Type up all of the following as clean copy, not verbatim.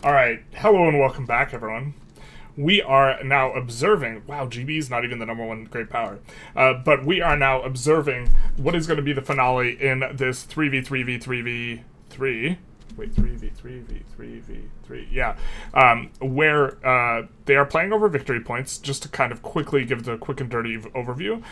Alright, hello and welcome back, everyone. We are now observing. Wow, GB is not even the number one great power. But we are now observing what is going to be the finale in this 3v3v3v3. Wait, 3v3v3v3. Yeah. Where they are playing over victory points. Just to kind of quickly give the quick and dirty overview.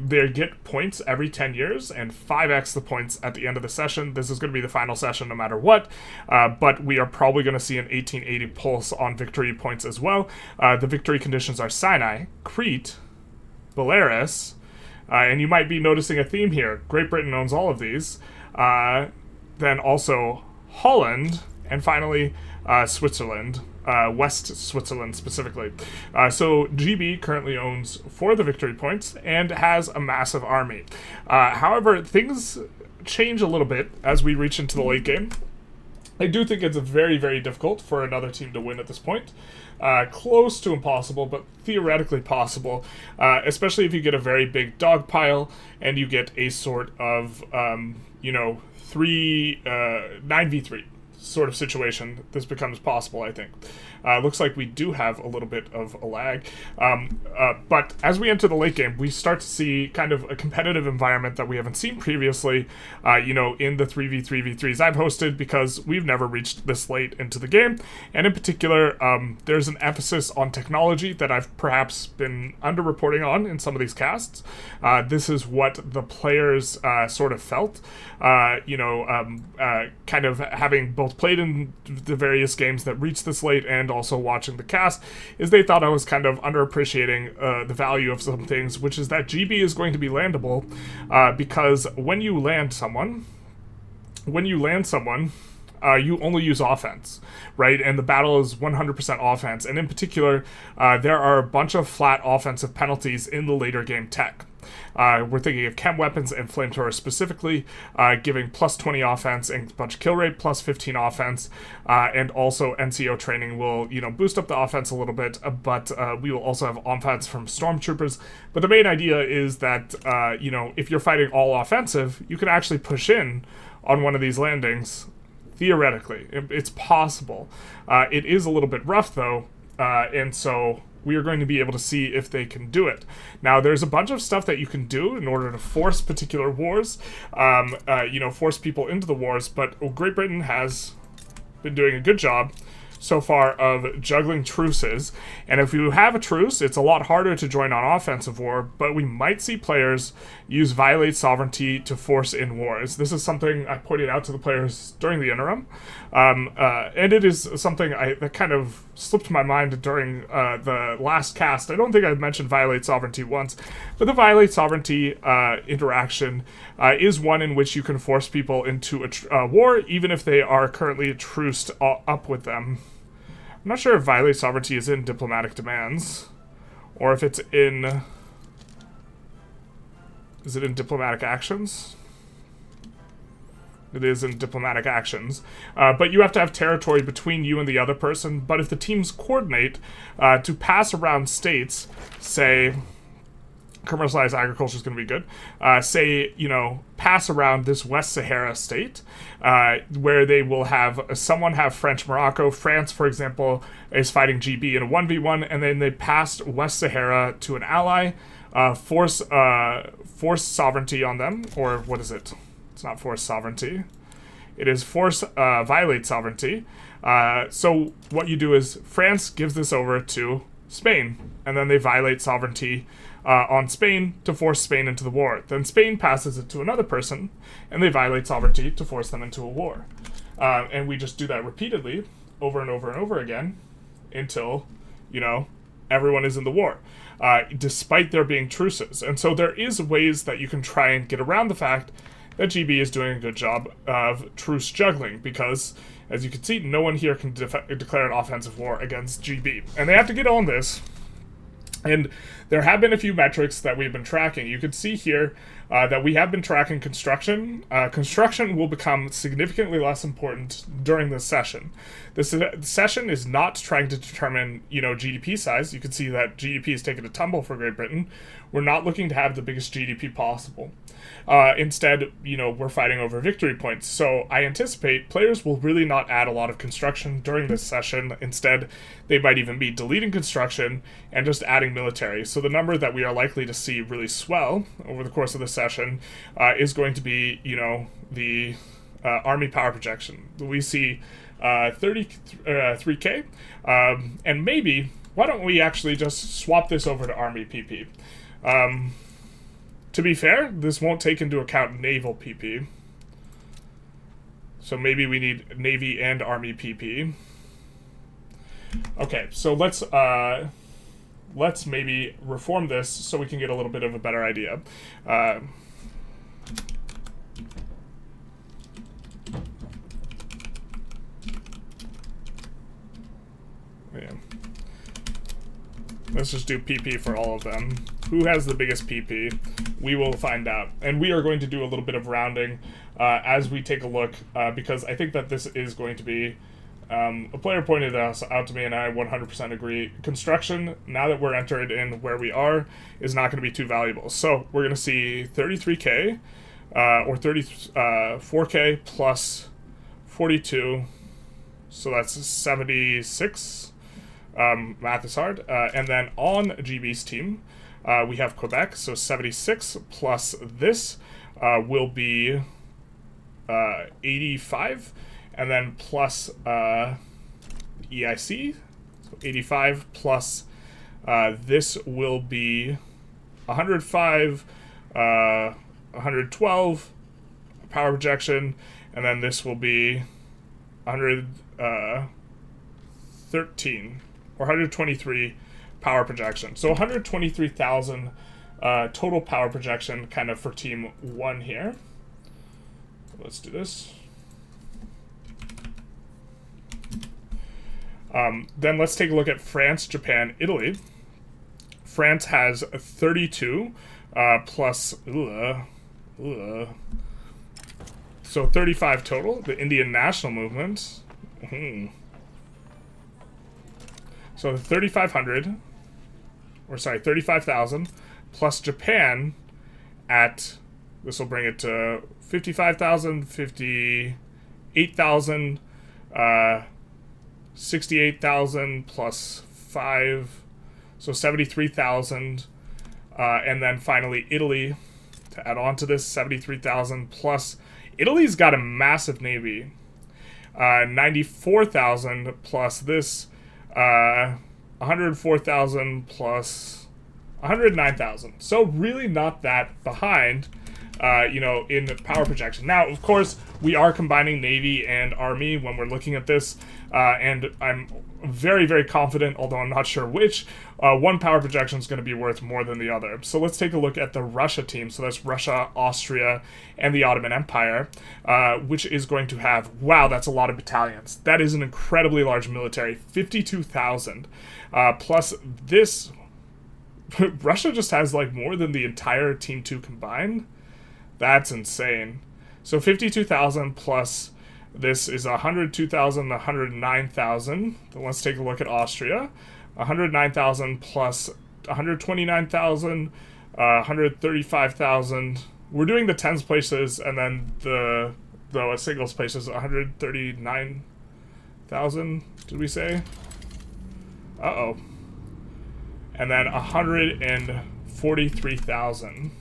They get points every 10 years and 5x the points at the end of the session. This is going to be the final session no matter what. But we are probably going to see an 1880 pulse on victory points as well. The victory conditions are Sinai, Crete, Belarus, and you might be noticing a theme here. Great Britain owns all of these. Then also Holland, and finally Switzerland, West Switzerland specifically. So GB currently owns 4 of the victory points and has a massive army. However, things change a little bit as we reach into the late game. I do think it's very, very difficult for another team to win at this point. Close to impossible, but theoretically possible, especially if you get a very big dog pile and you get a sort of, 9v3 sort of situation. This becomes possible, I think. Looks like we do have a little bit of a lag. But as we enter the late game, we start to see kind of a competitive environment that we haven't seen previously, in the 3v3v3s I've hosted, because we've never reached this late into the game. And in particular, there's an emphasis on technology that I've perhaps been underreporting on in some of these casts. This is what the players sort of felt, kind of having both played in the various games that reached this late and also watching the cast, is they thought I was kind of underappreciating the value of some things, which is that GB is going to be landable, because when you land someone, you only use offense, right? And the battle is 100% offense. And in particular, there are a bunch of flat offensive penalties in the later game tech. We're thinking of chem weapons and flamethrowers specifically, giving plus 20 offense and bunch kill rate, plus 15 offense, and also NCO training will, boost up the offense a little bit, but we will also have offense from stormtroopers. But the main idea is that, if you're fighting all offensive, you can actually push in on one of these landings. Theoretically, it's possible. It is a little bit rough, though, and so we are going to be able to see if they can do it. Now, there's a bunch of stuff that you can do in order to force particular wars, force people into the wars, but Great Britain has been doing a good job so far of juggling truces, and if you have a truce, it's a lot harder to join on offensive war, but we might see players use violate sovereignty to force in wars. This is something I pointed out to the players during the interim, and it is something that kind of slipped my mind during the last cast. I don't think I mentioned violate sovereignty once, but the violate sovereignty interaction is one in which you can force people into a war, even if they are currently truced up with them. I'm not sure if violate sovereignty is in diplomatic demands, or if it's in... Is it in diplomatic actions? It is in diplomatic actions. But you have to have territory between you and the other person, but if the teams coordinate to pass around states, say... Commercialized agriculture is going to be good. Pass around this West Sahara state, where they will have someone have French Morocco. France, for example, is fighting GB in a 1v1, and then they passed West Sahara to an ally, force sovereignty on them, or what is it? It's not force sovereignty. It is force violate sovereignty. So what you do is France gives this over to Spain, and then they violate sovereignty on Spain to force Spain into the war. Then Spain passes it to another person, and they violate sovereignty to force them into a war. And we just do that repeatedly, over and over and over again, until, everyone is in the war, despite there being truces. And so there is ways that you can try and get around the fact that GB is doing a good job of truce juggling, because, as you can see, no one here can declare an offensive war against GB. And they have to get on this. And there have been a few metrics that we've been tracking. You can see here that we have been tracking construction. Construction will become significantly less important during this session. This session is not trying to determine, GDP size. You can see that GDP is taking a tumble for Great Britain. we're not looking to have the biggest GDP possible. Instead, we're fighting over victory points. So I anticipate players will really not add a lot of construction during this session. Instead, they might even be deleting construction and just adding military. So the number that we are likely to see really swell over the course of the session is going to be, the army power projection. We see 33k, and maybe, why don't we actually just swap this over to army PP? To be fair, this won't take into account naval PP. So maybe we need navy and army PP. Okay, so let's maybe reform this so we can get a little bit of a better idea. Yeah. Let's just do PP for all of them. Who has the biggest PP? We will find out. And we are going to do a little bit of rounding as we take a look, because I think that this is going to be... a player pointed this out to me, and I 100% agree. Construction, now that we're entered in where we are, is not going to be too valuable. So we're going to see 33k, or 34k plus 42, so that's 76. Math is hard. And then on GB's team, we have Quebec, so 76 plus this will be 85, and then plus EIC, so 85 plus this will be 105, 112 power projection, and then this will be 113 or 123 power projection. So 123,000 total power projection kind of for team 1 here. Let's do this. Then let's take a look at France, Japan, Italy. France has 32 plus... So 35 total. The Indian National Movement... So 3,500, or sorry, 35,000, plus Japan at, this will bring it to 55,000, 58,000, 68,000 plus 5, so 73,000, and then finally Italy, to add on to this, 73,000 plus, Italy's got a massive navy, 94,000 plus this, 104,000 plus 109,000. So really not that behind, in power projection. Now, of course, we are combining Navy and Army when we're looking at this, and I'm very, very confident, although I'm not sure which, one power projection is going to be worth more than the other. So let's take a look at the Russia team. So that's Russia, Austria, and the Ottoman Empire, which is going to have, wow, that's a lot of battalions. That is an incredibly large military, 52,000. Plus this, Russia just has like more than the entire Team 2 combined. That's insane. So 52,000 plus this is 102,000, 109,000. Then let's take a look at Austria. 109,000 plus 129,000, 135,000. We're doing the tens places, and then the singles places, 139,000, did we say? Uh-oh. And then 143,000.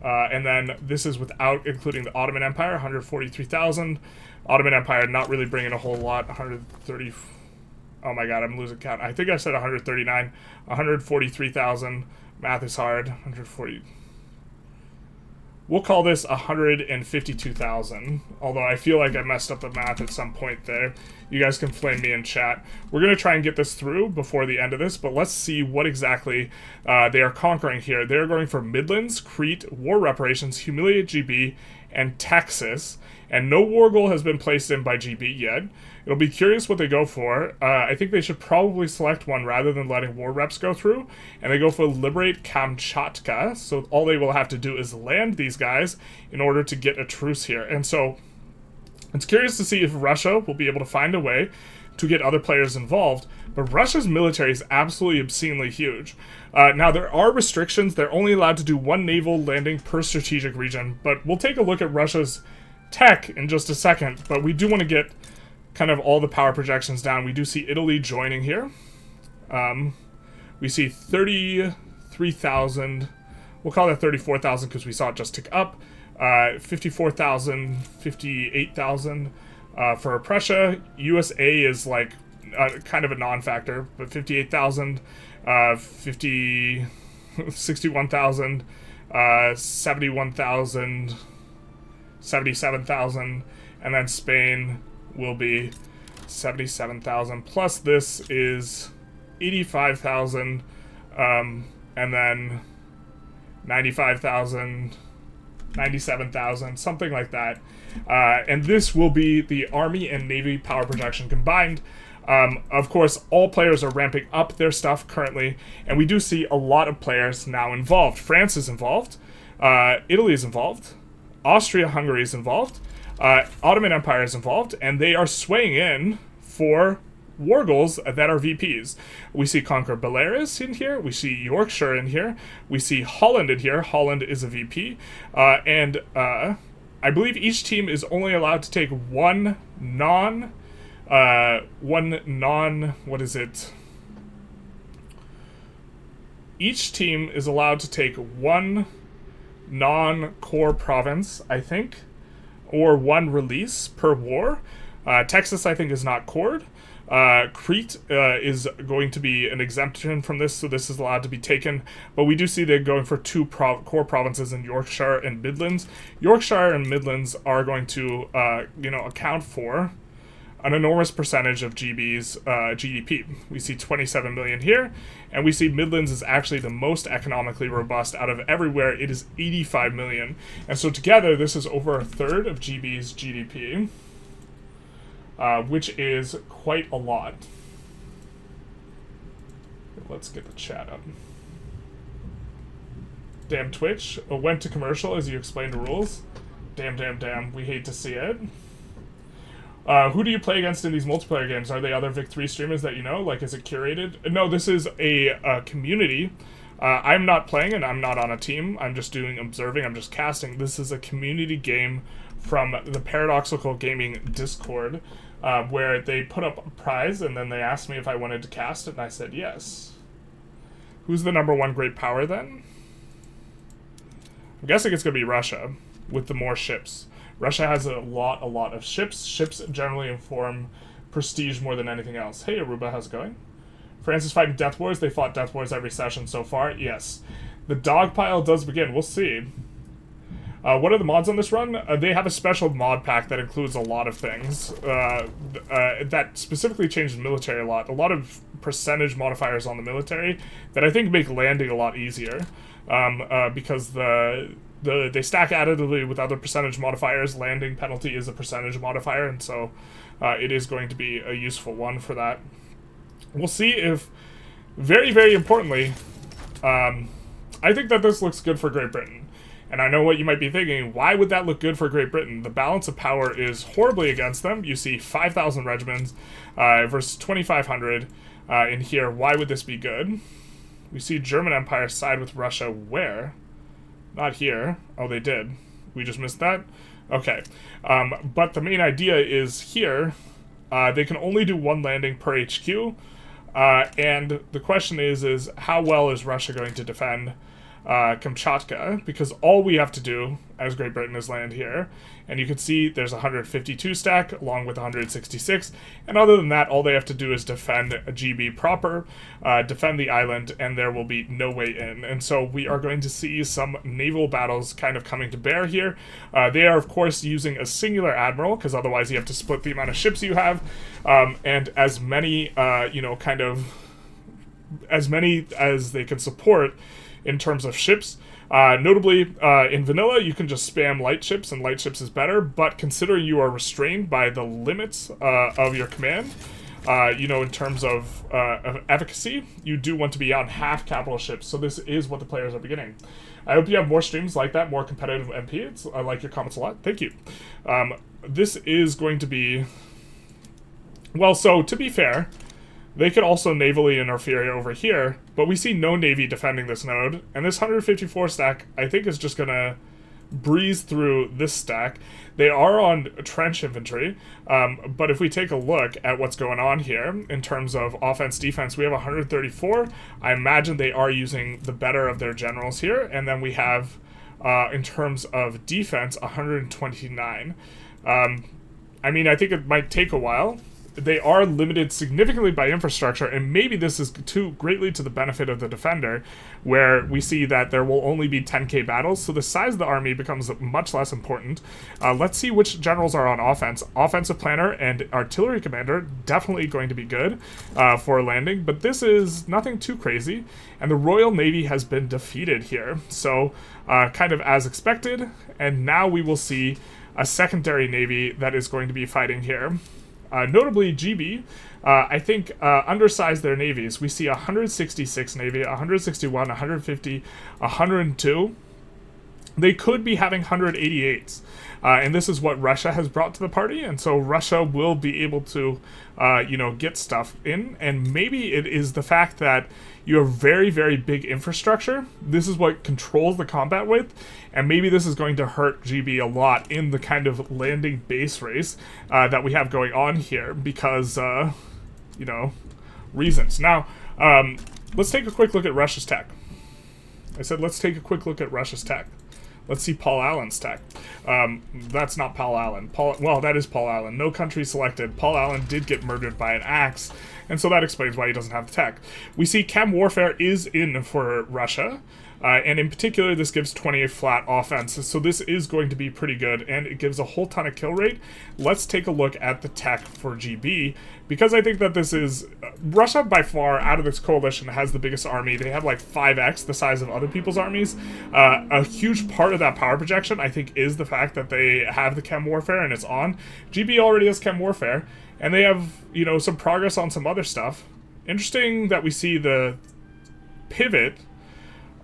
And then this is without including the Ottoman Empire, 143,000. Ottoman Empire not really bringing a whole lot, 130. Oh my god, I'm losing count. I think I said 139. 143,000. Math is hard. 140. We'll call this 152,000. Although I feel like I messed up the math at some point there. You guys can flame me in chat. We're going to try and get this through before the end of this, but let's see what exactly they are conquering here. They're going for Midlands, Crete, war reparations, humiliate GB, and Texas. And no war goal has been placed in by GB yet. It'll be curious what they go for. I think they should probably select one rather than letting war reps go through. And they go for Liberate Kamchatka. So all they will have to do is land these guys in order to get a truce here. And so it's curious to see if Russia will be able to find a way to get other players involved. But Russia's military is absolutely obscenely huge. Now, there are restrictions. They're only allowed to do 1 naval landing per strategic region. But we'll take a look at Russia's tech in just a second. But we do want to get kind of all the power projections down. We do see Italy joining here. We see 33,000. We'll call that 34,000 because we saw it just tick up. 54,000, 58,000 for Prussia. USA is like kind of a non-factor, but 58,000, 61,000, 71,000, 77,000, and then Spain will be 77,000. Plus this is 85,000, and then 95,000, 97,000, something like that. And this will be the Army and Navy power projection combined. Of course, all players are ramping up their stuff currently, and we do see a lot of players now involved. France is involved, Italy is involved, Austria-Hungary is involved, Ottoman Empire is involved, and they are swaying in for war goals that are VPs. We see Conquer Belarus in here, we see Yorkshire in here, we see Holland in here. Holland is a VP, and I believe each team is only allowed to take what is it? Each team is allowed to take 1 non-core province, I think, or 1 release per war. Texas, I think, is not cored. Crete is going to be an exemption from this, so this is allowed to be taken. But we do see they're going for 2 core provinces in Yorkshire and Midlands. Yorkshire and Midlands are going to, account for an enormous percentage of GB's GDP. We see 27 million here, and we see Midlands is actually the most economically robust out of everywhere. It is 85 million. And so together, this is over a third of GB's GDP. Which is quite a lot. Let's get the chat up. Damn Twitch. Went to commercial as you explained the rules. Damn. We hate to see it. Who do you play against in these multiplayer games? Are they other Vic3 streamers that you know? Like, is it curated? No, this is a community. I'm not playing and I'm not on a team. I'm just doing observing. I'm just casting. This is a community game from the Paradoxical Gaming Discord, where they put up a prize and then they asked me if I wanted to cast it, and I said yes. Who's the #1 great power then? I'm guessing it's going to be Russia, with the more ships. Russia has a lot of ships. Ships generally inform prestige more than anything else. Hey Aruba, how's it going? France is fighting death wars. They fought death wars every session so far. Yes. The dog pile does begin. We'll see. What are the mods on this run? They have a special mod pack that includes a lot of things that specifically changes the military a lot. A lot of percentage modifiers on the military that I think make landing a lot easier, because they stack additively with other percentage modifiers. Landing penalty is a percentage modifier, and so it is going to be a useful one for that. We'll see if, very, very importantly, I think that this looks good for Great Britain. And I know what you might be thinking, why would that look good for Great Britain? The balance of power is horribly against them. You see 5,000 regiments versus 2,500 in here. Why would this be good? We see German Empire side with Russia where? Not here. Oh, they did. We just missed that? Okay. But the main idea is here, they can only do 1 landing per HQ. And the question is how well is Russia going to defend Kamchatka, because all we have to do as Great Britain is land here, and you can see there's 152 stack along with 166, and other than that all they have to do is defend GB proper, defend the island, and there will be no way in. And so we are going to see some naval battles kind of coming to bear here. They are of course using a singular admiral, because otherwise you have to split the amount of ships you have, and as many as many as they can support in terms of ships. Notably, in vanilla, you can just spam light ships, and light ships is better, but considering you are restrained by the limits of your command, in terms of efficacy, you do want to be on half capital ships, so this is what the players are beginning. I hope you have more streams like that, more competitive MP. I like your comments a lot. Thank you. This is going to be... Well, so, to be fair, They could also navally interfere over here, but we see no navy defending this node, and this 154 stack, I think, is just gonna breeze through this stack. They are on trench infantry, but if we take a look at what's going on here in terms of offense defense, we have 134. I imagine they are using the better of their generals here, and then we have in terms of defense 129. I mean, I think it might take a while. They are limited significantly by infrastructure, and maybe this is too greatly to the benefit of the defender, where we see that there will only be 10k battles, so the size of the army becomes much less important. Let's see which generals are on offense. Offensive planner and artillery commander, definitely going to be good for landing, but this is nothing too crazy, and the Royal Navy has been defeated here, so kind of as expected, and now we will see a secondary navy that is going to be fighting here. Notably, GB, I think, undersized their navies. We see 166 navy, 161, 150, 102. They could be having 188s. And this is what Russia has brought to the party, and so Russia will be able to, get stuff in, and maybe it is the fact that you have very, very big infrastructure. This is what controls the combat with, and maybe this is going to hurt GB a lot in the kind of landing base race that we have going on here, because, reasons. Now, let's take a quick look at Russia's tech. I said let's take a quick look at Russia's tech. Let's see Paul Allen's tech. That's not Paul Allen. Well, that is Paul Allen. No country selected. Paul Allen did get murdered by an axe, and so that explains why he doesn't have the tech. We see chem warfare is in for Russia, and in particular, this gives 28 flat offense, so this is going to be pretty good, and it gives a whole ton of kill rate. Let's take a look at the tech for GB, because I think that this is... Russia, by far, out of this coalition, has the biggest army. They have like 5x the size of other people's armies. A huge part of that power projection, I think, is the fact that they have the chem warfare, and it's on. GB already has chem warfare, and they have, some progress on some other stuff. Interesting that we see the pivot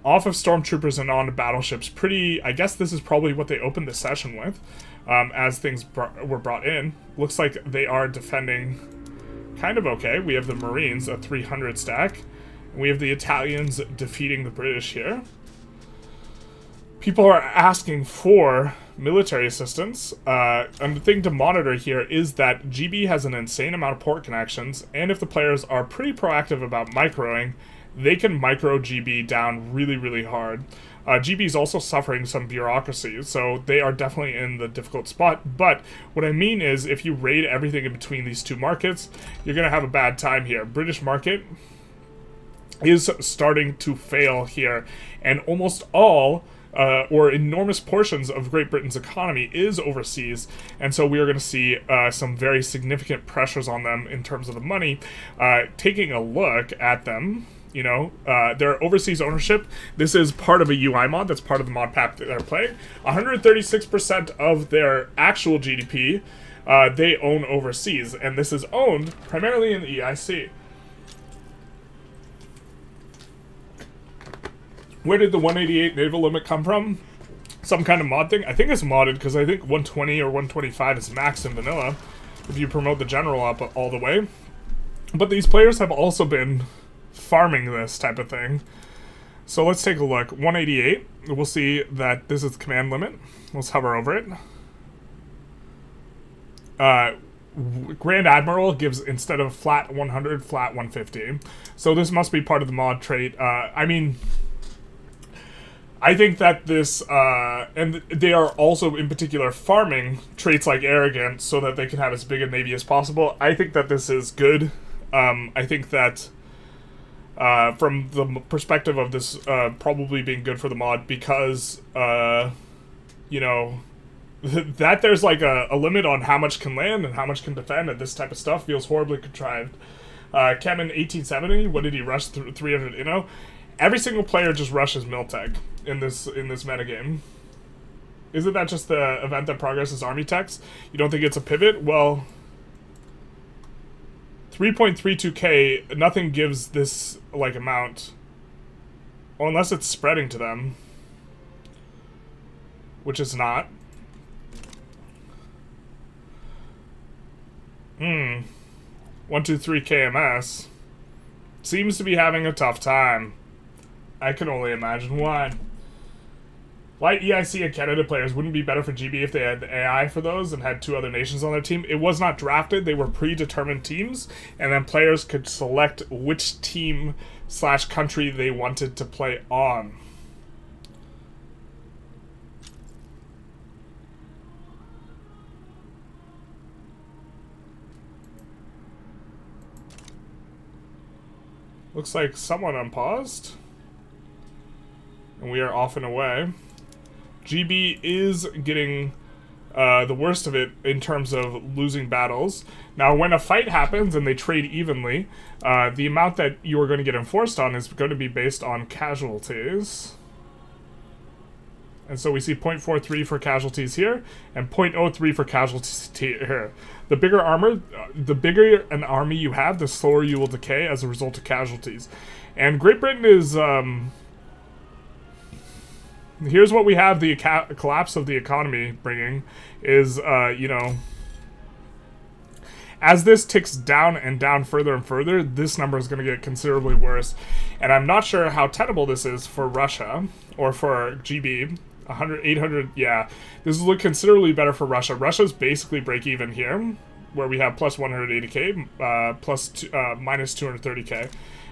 off of stormtroopers and onto battleships. I guess this is probably what they opened the session with, as things were brought in. Looks like they are defending kind of okay. We have the Marines, a 300 stack. We have the Italians defeating the British here. People are asking for military assistance, and the thing to monitor here is that GB has an insane amount of port connections, and if the players are pretty proactive about microing, they can micro GB down really, really hard. GB is also suffering some bureaucracy, so they are definitely in the difficult spot. But what I mean is, if you raid everything in between these two markets, you're going to have a bad time here. British market is starting to fail here, and almost all... or enormous portions of Great Britain's economy is overseas, and so we are going to see some very significant pressures on them in terms of the money. Taking a look at them, their overseas ownership, this is part of a UI mod, that's part of the mod pack that they're playing. 136% of their actual GDP they own overseas, and this is owned primarily in the EIC. Where did the 188 naval limit come from? Some kind of mod thing? I think it's modded, because I think 120 or 125 is max in vanilla, if you promote the general up all the way. But these players have also been farming this type of thing. So let's take a look. 188, we'll see that this is the command limit. Let's hover over it. Grand Admiral gives, instead of flat 100, flat 150. So this must be part of the mod trait. I think that this, and they are also in particular farming traits like arrogance so that they can have as big a navy as possible. I think that this is good. I think that from the perspective of this probably being good for the mod, because, that there's like a limit on how much can land and how much can defend, and this type of stuff feels horribly contrived. Chem in 1870, what did he rush through 300 Every single player just rushes Miltech in this metagame. Isn't that just the event that progresses army techs? You don't think it's a pivot? Well, 3.32k, nothing gives this, amount. Well, unless it's spreading to them. Which is not. 123 KMS. seems to be having a tough time. I can only imagine why. Why EIC and Canada players wouldn't be better for GB if they had the AI for those and had 2 other nations on their team. It was not drafted. They were predetermined teams, and then players could select which team / country they wanted to play on. Looks like someone unpaused. And we are off and away. GB is getting the worst of it in terms of losing battles. Now, when a fight happens and they trade evenly, the amount that you are going to get enforced on is going to be based on casualties. And so we see 0.43 for casualties here, and 0.03 for casualties here. The bigger an army you have, the slower you will decay as a result of casualties. And Great Britain is... here's what we have the collapse of the economy bringing is, you know, as this ticks down and down further and further, this number is going to get considerably worse. And I'm not sure how tenable this is for Russia or for GB. 100, 800, yeah. This is looking considerably better for Russia. Russia's basically break even here, where we have plus 180k, minus 230k.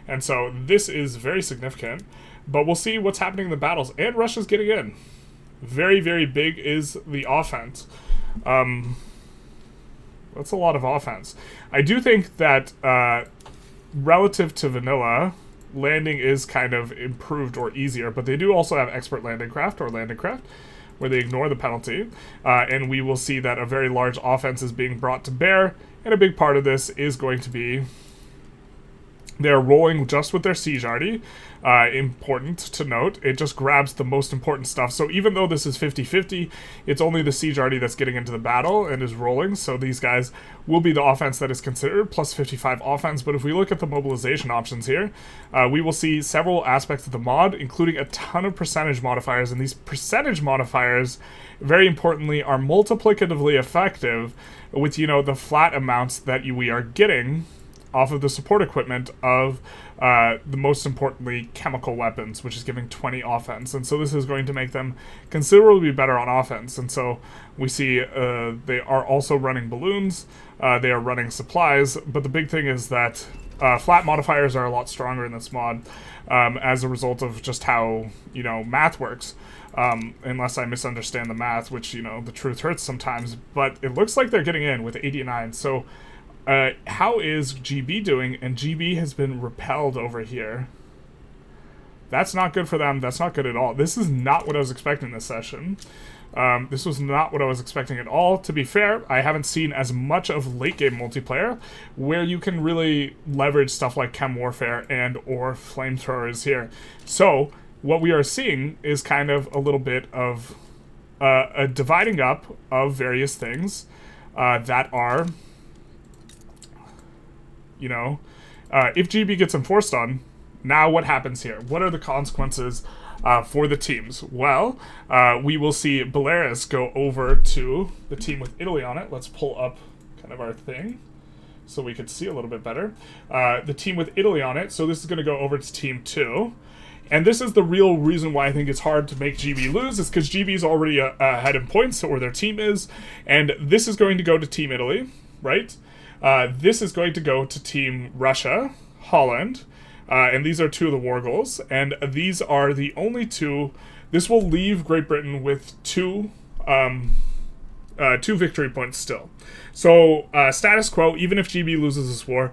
And so this is very significant. But we'll see what's happening in the battles. And Russia's getting in. Very, very big is the offense. That's a lot of offense. I do think that relative to vanilla, landing is kind of improved or easier. But they do also have expert landing craft or landing craft, where they ignore the penalty. And we will see that a very large offense is being brought to bear. And a big part of this is going to be they're rolling just with their siege arty. Important to note, it just grabs the most important stuff. So even though this is 50-50, it's only the siege arty that's getting into the battle and is rolling. So these guys will be the offense that is considered, plus 55 offense. But if we look at the mobilization options here, we will see several aspects of the mod, including a ton of percentage modifiers. And these percentage modifiers, very importantly, are multiplicatively effective with, you know, the flat amounts that we are getting off of the support equipment of the most importantly chemical weapons, which is giving 20 offense. And so this is going to make them considerably better on offense. And so we see they are also running balloons, they are running supplies, but the big thing is that flat modifiers are a lot stronger in this mod as a result of just how, you know, math works. Unless I misunderstand the math, which, you know, the truth hurts sometimes, but it looks like they're getting in with 89. So how is GB doing? And GB has been repelled over here. That's not good for them. That's not good at all. This is not what I was expecting this session. This was not what I was expecting at all. To be fair, I haven't seen as much of late-game multiplayer where you can really leverage stuff like chem warfare and or flamethrowers here. So what we are seeing is kind of a little bit of a dividing up of various things that are... You know, if GB gets enforced on, now what happens here? What are the consequences for the teams? Well, we will see Belarus go over to the team with Italy on it. Let's pull up kind of our thing so we could see a little bit better. The team with Italy on it. So this is going to go over to team 2. And this is the real reason why I think it's hard to make GB lose, is because GB is already ahead in points, or their team is. And this is going to go to team Italy, right? This is going to go to Team Russia, Holland, and these are 2 of the war goals, and these are the only 2. This will leave Great Britain with 2 victory points still. So, status quo, even if GB loses this war,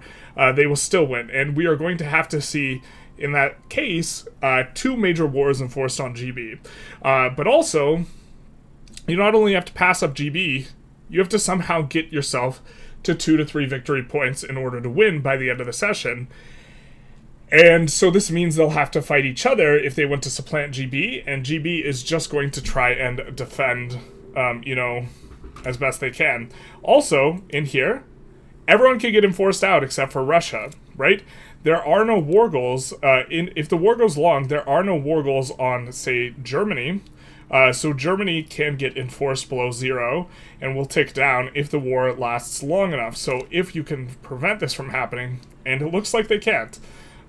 they will still win, and we are going to have to see, in that case, 2 major wars enforced on GB. But also, you not only have to pass up GB, you have to somehow get yourself to 2 to 3 victory points in order to win by the end of the session. And so this means they'll have to fight each other if they want to supplant GB, and GB is just going to try and defend, you know, as best they can. Also, in here, everyone can get enforced out except for Russia, right? There are no war goals. If the war goes long, there are no war goals on, say, Germany. So Germany can get enforced below 0 and will tick down if the war lasts long enough. So if you can prevent this from happening, and it looks like they can't,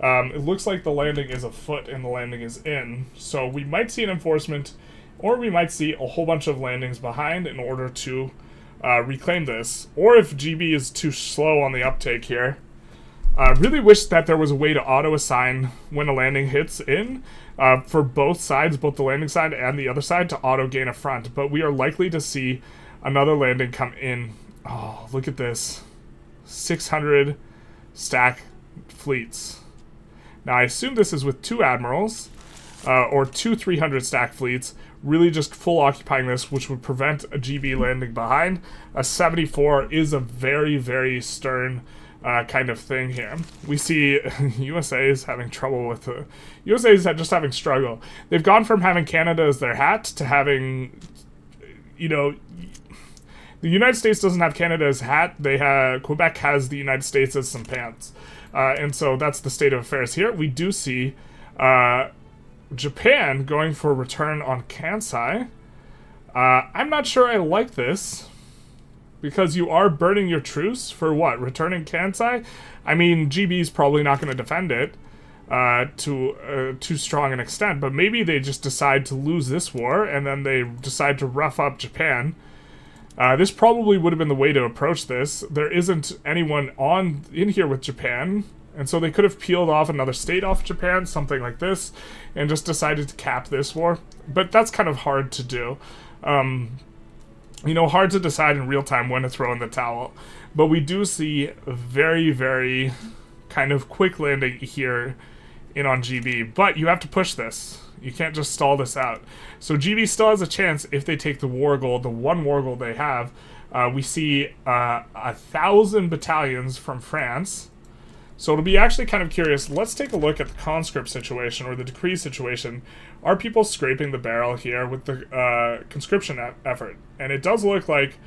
It looks like the landing is afoot and the landing is in, so we might see an enforcement, or we might see a whole bunch of landings behind in order to reclaim this. Or if GB is too slow on the uptake here, I really wish that there was a way to auto-assign when a landing hits in for both sides, both the landing side and the other side, to auto-gain a front. But we are likely to see another landing come in. Oh, look at this. 600 stack fleets. Now, I assume this is with 2 admirals, or 2 300 stack fleets, really just full occupying this, which would prevent a GB landing behind. A 74 is a very, very stern kind of thing here. We see USA is having trouble with USA is just having struggle. They've gone from having Canada as their hat to having, you know, the United States doesn't have Canada as hat. They have Quebec has the United States as some pants, and so that's the state of affairs here. We do see Japan going for a return on Kansai. I'm not sure I like this. Because you are burning your truce for what? Returning Kansai? I mean, GB's probably not going to defend it to too strong an extent, but maybe they just decide to lose this war, and then they decide to rough up Japan. This probably would have been the way to approach this. There isn't anyone in here with Japan, and so they could have peeled off another state off Japan, something like this, and just decided to cap this war. But that's kind of hard to do. You know, hard to decide in real time when to throw in the towel. But we do see a very, very kind of quick landing here in on GB. But you have to push this. You can't just stall this out. So GB still has a chance if they take the war gold, the 1 war gold they have. We see 1,000 battalions from France. So it'll be actually kind of curious. Let's take a look at the conscript situation or the decree situation. Are people scraping the barrel here with the conscription effort? And it does look like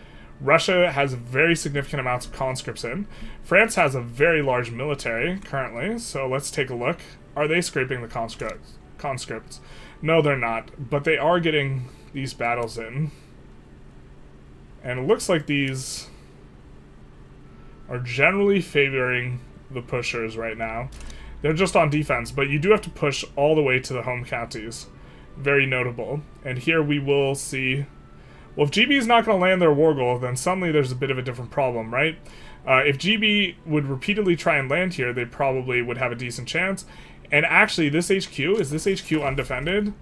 Russia has very significant amounts of conscripts in. France has a very large military currently, so let's take a look. Are they scraping the conscripts? No, they're not, but they are getting these battles in. And it looks like these are generally favoring the pushers right now. They're just on defense, but you do have to push all the way to the home counties. Very notable. And here we will see... Well, if GB is not going to land their war goal, then suddenly there's a bit of a different problem, right? If GB would repeatedly try and land here, they probably would have a decent chance. And actually, this HQ, is this HQ undefended?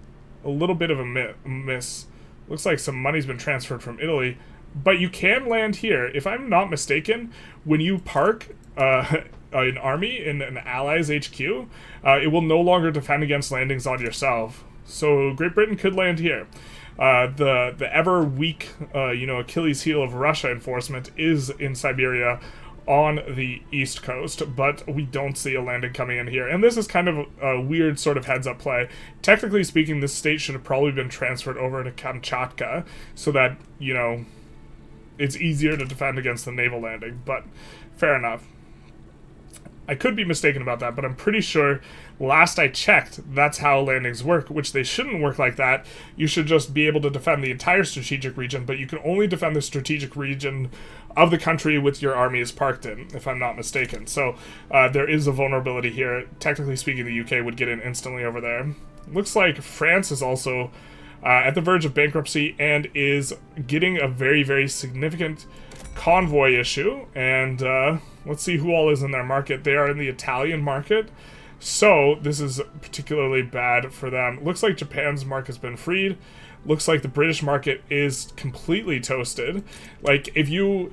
A little bit of a miss. Looks like some money's been transferred from Italy. But you can land here. If I'm not mistaken, when you park... an army in an ally's HQ, it will no longer defend against landings on yourself. So Great Britain could land here. The ever weak, Achilles heel of Russia enforcement is in Siberia on the east coast, but we don't see a landing coming in here. And this is kind of a weird sort of heads-up play. Technically speaking, this state should have probably been transferred over to Kamchatka so that, you know, it's easier to defend against the naval landing, but fair enough. I could be mistaken about that, but I'm pretty sure last I checked, that's how landings work, which they shouldn't work like that. You should just be able to defend the entire strategic region, but you can only defend the strategic region of the country with your army is parked in, if I'm not mistaken. So there is a vulnerability here. Technically speaking, the UK would get in instantly over there. Looks like France is also at the verge of bankruptcy and is getting a very, very significant convoy issue, and let's see who all is in their market. They are in the Italian market, so this is particularly bad for them. Looks like Japan's market has been freed. Looks like the British market is completely toasted. Like if you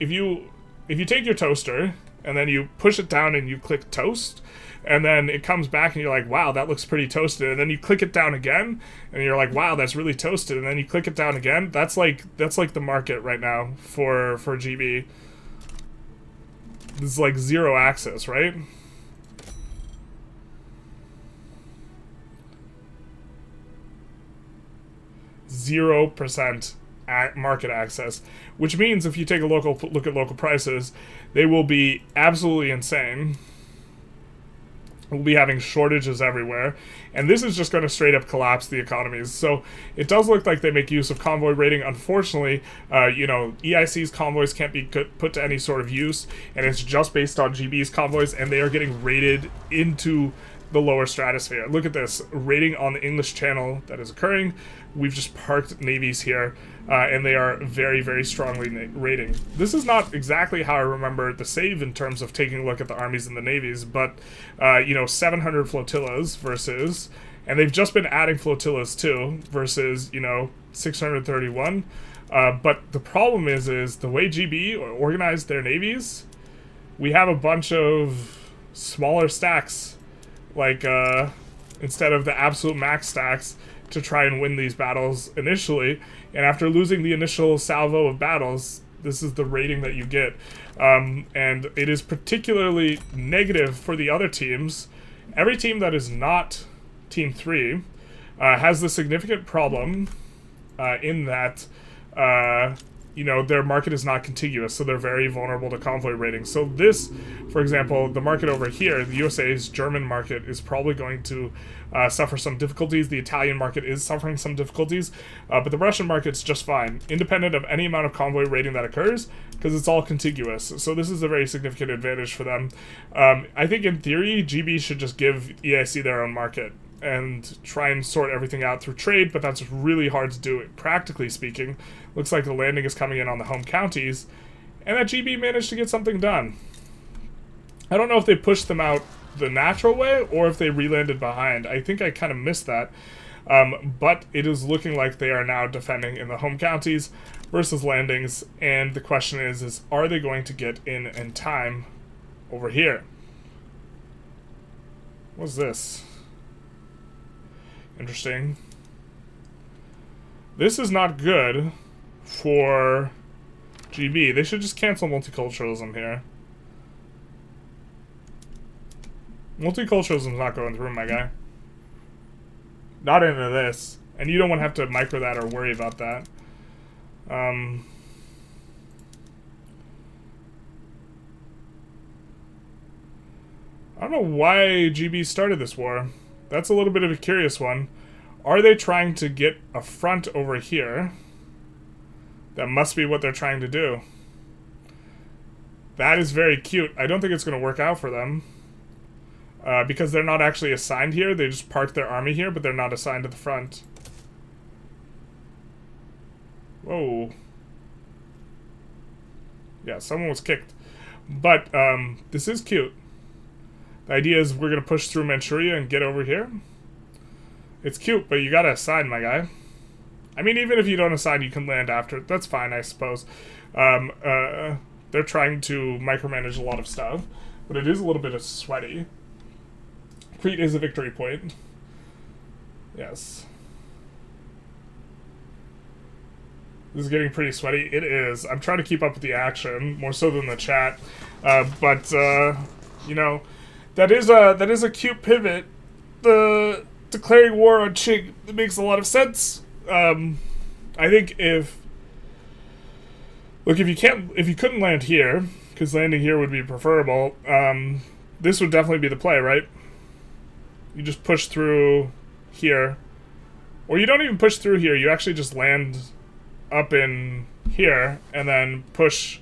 take your toaster and then you push it down and you click toast, and then it comes back and you're like, wow, that looks pretty toasted. And then you click it down again and you're like, wow, that's really toasted. And then you click it down again. That's like the market right now for GB. This is like 0 access, right? .0% market access, which means if you take a look at local prices, they will be absolutely insane. We'll be having shortages everywhere, and this is just going to straight up collapse the economies. So it does look like they make use of convoy raiding. Unfortunately, EIC's convoys can't be put to any sort of use, and it's just based on GB's convoys, and they are getting raided into the lower stratosphere. Look at this raiding on the English Channel that is occurring. We've just parked navies here, and they are very, very strongly raiding. This is not exactly how I remember the save in terms of taking a look at the armies and the navies, but, 700 flotillas versus, and they've just been adding flotillas too, versus, 631. But the problem is the way GB organized their navies, we have a bunch of smaller stacks, like, instead of the absolute max stacks, to try and win these battles initially, and after losing the initial salvo of battles, this is the rating that you get. And it is particularly negative for the other teams. Every team that is not Team 3 has the significant problem in that their market is not contiguous, so they're very vulnerable to convoy raiding. So this, for example, the market over here, the USA's German market, is probably going to suffer some difficulties. The Italian market is suffering some difficulties, but the Russian market's just fine, independent of any amount of convoy raiding that occurs, because it's all contiguous. So this is a very significant advantage for them. I think in theory, GB should just give EIC their own market and try and sort everything out through trade, but that's really hard to do, practically speaking. Looks like the landing is coming in on the home counties, and that GB managed to get something done. I don't know if they pushed them out the natural way, or if they re-landed behind. I think I kind of missed that. But it is looking like they are now defending in the home counties versus landings, and the question is are they going to get in time over here? What's this? Interesting. This is not good for GB. They should just cancel multiculturalism here. Multiculturalism's not going through, my guy. Not into this. And you don't want to have to micro that or worry about that. I don't know why GB started this war. That's a little bit of a curious one. Are they trying to get a front over here? That must be what they're trying to do. That is very cute. I don't think it's going to work out for them. Because they're not actually assigned here. They just parked their army here, but they're not assigned to the front. Whoa. Yeah, someone was kicked. But, this is cute. The idea is we're going to push through Manchuria and get over here. It's cute, but you gotta assign, my guy. I mean, even if you don't assign, you can land after. That's fine, I suppose. They're trying to micromanage a lot of stuff, but it is a little bit sweaty. Crete is a victory point. Yes. This is getting pretty sweaty. It is. I'm trying to keep up with the action, more so than the chat. But that is a cute pivot. The declaring war on Qing, it makes a lot of sense. I think if you couldn't land here, because landing here would be preferable, this would definitely be the play, right? You just push through here. Or you don't even push through here, you actually just land up in here, and then put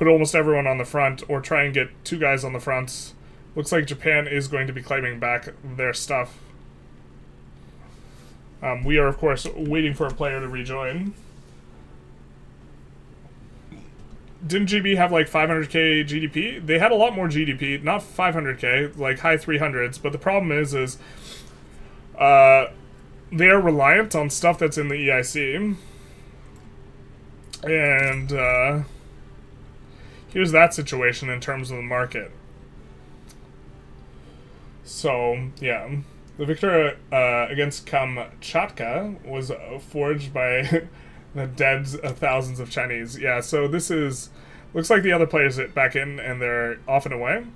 almost everyone on the front, or try and get two guys on the fronts. Looks like Japan is going to be claiming back their stuff. We are, of course, waiting for a player to rejoin. Didn't GB have like 500k GDP? They had a lot more GDP, not 500k, like high 300s, but the problem is they are reliant on stuff that's in the EIC. And here's that situation in terms of the market. So, yeah. The victory against Kamchatka was forged by the dead thousands of Chinese. Yeah, so this is... Looks like the other players are back in, and they're off and away.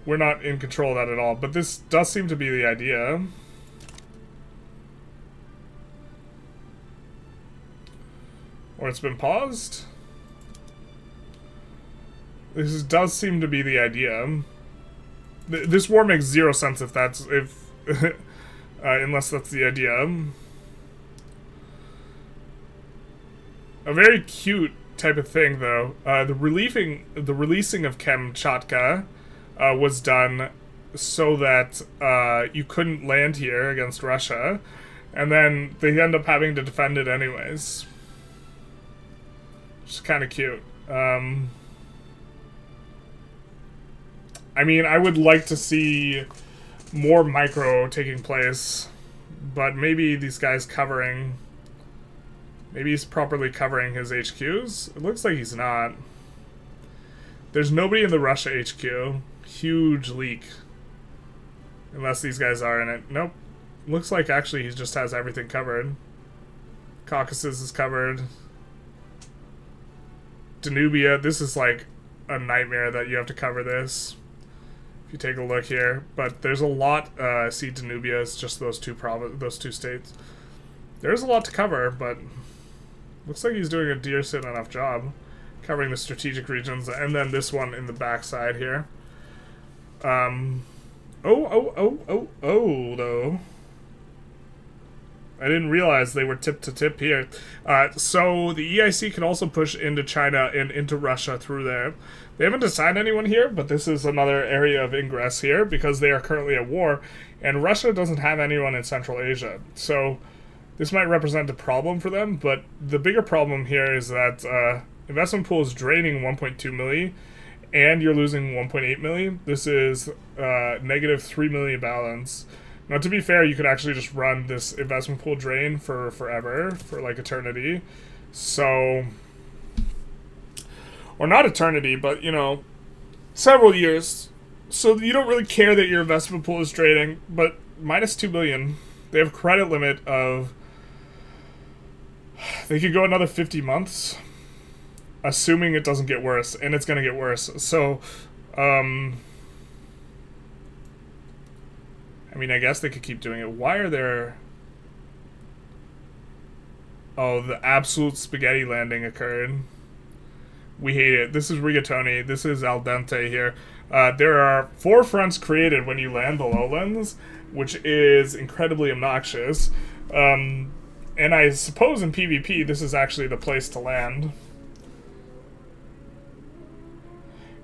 We're not in control of that at all, but this does seem to be the idea. Or it's been paused. This does seem to be the idea. This war makes zero sense if that's... unless that's the idea. A very cute type of thing, though. The releasing of Kamchatka was done so that you couldn't land here against Russia, and then they end up having to defend it anyways. Which is kind of cute. I mean, I would like to see more micro taking place, but maybe these guys covering... Maybe he's properly covering his HQs? It looks like he's not. There's nobody in the Russia HQ. Huge leak. Unless these guys are in it. Nope. Looks like actually he just has everything covered. Caucasus is covered. Danubia, this is like a nightmare that you have to cover this. If you take a look here. But there's a lot, see Danubia is just those two states. There's a lot to cover, but looks like he's doing a decent enough job covering the strategic regions, and then this one in the backside here. Though. I didn't realize they were tip to tip here. So the EIC can also push into China and into Russia through there. They haven't assigned anyone here, but this is another area of ingress here because they are currently at war, and Russia doesn't have anyone in Central Asia. So this might represent a problem for them, but the bigger problem here is that investment pool is draining 1.2 milli, and you're losing 1.8 milli. This is negative 3 milli balance. Now, to be fair, you could actually just run this investment pool drain for forever, for like eternity. So, or not eternity, but, you know, several years. So you don't really care that your investment pool is draining, but minus 2 billion. They have a credit limit of, they could go another 50 months, assuming it doesn't get worse, and it's going to get worse. So, I mean, I guess they could keep doing it. Why are there... Oh, the absolute spaghetti landing occurred. We hate it. This is rigatoni. This is al dente here. There are 4 fronts created when you land the lowlands, which is incredibly obnoxious. And I suppose in PvP, this is actually the place to land.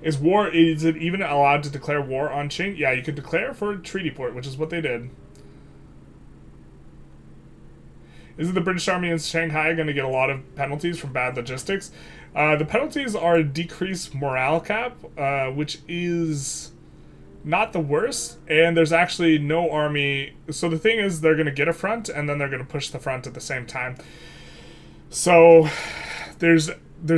Is it even allowed to declare war on Qing? Yeah, you could declare for a treaty port, which is what they did. Isn't the British Army in Shanghai going to get a lot of penalties from bad logistics? The penalties are a decreased morale cap, which is not the worst, and there's actually no army. So the thing is, they're going to get a front, and then they're going to push the front at the same time. So there's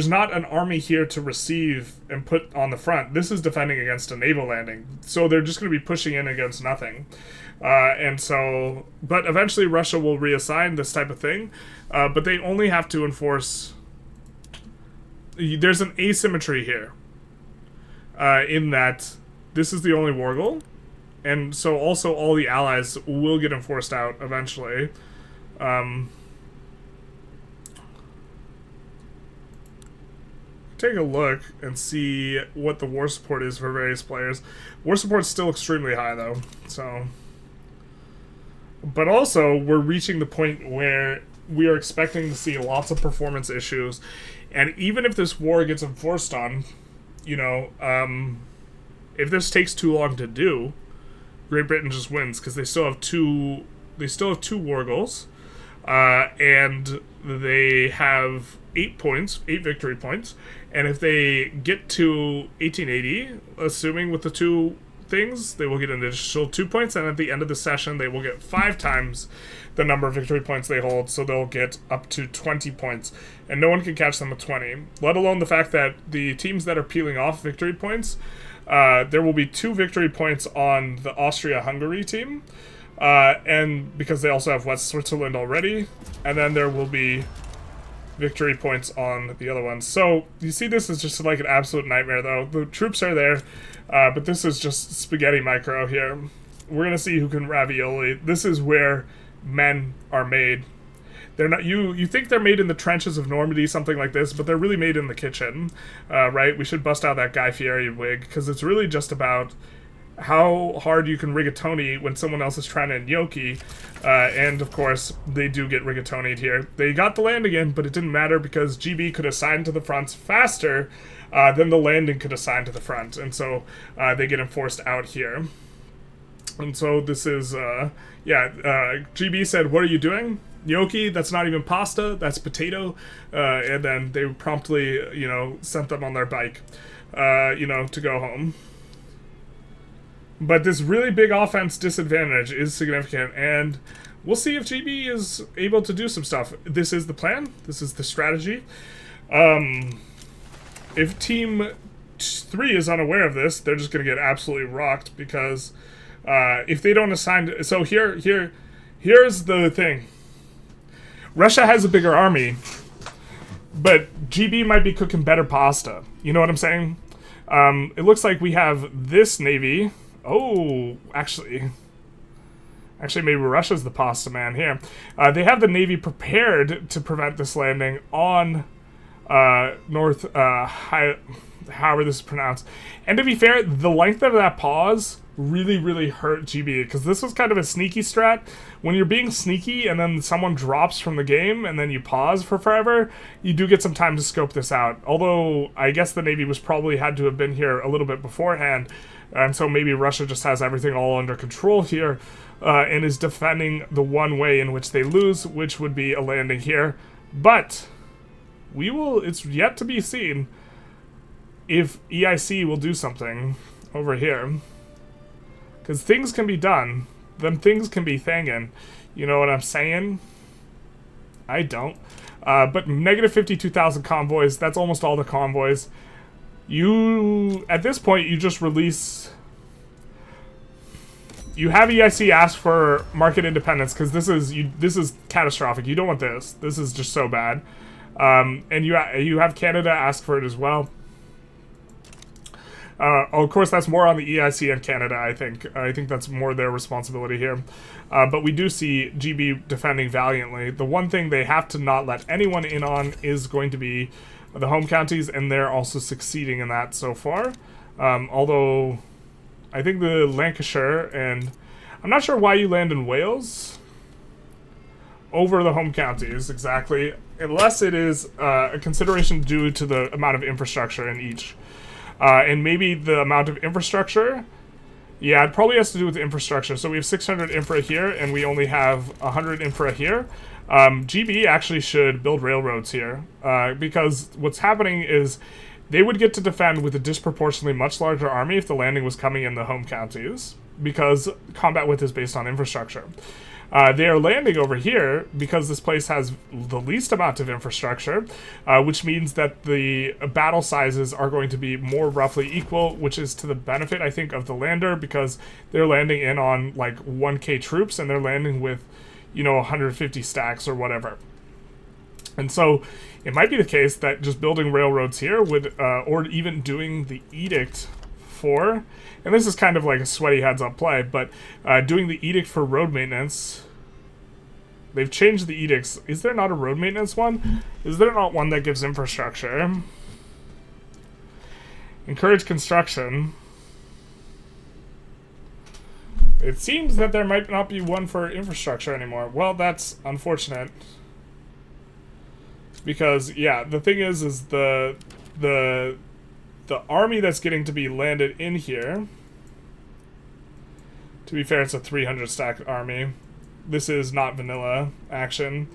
not an army here to receive and put on the front. This is defending against a naval landing. So they're just going to be pushing in against nothing. And so, but eventually Russia will reassign this type of thing. But they only have to enforce... There's an asymmetry here. In that this is the only war goal. And so also all the allies will get enforced out eventually. Take a look and see what the war support is for various players. War support's still extremely high, though. So, but also we're reaching the point where we are expecting to see lots of performance issues, and even if this war gets enforced on, you know, if this takes too long to do, Great Britain just wins because they still have two. They still have 2 war goals, and they have 8 victory points. And if they get to 1880, assuming with the 2 things, they will get an additional 2 points, and at the end of the session, they will get 5 times the number of victory points they hold, so they'll get up to 20 points. And no one can catch them with 20, let alone the fact that the teams that are peeling off victory points, there will be 2 victory points on the Austria-Hungary team, and because they also have West Switzerland already, and then there will be victory points on the other ones. So you see, this is just like an absolute nightmare, though. The troops are there, but this is just spaghetti micro here. We're gonna see who can ravioli. This is where men are made. They're not. You think they're made in the trenches of Normandy, something like this, but they're really made in the kitchen, right? We should bust out that Guy Fieri wig because it's really just about how hard you can rigatoni when someone else is trying to gnocchi, and of course they do get rigatonied here. They got the land again, but it didn't matter because GB could assign to the fronts faster than the landing could assign to the front, and so they get enforced out here. And so this is, GB said, "What are you doing? Gnocchi, that's not even pasta, that's potato." And then they promptly, sent them on their bike, to go home. But this really big offense disadvantage is significant, and we'll see if GB is able to do some stuff. This is the plan. This is the strategy. If Team 3 is unaware of this, they're just going to get absolutely rocked, because if they don't assign... So here's the thing. Russia has a bigger army, but GB might be cooking better pasta. You know what I'm saying? It looks like we have this navy... Oh, actually, maybe Russia's the pasta man here. They have the navy prepared to prevent this landing on however this is pronounced. And to be fair, the length of that pause really, really hurt GB, because this was kind of a sneaky strat. When you're being sneaky and then someone drops from the game and then you pause for forever, you do get some time to scope this out. Although, I guess the navy was probably had to have been here a little bit beforehand. And so maybe Russia just has everything all under control here, and is defending the one way in which they lose, which would be a landing here. But it's yet to be seen if EIC will do something over here. Because things can be done. Them things can be thangin'. You know what I'm saying? I don't. But negative 52,000 convoys, that's almost all the convoys. At this point, you just release... You have EIC ask for market independence, because this is catastrophic. You don't want this. This is just so bad. And you have Canada ask for it as well. Of course, that's more on the EIC and Canada, I think. I think that's more their responsibility here. But we do see GB defending valiantly. The one thing they have to not let anyone in on is going to be the home counties, and they're also succeeding in that so far. Although, I think the Lancashire, and I'm not sure why you land in Wales over the home counties, exactly, unless it is a consideration due to the amount of infrastructure in each. And maybe the amount of infrastructure, yeah, it probably has to do with infrastructure. So we have 600 infra here, and we only have 100 infra here. GB actually should build railroads here, because what's happening is they would get to defend with a disproportionately much larger army if the landing was coming in the home counties, because combat width is based on infrastructure. They are landing over here because this place has the least amount of infrastructure, which means that the battle sizes are going to be more roughly equal, which is to the benefit, I think, of the lander, because they're landing in on like 1k troops, and they're landing with 150 stacks or whatever. And so it might be the case that just building railroads here would, or even doing the Edict for, and this is kind of like a sweaty heads up play, but doing the Edict for road maintenance. They've changed the edicts. Is there not a road maintenance one? Is there not one that gives infrastructure? Encourage construction. It seems that there might not be one for infrastructure anymore. Well, that's unfortunate. Because, yeah, the thing is the army that's getting to be landed in here, to be fair, it's a 300 stack army. This is not vanilla action.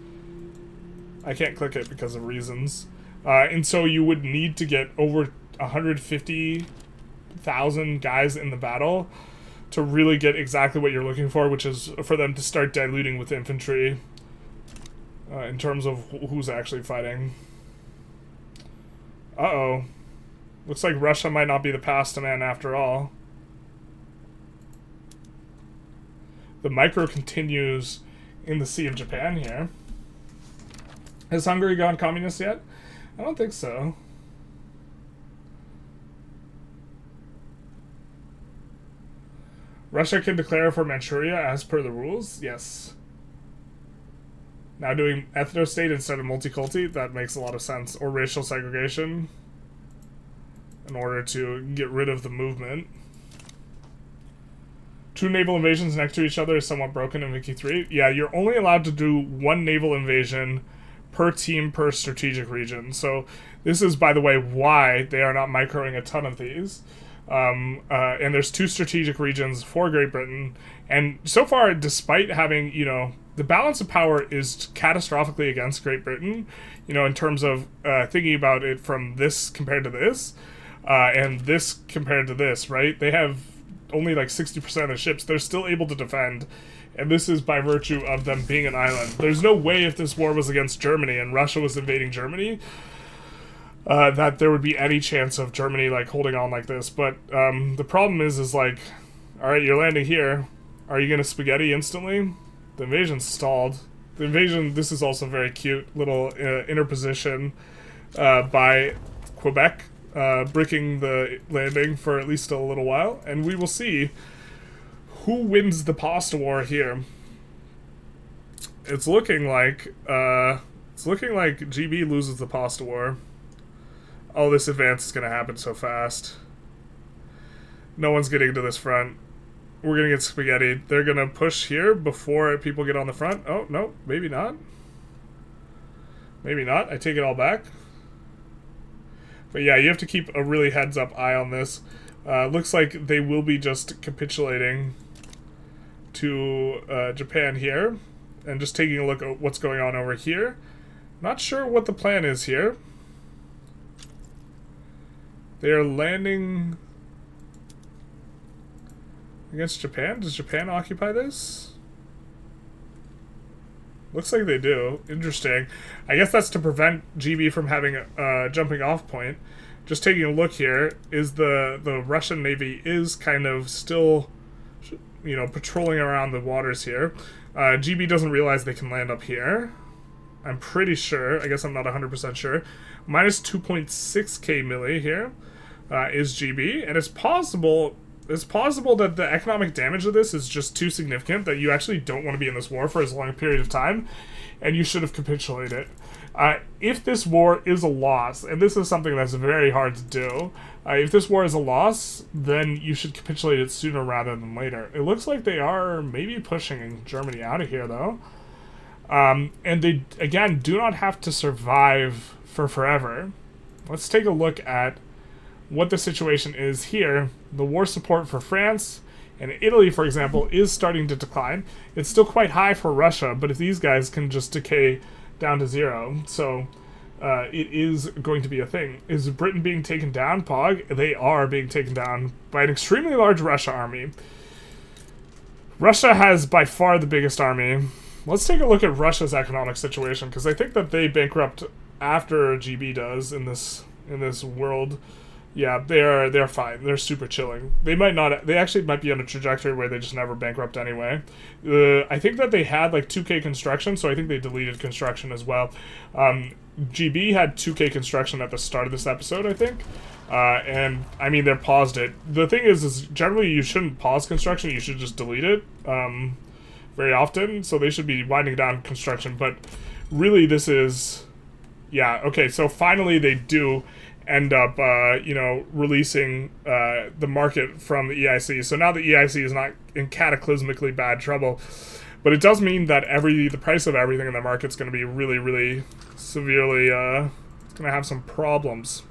I can't click it because of reasons. And so you would need to get over 150,000 guys in the battle to really get exactly what you're looking for, which is for them to start diluting with infantry in terms of who's actually fighting. Uh-oh. Looks like Russia might not be the pasta man after all. The micro continues in the Sea of Japan here. Has Hungary gone communist yet? I don't think so. Russia can declare for Manchuria as per the rules? Yes. Now doing ethno-state instead of multiculti, that makes a lot of sense. Or racial segregation in order to get rid of the movement. Two naval invasions next to each other is somewhat broken in Wiki 3. Yeah, you're only allowed to do one naval invasion per team per strategic region. So this is, by the way, why they are not microing a ton of these. And there's 2 strategic regions for Great Britain. And so far, despite having, the balance of power is catastrophically against Great Britain, in terms of thinking about it from this compared to this, and this compared to this, right? They have only like 60% of the ships. They're still able to defend, and this is by virtue of them being an island. There's no way if this war was against Germany and Russia was invading Germany, that there would be any chance of Germany like holding on like this. But the problem is like, all right, you're landing here. Are you gonna spaghetti instantly? The invasion's stalled. The invasion. This is also very cute little interposition by Quebec, bricking the landing for at least a little while, and we will see who wins the pasta war here. It's looking like GB loses the pasta war. Oh, this advance is going to happen so fast. No one's getting to this front. We're going to get spaghettied. They're going to push here before people get on the front. Oh, no, maybe not. Maybe not. I take it all back. But yeah, you have to keep a really heads-up eye on this. Looks like they will be just capitulating to Japan here. And just taking a look at what's going on over here. Not sure what the plan is here. They are landing against Japan. Does Japan occupy this? Looks like they do. Interesting. I guess that's to prevent GB from having a jumping off point. Just taking a look here, is the Russian Navy is kind of still, patrolling around the waters here. GB doesn't realize they can land up here. I'm pretty sure. I guess I'm not 100% sure. Minus 2.6k milli here is GB, and it's possible that the economic damage of this is just too significant that you actually don't want to be in this war for as long a period of time, and you should have capitulated. If this war is a loss, and this is something that's very hard to do, if this war is a loss, then you should capitulate it sooner rather than later. It looks like they are maybe pushing Germany out of here, though. And they, again, do not have to survive for forever. Let's take a look at what the situation is here. The war support for France and Italy, for example, is starting to decline. It's still quite high for Russia, but if these guys can just decay down to 0, so it is going to be a thing. Is Britain being taken down, Pog? They are being taken down by an extremely large Russia army. Russia has by far the biggest army. Let's take a look at Russia's economic situation, because I think that they bankrupt after GB does in this world. Yeah, they're fine. They're super chilling. They might not. They actually might be on a trajectory where they just never bankrupt anyway. I think that they had like 2K construction, so I think they deleted construction as well. GB had 2K construction at the start of this episode, I think. And I mean, they paused it. The thing is generally you shouldn't pause construction. You should just delete it very often. So they should be winding down construction. But really, this is, yeah, okay. So finally, they do end up, releasing the market from the EIC. So now the EIC is not in cataclysmically bad trouble, but it does mean that the price of everything in the market's going to be really, really severely, it's going to have some problems.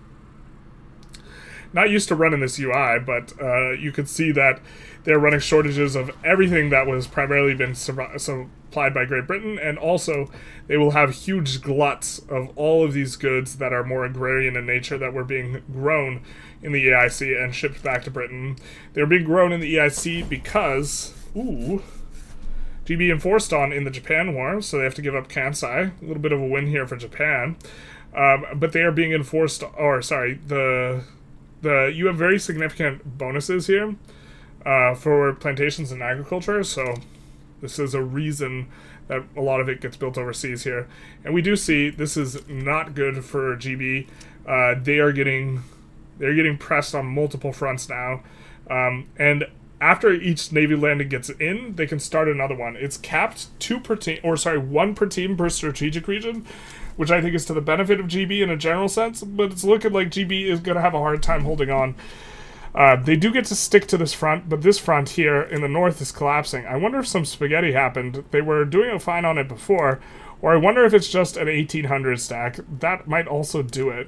Not used to running this UI, but you could see that they're running shortages of everything that was primarily been supplied by Great Britain, and also they will have huge gluts of all of these goods that are more agrarian in nature that were being grown in the EIC and shipped back to Britain. They're being grown in the EIC because, GB enforced on in the Japan War, so they have to give up Kansai. A little bit of a win here for Japan. But they are being enforced, you have very significant bonuses here for plantations and agriculture, so this is a reason that a lot of it gets built overseas here. And we do see this is not good for GB. They're getting pressed on multiple fronts now. And after each Navy landing gets in, they can start another one. It's capped 1 per team per strategic region, which I think is to the benefit of GB in a general sense, but it's looking like GB is going to have a hard time holding on. They do get to stick to this front, but this front here in the north is collapsing. I wonder if some spaghetti happened. They were doing fine on it before, or I wonder if it's just an 1800 stack. That might also do it.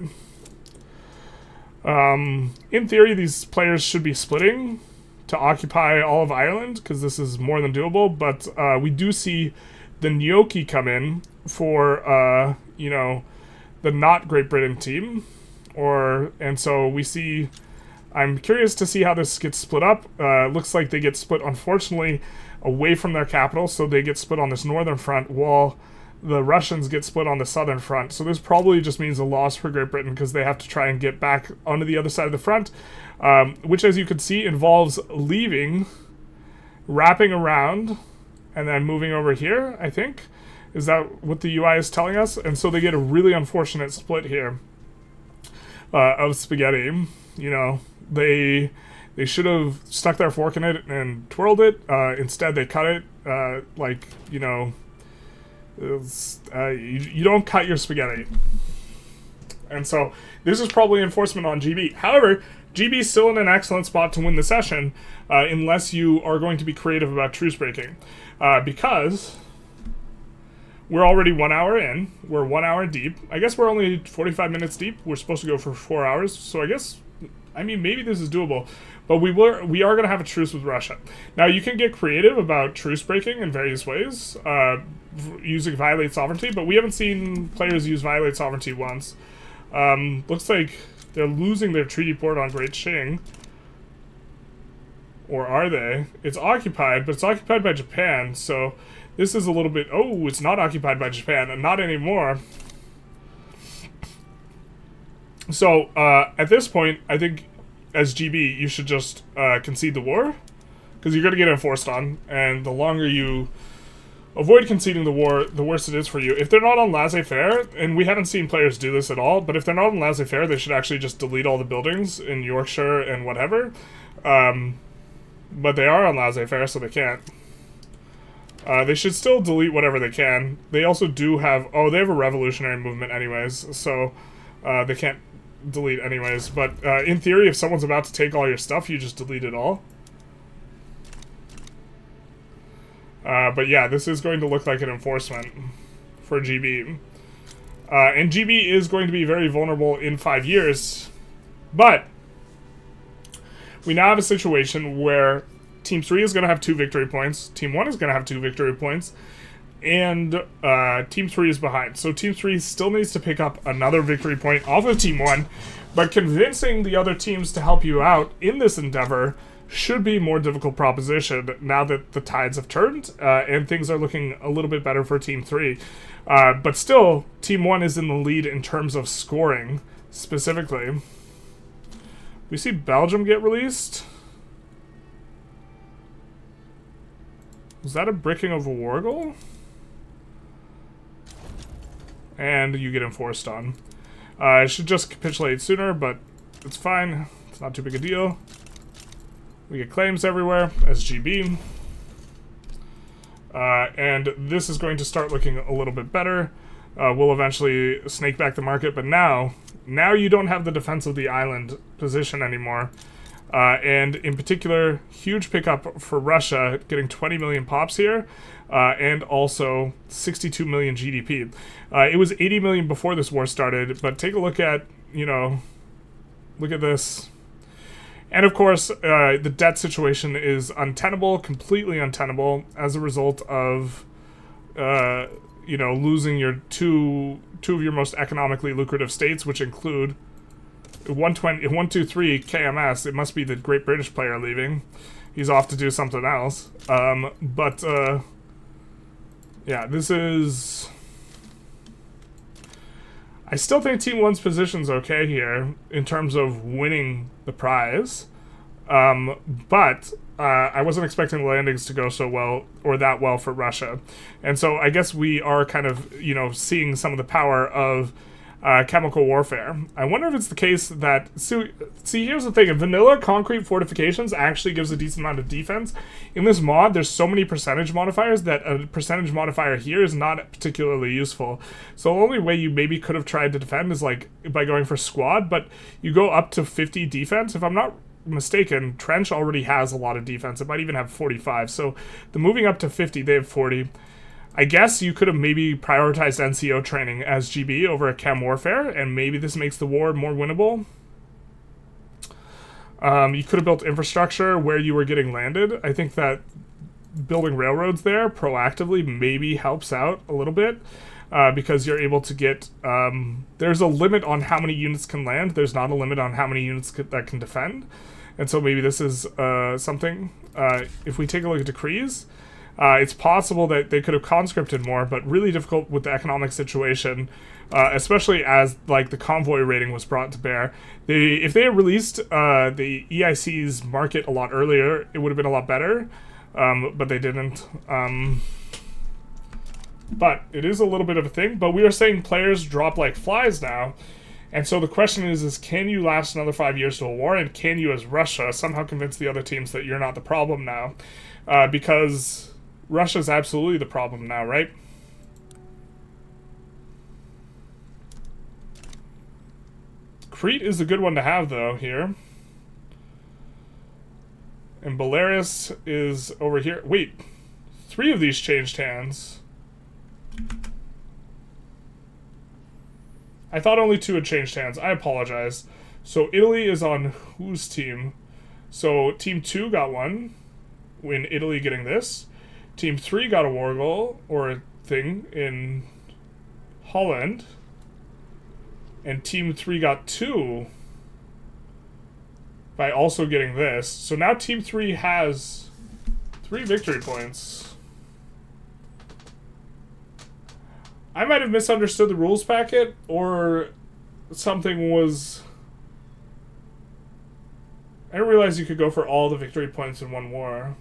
In theory, these players should be splitting to occupy all of Ireland, because this is more than doable, but we do see the gnocchi come in for, the not Great Britain team, and so we see, I'm curious to see how this gets split up. Looks like they get split, unfortunately, away from their capital, so they get split on this northern front, while the Russians get split on the southern front. So this probably just means a loss for Great Britain, because they have to try and get back onto the other side of the front, which, as you can see, involves leaving, wrapping around, and then moving over here, I think. Is that what the UI is telling us? And so they get a really unfortunate split here of spaghetti. They should have stuck their fork in it and twirled it. Instead, they cut it you don't cut your spaghetti. And so this is probably enforcement on GB. However, GB is still in an excellent spot to win the session, unless you are going to be creative about truce breaking. Because we're already 1 hour in. We're 1 hour deep. I guess we're only 45 minutes deep. We're supposed to go for 4 hours. So maybe this is doable. But we are going to have a truce with Russia. Now, you can get creative about truce breaking in various ways, using violate sovereignty, but we haven't seen players use violate sovereignty once. Looks like they're losing their treaty port on Great Qing. Or are they? It's occupied, but it's occupied by Japan, so this is a little bit... Oh, it's not occupied by Japan, and not anymore. So, at this point, I think, as GB, you should just concede the war, because you're going to get enforced on, and the longer you avoid conceding the war, the worse it is for you. If they're not on laissez-faire, and we haven't seen players do this at all, but if they're not on laissez-faire, they should actually just delete all the buildings in Yorkshire and whatever. But they are on laissez-faire, so they can't. They should still delete whatever they can. They also do have... Oh, they have a revolutionary movement anyways, so they can't delete anyways. But in theory, if someone's about to take all your stuff, you just delete it all. But yeah, this is going to look like an enforcement for GB. And GB is going to be very vulnerable in 5 years. But we now have a situation where Team 3 is going to have 2 victory points, Team 1 is going to have 2 victory points, and Team 3 is behind. So Team 3 still needs to pick up another victory point off of Team 1, but convincing the other teams to help you out in this endeavor should be a more difficult proposition now that the tides have turned, and things are looking a little bit better for Team 3. But still, Team 1 is in the lead in terms of scoring, specifically. We see Belgium get released. Was that a bricking of a war goal? And you get enforced on. I should just capitulate sooner, but it's fine. It's not too big a deal. We get claims everywhere as GB. And this is going to start looking a little bit better. We'll eventually snake back the market, but now you don't have the defense of the island position anymore. And in particular, huge pickup for Russia, getting 20 million pops here, and also 62 million GDP. It was 80 million before this war started, but take a look at, look at this. And of course, the debt situation is untenable, completely untenable, as a result of, losing your two of your most economically lucrative states, which include 123 KMS. It must be the Great British player leaving. He's off to do something else. Yeah, this is... I still think Team 1's position's okay here in terms of winning the prize. But I wasn't expecting the landings to go so well or that well for Russia. And so I guess we are kind of, seeing some of the power of chemical warfare. I wonder if it's the case that... See, here's the thing. Vanilla concrete fortifications actually gives a decent amount of defense. In this mod, there's so many percentage modifiers that a percentage modifier here is not particularly useful. So the only way you maybe could have tried to defend is by going for squad, but you go up to 50 defense. If I'm not mistaken, Trench already has a lot of defense. It might even have 45. So the moving up to 50, they have 40. I guess you could have maybe prioritized NCO training as GB over a chem warfare, and maybe this makes the war more winnable. You could have built infrastructure where you were getting landed. I think that building railroads there proactively maybe helps out a little bit, because you're able to get... there's a limit on how many units can land. There's not a limit on how many units that can defend. And so maybe this is something. If we take a look at decrees, it's possible that they could have conscripted more, but really difficult with the economic situation, especially as like the convoy rating was brought to bear. If they had released the EIC's market a lot earlier, it would have been a lot better, but they didn't. But it is a little bit of a thing. But we are saying players drop like flies now. And so the question is can you last another 5 years to a war? And can you, as Russia, somehow convince the other teams that you're not the problem now? Because Russia's absolutely the problem now, right? Crete is a good one to have, though, here. And Belarus is over here. Wait, 3 of these changed hands. I thought only 2 had changed hands. I apologize. So Italy is on whose team? So Team 2 got one, in Italy getting this. Team 3 got a war goal, or a thing, in Holland. And Team 3 got 2 by also getting this. So now Team 3 has 3 victory points. I might have misunderstood the rules packet, or something was... I didn't realize you could go for all the victory points in one war.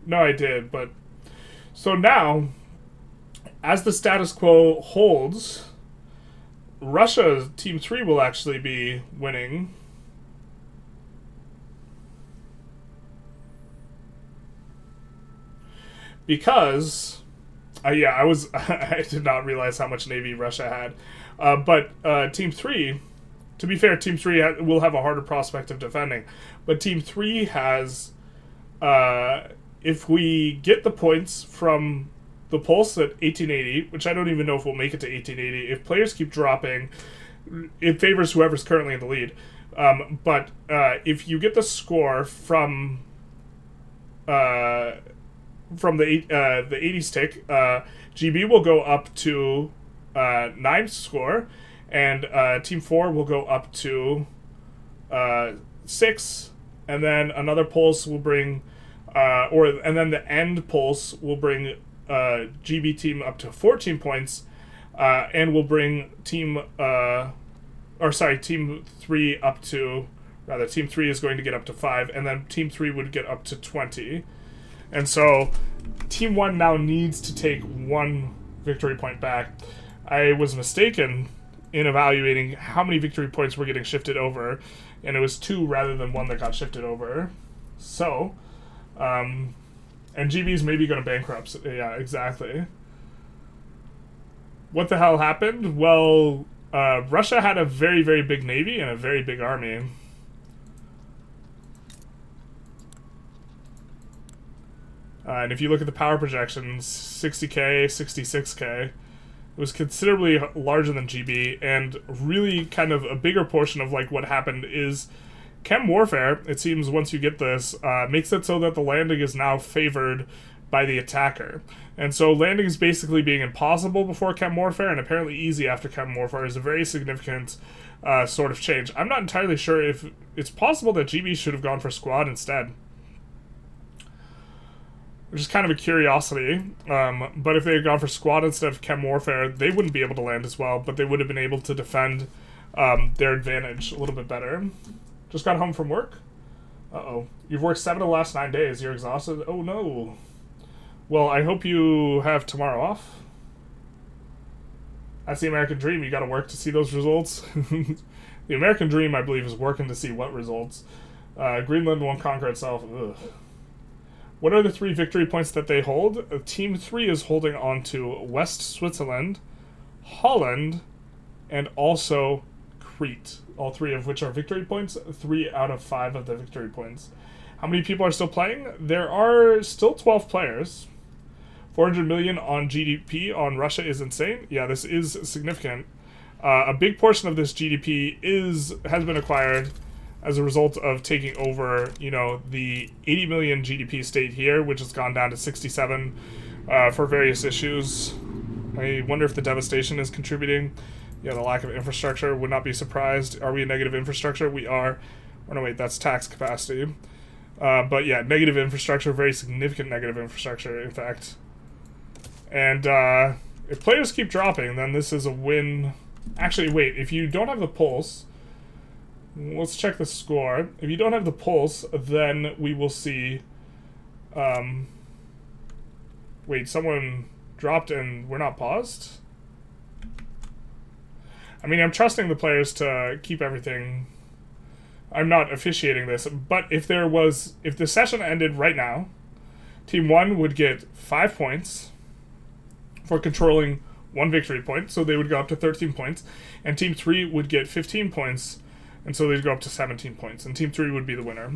No, I did, but... So now, as the status quo holds, Russia, Team 3, will actually be winning. Because... yeah, I did not realize how much Navy Russia had. But Team 3, to be fair, Team 3 will have a harder prospect of defending. But Team 3 has, if we get the points from the Pulse at 1880, which I don't even know if we'll make it to 1880, if players keep dropping, it favors whoever's currently in the lead. But if you get the score from the 80 stick, GB will go up to 9 score, and Team 4 will go up to 6, and then another pulse will bring, and then the end pulse will bring GB team up to 14 points, and will bring Team 3 up to, rather, Team 3 is going to get up to 5, and then Team 3 would get up to 20. And so, Team 1 now needs to take 1 victory point back. I was mistaken in evaluating how many victory points were getting shifted over, and it was 2 rather than 1 that got shifted over. So, and GB's maybe going to bankrupt. Yeah, exactly. What the hell happened? Well, Russia had a very, very big navy and a very big army. And if you look at the power projections, 60k, 66k, it was considerably larger than GB, and really kind of a bigger portion of like what happened is chem warfare, it seems once you get this, makes it so that the landing is now favored by the attacker. And so landing is basically being impossible before chem warfare, and apparently easy after chem warfare is a very significant sort of change. I'm not entirely sure if it's possible that GB should have gone for squad instead, which is kind of a curiosity. But if they had gone for squad instead of chem warfare, they wouldn't be able to land as well, but they would have been able to defend their advantage a little bit better. Just got home from work? Uh-oh. You've worked 7 of the last 9 days. You're exhausted? Oh, no. Well, I hope you have tomorrow off. That's the American dream. You gotta work to see those results. The American dream, I believe, is working to see what results. Greenland won't conquer itself. Ugh. What are the 3 victory points that they hold? Team 3 is holding on to West Switzerland, Holland, and also Crete. All 3 of which are victory points. 3 out of 5 of the victory points. How many people are still playing? There are still 12 players. 400 million on GDP on Russia is insane. Yeah, this is significant. A big portion of this GDP has been acquired as a result of taking over, the 80 million GDP state here, which has gone down to 67 for various issues. I wonder if the devastation is contributing. The lack of infrastructure, would not be surprised. Are we a negative infrastructure? We are. Oh, no, wait, that's tax capacity. But yeah, negative infrastructure, very significant negative infrastructure, in fact. And if players keep dropping, then this is a win. Actually, wait, if you don't have the pulse, let's check the score. If you don't have the pulse, then we will see... wait, someone dropped and we're not paused? I mean, I'm trusting the players to keep everything... I'm not officiating this, but if the session ended right now, Team 1 would get 5 points for controlling 1 victory point, so they would go up to 13 points, and Team 3 would get 15 points, and so they'd go up to 17 points, and Team 3 would be the winner.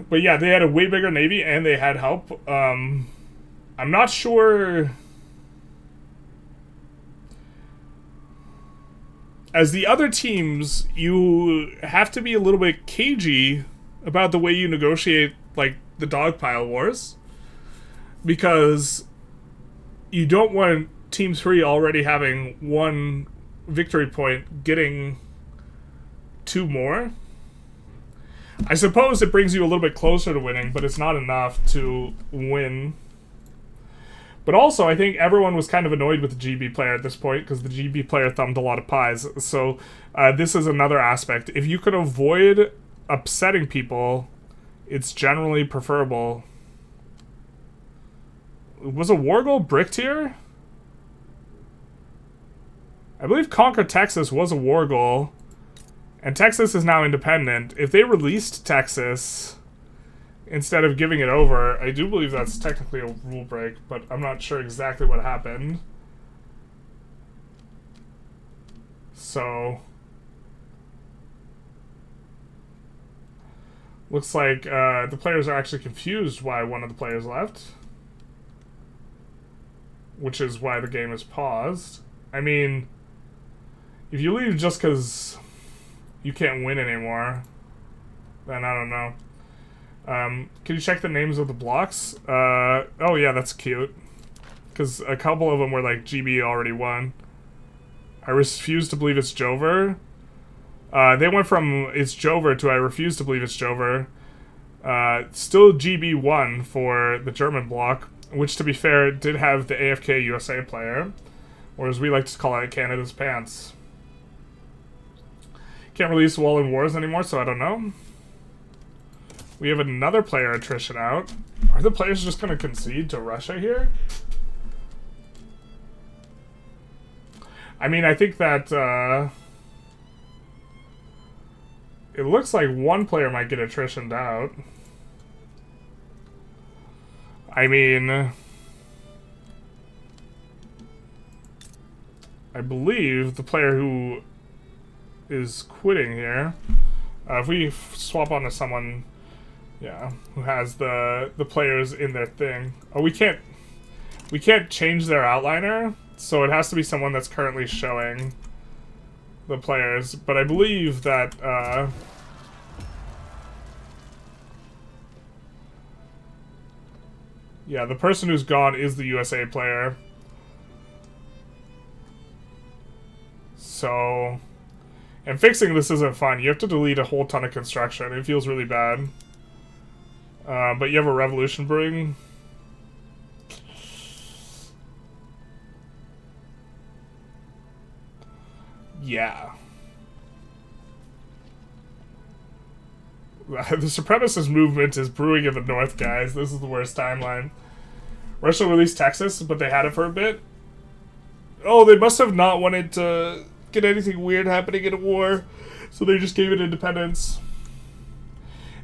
But yeah, they had a way bigger navy, and they had help. I'm not sure... As the other teams, you have to be a little bit cagey about the way you negotiate, like, the dogpile wars. Because you don't want Team 3 already having 1 victory point getting 2 more. I suppose it brings you a little bit closer to winning, but it's not enough to win. But also, I think everyone was kind of annoyed with the GB player at this point, because the GB player thumbed a lot of pies. So this is another aspect. If you could avoid upsetting people, it's generally preferable. Was a war goal bricked here? I believe Conquer Texas was a war goal. And Texas is now independent. If they released Texas... instead of giving it over, I do believe that's technically a rule break, but I'm not sure exactly what happened. So... looks like the players are actually confused why one of the players left. Which is why the game is paused. I mean, if you leave just because you can't win anymore, then I don't know. Can you check the names of the blocks? Oh yeah, that's cute. Because a couple of them were like, GB already won. I refuse to believe it's Jover. They went from it's Jover to I refuse to believe it's Jover. Still GB won for the German block, which to be fair, did have the AFK USA player. Or as we like to call it, Canada's pants. Can't release Wall in Wars anymore, so I don't know. We have another player attrition out. Are the players just going to concede to Russia here? I mean, I think that it looks like one player might get attritioned out. I mean, I believe the player who is quitting here, if we swap onto someone... yeah, who has the players in their thing. Oh, we can't change their outliner, so it has to be someone that's currently showing the players. But I believe that yeah, the person who's gone is the USA player. So, and fixing this isn't fun. You have to delete a whole ton of construction. It feels really bad. But you have a revolution brewing. Yeah. The supremacist movement is brewing in the north, guys. This is the worst timeline. Russia released Texas, but they had it for a bit. Oh, they must have not wanted to get anything weird happening in a war, so they just gave it independence.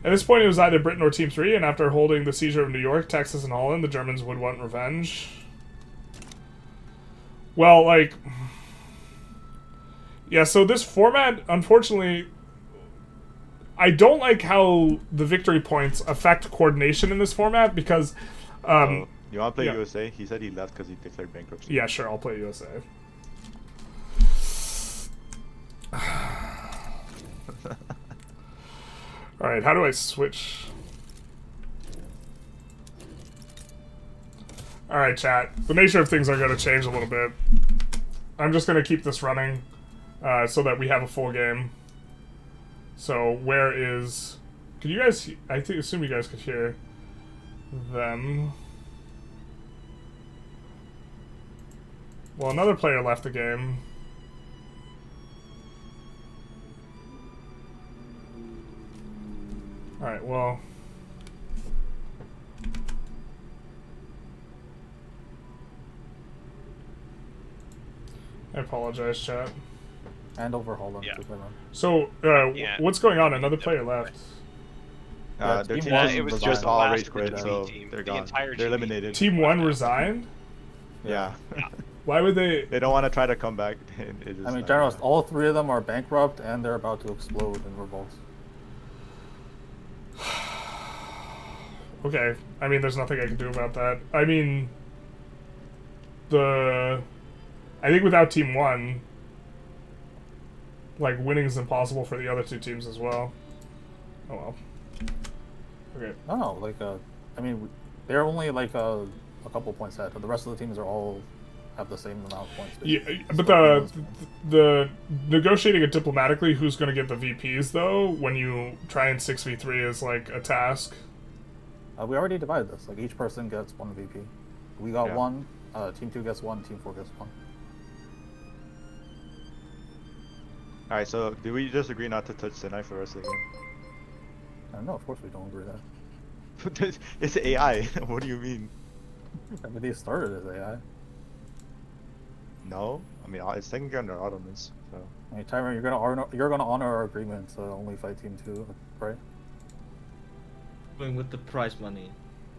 At this point, it was either Britain or Team 3, and after holding the seizure of New York, Texas, and Holland, the Germans would want revenge. Well, like... yeah, so this format, unfortunately... I don't like how the victory points affect coordination in this format, because... you want to play USA? He said he left because he declared bankruptcy. Yeah, sure, I'll play USA. Alright, how do I switch? Alright, chat. The nature of things are going to change a little bit. I'm just going to keep this running so that we have a full game. So, where is... Could you guys... assume you guys could hear them. Well, another player left the game. Alright, well... I apologize, chat. And overhaul them. Yeah. So, what's going on? Another player left. Yeah, Their team team one was resigned. just all Last rage of the quit, TV so team. they're The gone. entire They're TV. eliminated. Team 1 resigned? Yeah. Why would they... They don't want to try to come back. I mean, Generals, all three of them are bankrupt and they're about to explode in revolt. Okay, I mean, there's nothing I can do about that. I mean... I think without Team 1... Like, winning is impossible for the other two teams as well. Oh well. Okay. No, like, I mean, they're only like a couple points ahead, but the rest of the teams are all have the same amount of points. Yeah, but the negotiating it diplomatically, who's going to get the VPs though, when you try and 6v3 is like a task. We already divided this. Like, each person gets one VP. We got one. Team 2 gets one. Team 4 gets one. Alright, so did we just agree not to touch Sinai for the rest of the game? No, of course we don't agree with that. It's AI. What do you mean? I mean, they started as AI. No, I mean it's technically under Ottomans. So. I mean, Tyron, you're gonna honor our agreement to only fight Team 2, right? Going with the prize money,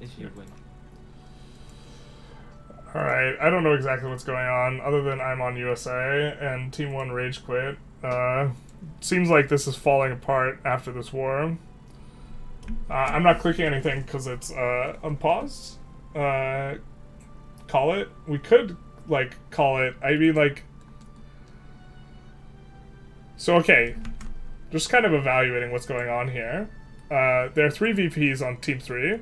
if you win. Alright, I don't know exactly what's going on, other than I'm on USA, and Team 1 rage quit. Seems like this is falling apart after this war. I'm not clicking anything because it's unpaused. Call it. We could, like, call it. I mean, like... So, okay. Just kind of evaluating what's going on here. There are 3 VPs on Team 3.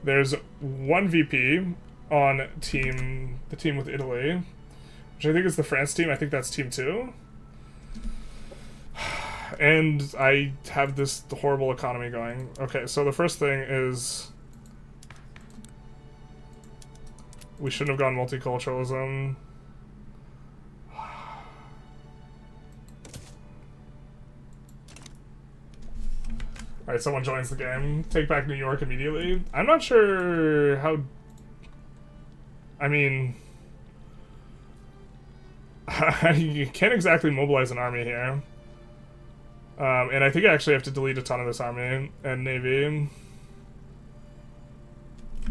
There's 1 VP on the team with Italy, which I think is the France team. I think that's Team 2. And I have this horrible economy going. Okay, so the first thing is we shouldn't have gone multiculturalism. Alright, someone joins the game. Take back New York immediately. I'm not sure how... I mean... you can't exactly mobilize an army here. And I think I actually have to delete a ton of this army and navy.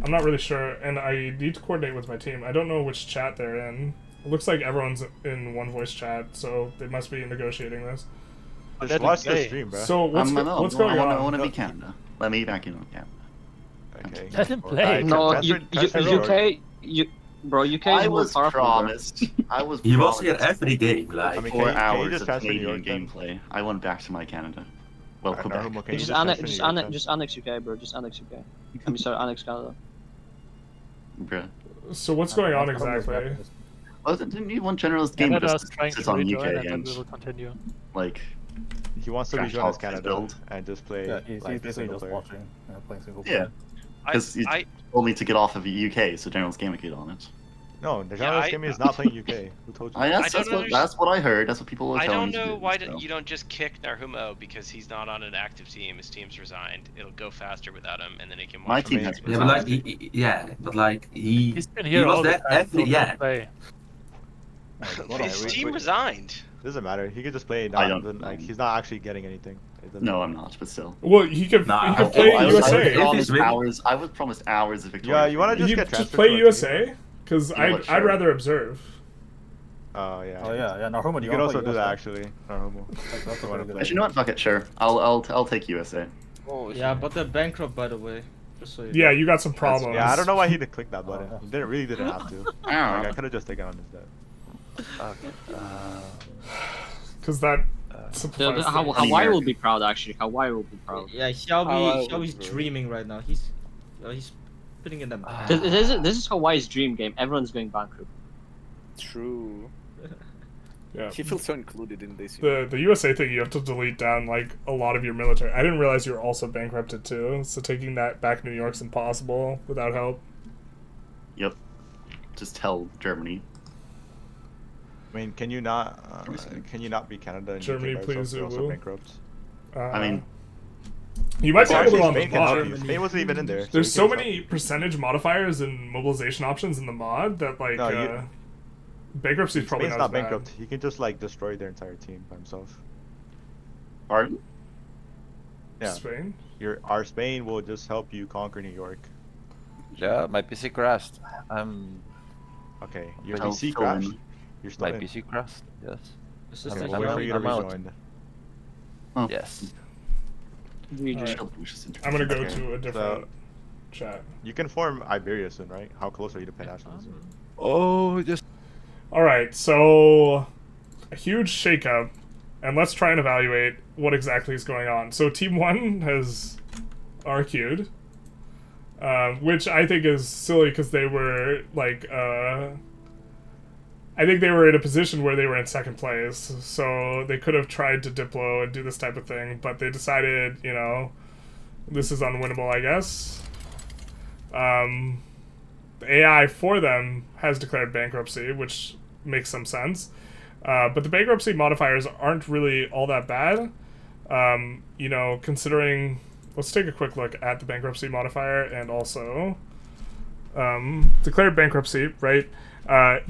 I'm not really sure, and I need to coordinate with my team. I don't know which chat they're in. It looks like everyone's in one voice chat, so they must be negotiating this. Just watch the stream, bro. So what's going on? I want to be Canada. Let me back in on Canada. Okay. Let him play. No, transfer UK, bro, UK is I more was powerful. promised. I was. He was promised here every game, like. I mean, 4 can you hours just of transfer New Canadian York then? gameplay. I went back to my Canada. Well, Alright, Quebec. Hannibal, can you Just transfer annex, New York then? just annex UK, bro. Just annex UK. I mean, sorry, annex Canada. Bruh. So what's going on exactly? Oh, didn't you want generalist game Canada just is trying sits to on rejoin UK and then games? we will continue. Like, He wants to Trash rejoin his talk Canada build. and just play Yeah, he's like basically single just player. watching, playing single yeah. player. Because you told me to get off of the UK, so generalist game would get on it. No, the Yeah, generalist game is not playing UK. Who told you? That's what I heard. That's what people were I telling don't me. know why so. you don't just kick Narumo because he's not on an active team. His team's resigned. It'll go faster without him, and then he can watch. My team him. has Yeah, but like, but like He's been here was all the there time. every Play. His team resigned. Doesn't matter. He could just play it I down. don't- Like he's not actually getting anything. It doesn't- No, I'm not, but still. Well, he could play I was USA. promised really- hours. I was promised hours of victory. Yeah, you wanna You get just transferred play to a USA? Because Yeah, I'd sure. rather observe. Oh yeah. Oh yeah, Narumo, You can also do that actually. Narumo. That's a You wanna pretty good play? Actually, you know what? Fuck it, sure. I'll take USA. Oh, Yeah, but they're bankrupt, by the way. Just so you Yeah, you got some problems. Yeah, I don't know why he didn't click that button. He didn't have to. I Like, don't I could have just taken on his debt. Because that Simplifies things. Hawaii will be proud, actually. Hawaii will be proud. Yeah, Xiaobi's dreaming right now. He's putting in the This is Hawaii's dream game. Everyone's going bankrupt. True. Yeah. He feels so included in this. The USA thing, you have to delete down like a lot of your military. I didn't realize you were also bankrupted too. So taking that back New York's impossible without help. Yep. Just tell Germany. I mean, can you not be Canada and Germany, UK by please, yourself? You're also Uwu. bankrupt. I mean, you might be able to on the Spain can help you. mod. Spain wasn't even in there. There's we so can many percentage modifiers and mobilization options in the mod that like No, bankruptcy is probably Spain's not not as bad. bankrupt. He can just like destroy their entire team by himself. pardon? Yeah. Spain. Our Spain will just help you conquer New York. Yeah, my PC crashed. Okay, your Tell PC Phil crashed. in. You're still My in. PC crashed. Yes. It's just Okay, I'm we'll wait for you to I'm out. rejoin. Oh. Yes. I'm gonna go Okay, to a different so- chat. You can form Iberia soon, right? How close are you to pan-nationalism? Oh, just Alright, so a huge shakeup, and let's try and evaluate what exactly is going on. So Team 1 has RQ'd, which I think is silly because they were, like, I think they were in a position where they were in second place, so they could have tried to Diplo and do this type of thing, but they decided, you know, this is unwinnable, I guess. The AI for them has declared bankruptcy, which makes some sense. But the bankruptcy modifiers aren't really all that bad. You know, considering... Let's take a quick look at the bankruptcy modifier and also... declared bankruptcy, right?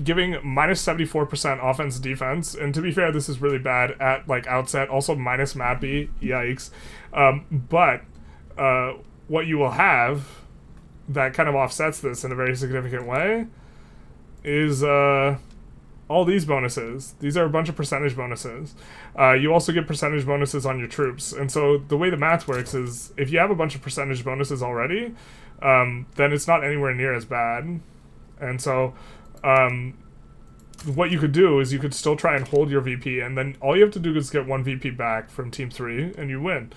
Giving minus 74% offense defense. And to be fair, this is really bad at, like, outset. Also minus Mappy. Yikes. But what you will have... that kind of offsets this in a very significant way is all these bonuses. These are a bunch of percentage bonuses. You also get percentage bonuses on your troops. And so the way the math works is if you have a bunch of percentage bonuses already, then it's not anywhere near as bad. And so what you could do is you could still try and hold your VP, and then all you have to do is get one VP back from Team 3, and you win.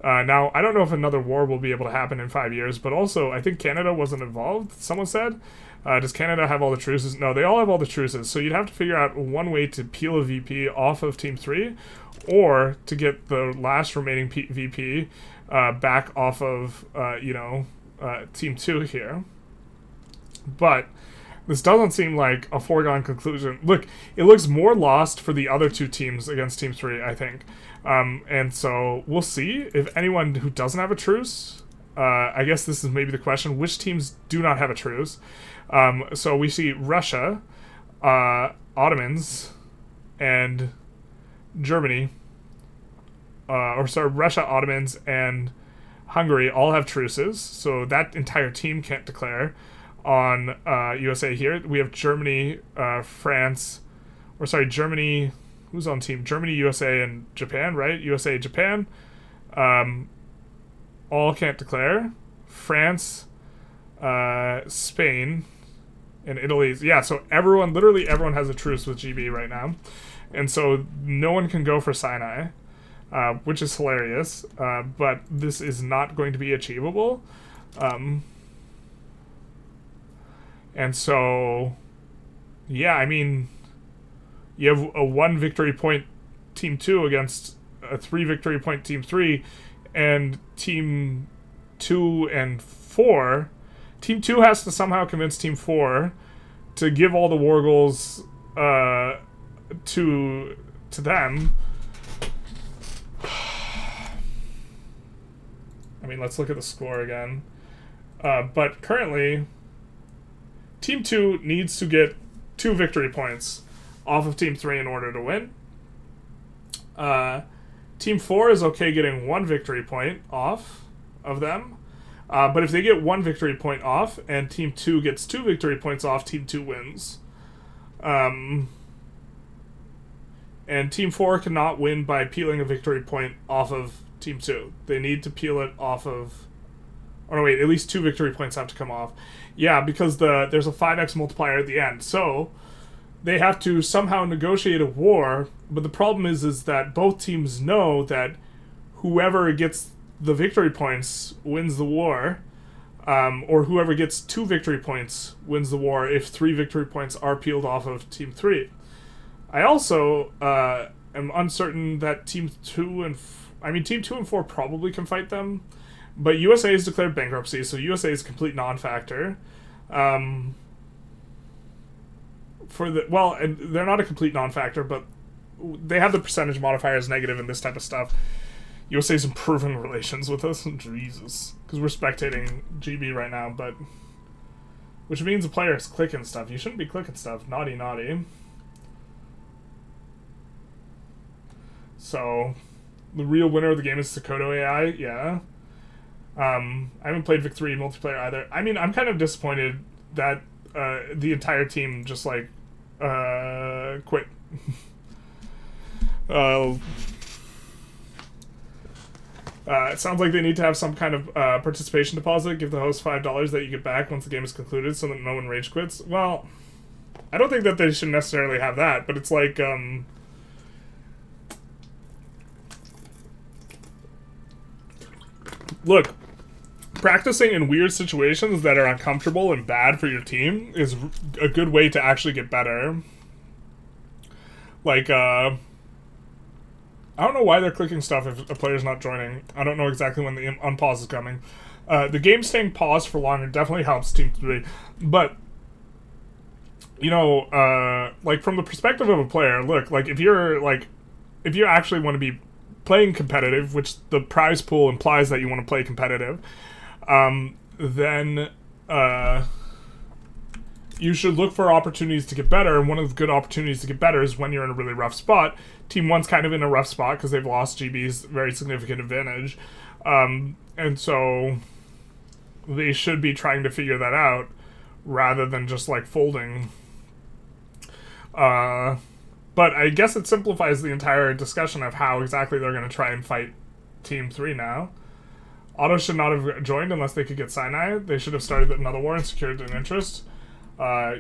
Now, I don't know if another war will be able to happen in 5 years, but also, I think Canada wasn't involved, someone said. Does Canada have all the truces? No, they all have all the truces, so you'd have to figure out one way to peel a VP off of Team 3, or to get the last remaining VP back off of, Team 2 here. But this doesn't seem like a foregone conclusion. Look, it looks more lost for the other two teams against Team 3, I think. And so we'll see if anyone who doesn't have a truce, I guess this is maybe the question, which teams do not have a truce? So we see Russia, Ottomans, and Germany, Russia, Ottomans, and Hungary all have truces, so that entire team can't declare. On USA here, we have Germany, Germany, who's on team? Germany, USA, and Japan, right? USA, Japan, all can't declare. France, Spain, and Italy. Yeah, so literally everyone has a truce with GB right now. And so no one can go for Sinai, which is hilarious, but this is not going to be achievable. And so, yeah, I mean, you have a 1 victory point Team 2 against a 3 victory point Team 3, and Team 2 and 4. Team 2 has to somehow convince Team 4 to give all the war goals to them. I mean, let's look at the score again. But currently, Team 2 needs to get 2 victory points off of Team 3 in order to win. Team 4 is okay getting 1 victory point off of them. But if they get 1 victory point off and Team 2 gets 2 victory points off, Team 2 wins. And Team 4 cannot win by peeling a victory point off of Team 2. They need to peel it off of... Oh, no, wait, at least 2 victory points have to come off. Yeah, because there's a 5x multiplier at the end. So, they have to somehow negotiate a war, but the problem is that both teams know that whoever gets the victory points wins the war, or whoever gets 2 victory points wins the war if 3 victory points are peeled off of Team 3. I also am uncertain that Team 2 and... Team 2 and 4 probably can fight them, but USA has declared bankruptcy, so USA is a complete non-factor. And they're not a complete non-factor, but they have the percentage modifier as negative and this type of stuff. USA's improving relations with us. Jesus. Because we're spectating GB right now, but... Which means the player is clicking stuff. You shouldn't be clicking stuff. Naughty, naughty. So, the real winner of the game is Sokoto AI, yeah. I haven't played Vic 3 multiplayer either. I'm kind of disappointed that the entire team just, like, quit. It sounds like they need to have some kind of participation deposit, give the host $5 that you get back once the game is concluded so that no one rage quits. Well, I don't think that they should necessarily have that, but it's like, look, practicing in weird situations that are uncomfortable and bad for your team is a good way to actually get better. Like, I don't know why they're clicking stuff if a player's not joining. I don't know exactly when the unpause is coming. The game staying paused for longer definitely helps Team 3. But, you know, like, from the perspective of a player, look, like, if you actually want to be playing competitive, which the prize pool implies that you want to play competitive, then you should look for opportunities to get better, and one of the good opportunities to get better is when you're in a really rough spot. Team 1's kind of in a rough spot because they've lost GB's very significant advantage, and so they should be trying to figure that out rather than just, like, folding. But I guess it simplifies the entire discussion of how exactly they're going to try and fight Team 3 now. Otto should not have joined unless they could get Sinai. They should have started another war and secured an interest. Yeah.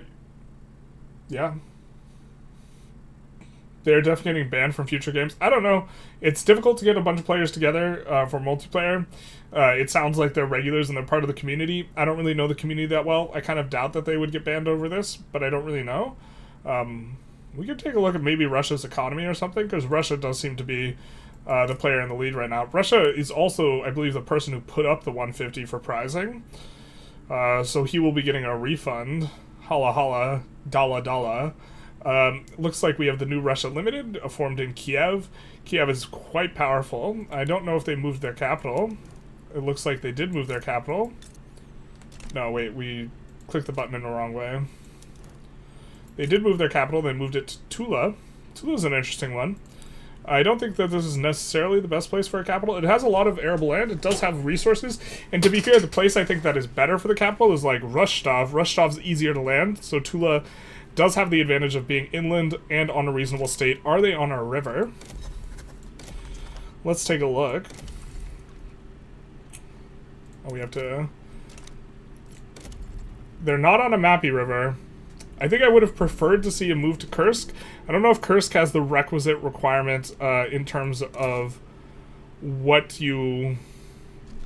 They're definitely getting banned from future games. I don't know. It's difficult to get a bunch of players together for multiplayer. It sounds like they're regulars and they're part of the community. I don't really know the community that well. I kind of doubt that they would get banned over this, but I don't really know. We could take a look at maybe Russia's economy or something, because Russia does seem to be the player in the lead right now. Russia is also, I believe, the person who put up the 150 for prizing. So he will be getting a refund. Hala hala, dala dala. Looks like we have the new Russia Limited, formed in Kiev. Kiev is quite powerful. I don't know if they moved their capital. It looks like they did move their capital. No, wait, we clicked the button in the wrong way. They did move their capital. They moved it to Tula. Tula's an interesting one. I don't think that this is necessarily the best place for a capital. It has a lot of arable land. It does have resources. And to be fair, the place I think that is better for the capital is like Rostov. Rostov's easier to land, so Tula does have the advantage of being inland and on a reasonable state. Are they on a river? Let's take a look. Oh, we have to... They're not on a Mappy River. I think I would have preferred to see a move to Kursk. I don't know if Kursk has the requisite requirement in terms of what you...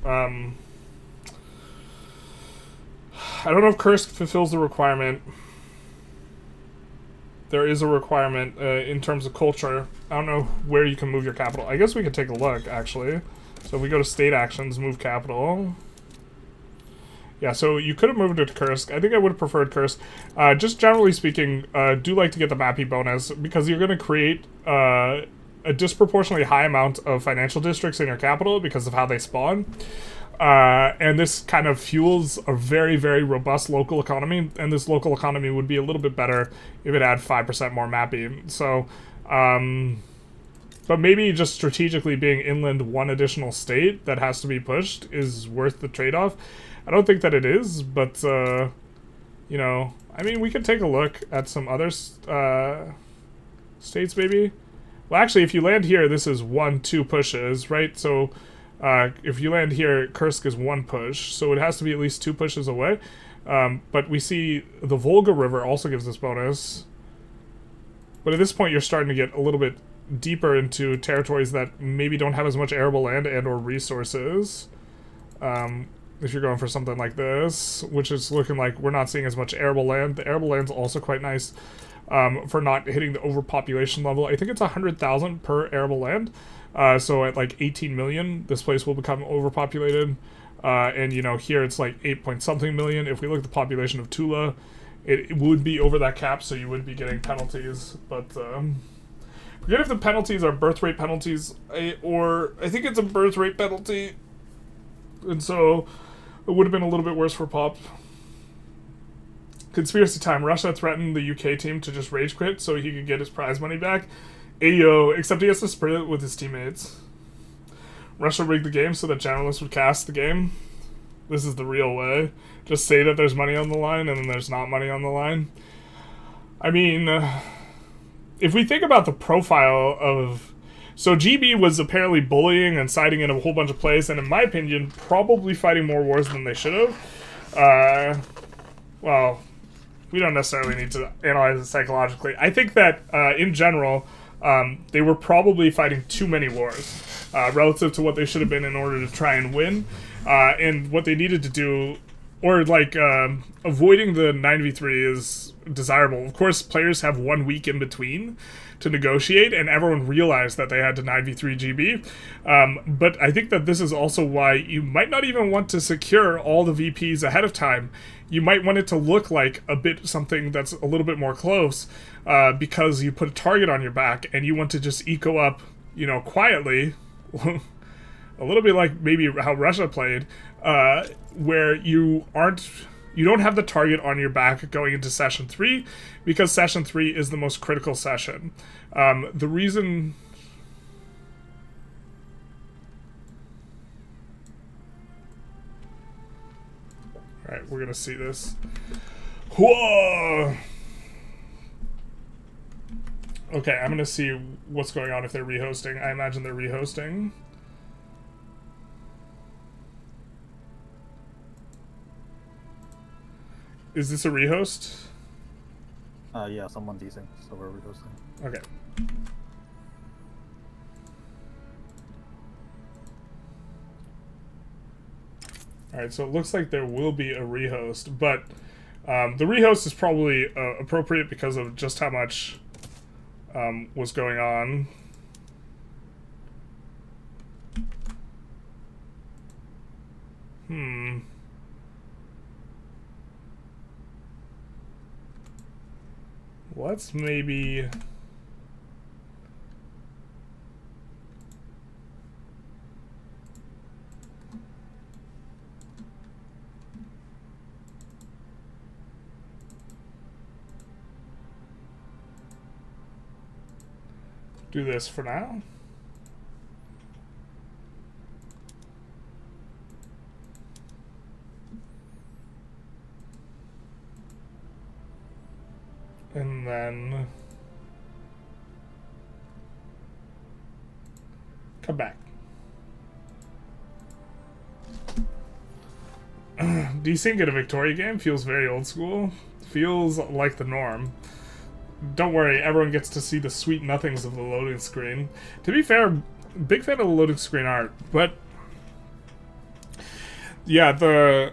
I don't know if Kursk fulfills the requirement. There is a requirement in terms of culture. I don't know where you can move your capital. I guess we could take a look, actually. So if we go to state actions, move capital... Yeah, so you could have moved it to Kursk. I think I would have preferred Kursk. Just generally speaking, do like to get the Mappy bonus, because you're going to create a disproportionately high amount of financial districts in your capital because of how they spawn. And this kind of fuels a very, very robust local economy, and this local economy would be a little bit better if it had 5% more Mappy. So, but maybe just strategically being inland one additional state that has to be pushed is worth the trade-off. I don't think that it is, but, you know, I mean, we could take a look at some other states, maybe. Well, actually, if you land here, this is 1-2 pushes, right? So, if you land here, Kursk is 1 push, so it has to be at least 2 pushes away. But we see the Volga River also gives this bonus. But at this point, you're starting to get a little bit deeper into territories that maybe don't have as much arable land and or resources. If you're going for something like this, which is looking like we're not seeing as much arable land. The arable land's also quite nice for not hitting the overpopulation level. I think it's 100,000 per arable land. So at like 18 million, this place will become overpopulated. And, you know, here it's like 8 point something million. If we look at the population of Tula, it would be over that cap, so you would be getting penalties. But forget if the penalties are birth rate penalties, or I think it's a birth rate penalty. And so it would have been a little bit worse for Pop. Conspiracy time. Russia threatened the UK team to just rage quit so he could get his prize money back. Ayo, except he has to split it with his teammates. Russia rigged the game so that generalists would cast the game. This is the real way. Just say that there's money on the line and then there's not money on the line. I mean, if we think about the profile of... So GB was apparently bullying and siding in a whole bunch of plays, and in my opinion, probably fighting more wars than they should have. Well, we don't necessarily need to analyze it psychologically. I think that, in general, they were probably fighting too many wars relative to what they should have been in order to try and win. And what they needed to do, or like avoiding the 9v3 is desirable. Of course, players have 1 week in between to negotiate, and everyone realized that they had to 9v3 GB. But I think that this is also why you might not even want to secure all the VPs ahead of time. You might want it to look like a bit something that's a little bit more close, because you put a target on your back and you want to just eco up, you know, quietly, a little bit like maybe how Russia played, where you don't have the target on your back going into session 3, because session 3 is the most critical session. The reason... Alright, we're gonna see this. Whoa! Okay, I'm gonna see what's going on if they're rehosting. I imagine they're rehosting. Is this a rehost? Yeah, someone decent, so we're rehosting. Okay. Alright, so it looks like there will be a rehost, but the rehost is probably appropriate because of just how much was going on. Let's maybe... do this for now. And then come back. Desync at a Victoria game feels very old school. Feels like the norm. Don't worry, everyone gets to see the sweet nothings of the loading screen. To be fair, big fan of the loading screen art, but yeah,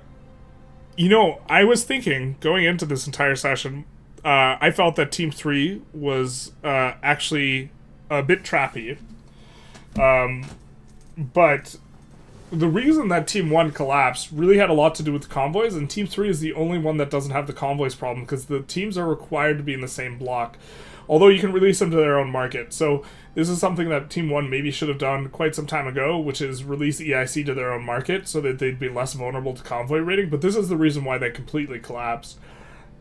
you know, I was thinking going into this entire session, I felt that Team 3 was actually a bit trappy. But the reason that Team 1 collapsed really had a lot to do with the convoys, and Team 3 is the only one that doesn't have the convoys problem, because the teams are required to be in the same block, although you can release them to their own market. So this is something that Team 1 maybe should have done quite some time ago, which is release EIC to their own market so that they'd be less vulnerable to convoy raiding, but this is the reason why they completely collapsed.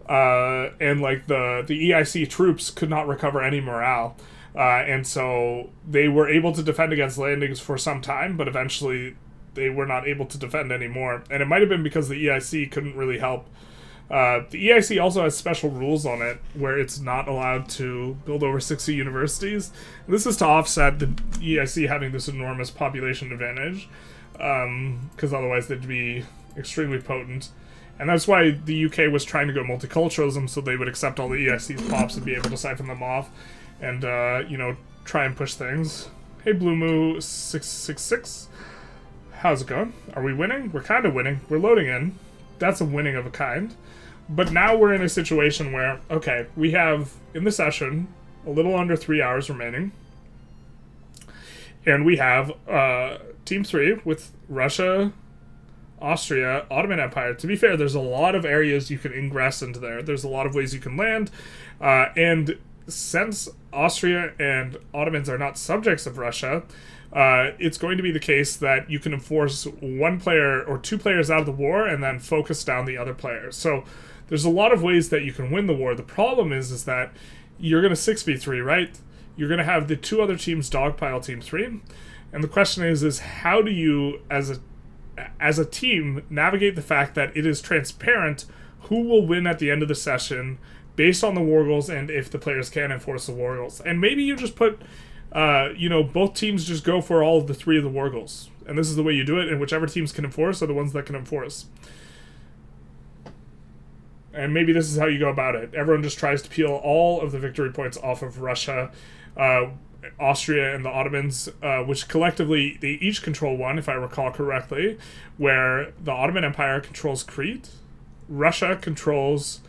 And like the EIC troops could not recover any morale. And so they were able to defend against landings for some time, but eventually they were not able to defend anymore. And it might have been because the EIC couldn't really help. The EIC also has special rules on it where it's not allowed to build over 60 universities. And this is to offset the EIC having this enormous population advantage, because otherwise they'd be extremely potent. And that's why the UK was trying to go multiculturalism, so they would accept all the EIC's pops and be able to siphon them off. and you know, try and push things. Hey, Blue Moo 666, how's it going? Are we winning? We're kind of winning. We're loading in. That's a winning of a kind. But now we're in a situation where, okay, we have in the session a little under 3 hours remaining, and we have Team 3 with Russia, Austria, Ottoman Empire. To be fair, there's a lot of areas you can ingress into there. There's a lot of ways you can land, and since Austria and Ottomans are not subjects of Russia, it's going to be the case that you can enforce one player or two players out of the war and then focus down the other players. So there's a lot of ways that you can win the war. The problem is that you're going to 6v3, right? You're going to have the two other teams dogpile Team 3. And the question is how do you, as a team, navigate the fact that it is transparent who will win at the end of the session based on the war goals and if the players can enforce the war goals. And maybe you just put, you know, both teams just go for all of the three of the war goals. And this is the way you do it, and whichever teams can enforce are the ones that can enforce. And maybe this is how you go about it. Everyone just tries to peel all of the victory points off of Russia, Austria, and the Ottomans, which collectively, they each control one, if I recall correctly, where the Ottoman Empire controls Crete, Russia controls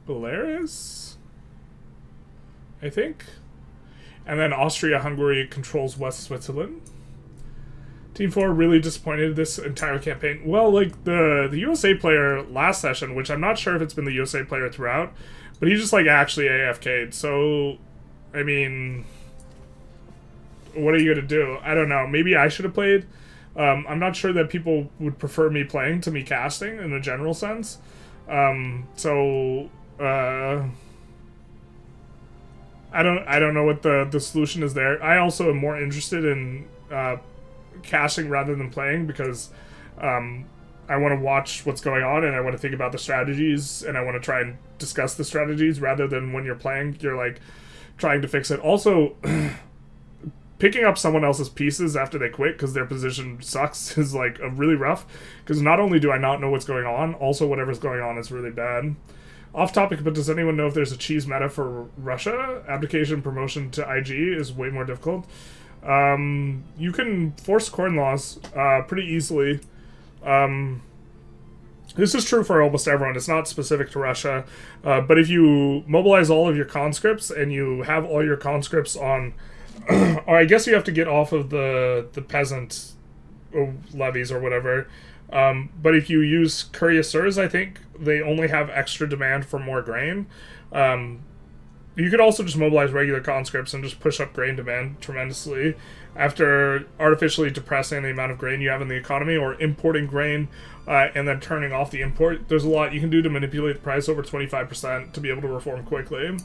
Belarus, I think, and then Austria-Hungary controls West Switzerland. Team 4 really disappointed this entire campaign. Well, like, the USA player last session, which I'm not sure if it's been the USA player throughout, but he just, like, actually AFK'd. So, I mean, what are you going to do? I don't know. Maybe I should have played. I'm not sure that people would prefer me playing to me casting in a general sense. So, I don't know what the solution is there. I also am more interested in casting rather than playing because I want to watch what's going on and I want to think about the strategies and I want to try and discuss the strategies rather than when you're playing, you're like trying to fix it. Also, picking up someone else's pieces after they quit because their position sucks is like a really rough, because not only do I not know what's going on, also whatever's going on is really bad. Off topic, but does anyone know if there's a cheese meta for Russia? Abdication promotion to IG is way more difficult. You can force corn laws pretty easily. This is true for almost everyone. It's not specific to Russia. But if you mobilize all of your conscripts and you have all your conscripts on... or I guess you have to get off of the peasant levies or whatever. But if you use cuirassiers, I think they only have extra demand for more grain. You could also just mobilize regular conscripts and just push up grain demand tremendously after artificially depressing the amount of grain you have in the economy, or importing grain and then turning off the import. There's a lot you can do to manipulate the price over 25% to be able to reform quickly.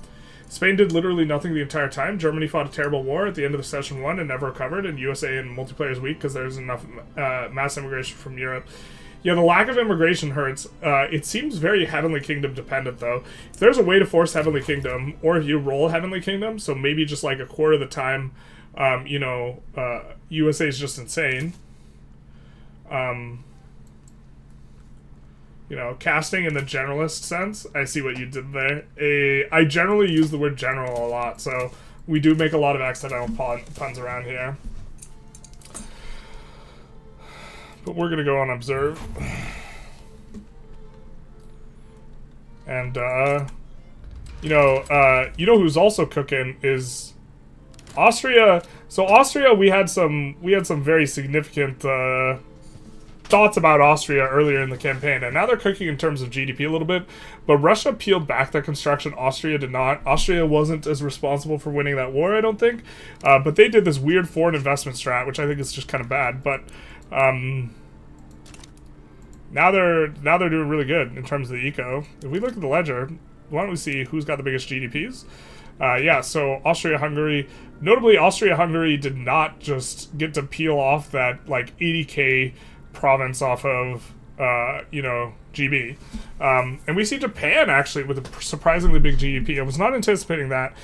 Spain did literally nothing the entire time. Germany fought a terrible war at the end of the session 1 and never recovered, and USA and multiplayer is weak because there's enough mass immigration from Europe. Yeah, the lack of immigration hurts. It seems very Heavenly Kingdom dependent, though. If there's a way to force Heavenly Kingdom, or if you roll Heavenly Kingdom, so maybe just like a quarter of the time, you know, USA is just insane. You know, casting in the generalist sense, I see what you did there. I generally use the word general a lot, so we do make a lot of accidental puns around here. But we're gonna go on observe. And, you know who's also cooking is Austria. So Austria, we had some very significant, thoughts about Austria earlier in the campaign, and now they're cooking in terms of GDP a little bit, but Russia peeled back their construction. Austria did not. Austria wasn't as responsible for winning that war, I don't think, but they did this weird foreign investment strat, which I think is just kind of bad, but now they're doing really good in terms of the eco. If we look at the ledger, why don't we see who's got the biggest GDPs? Yeah, so Austria-Hungary, notably Austria-Hungary did not just get to peel off that like 80k province off of, you know, GB. And we see Japan actually with a surprisingly big GDP. I was not anticipating that.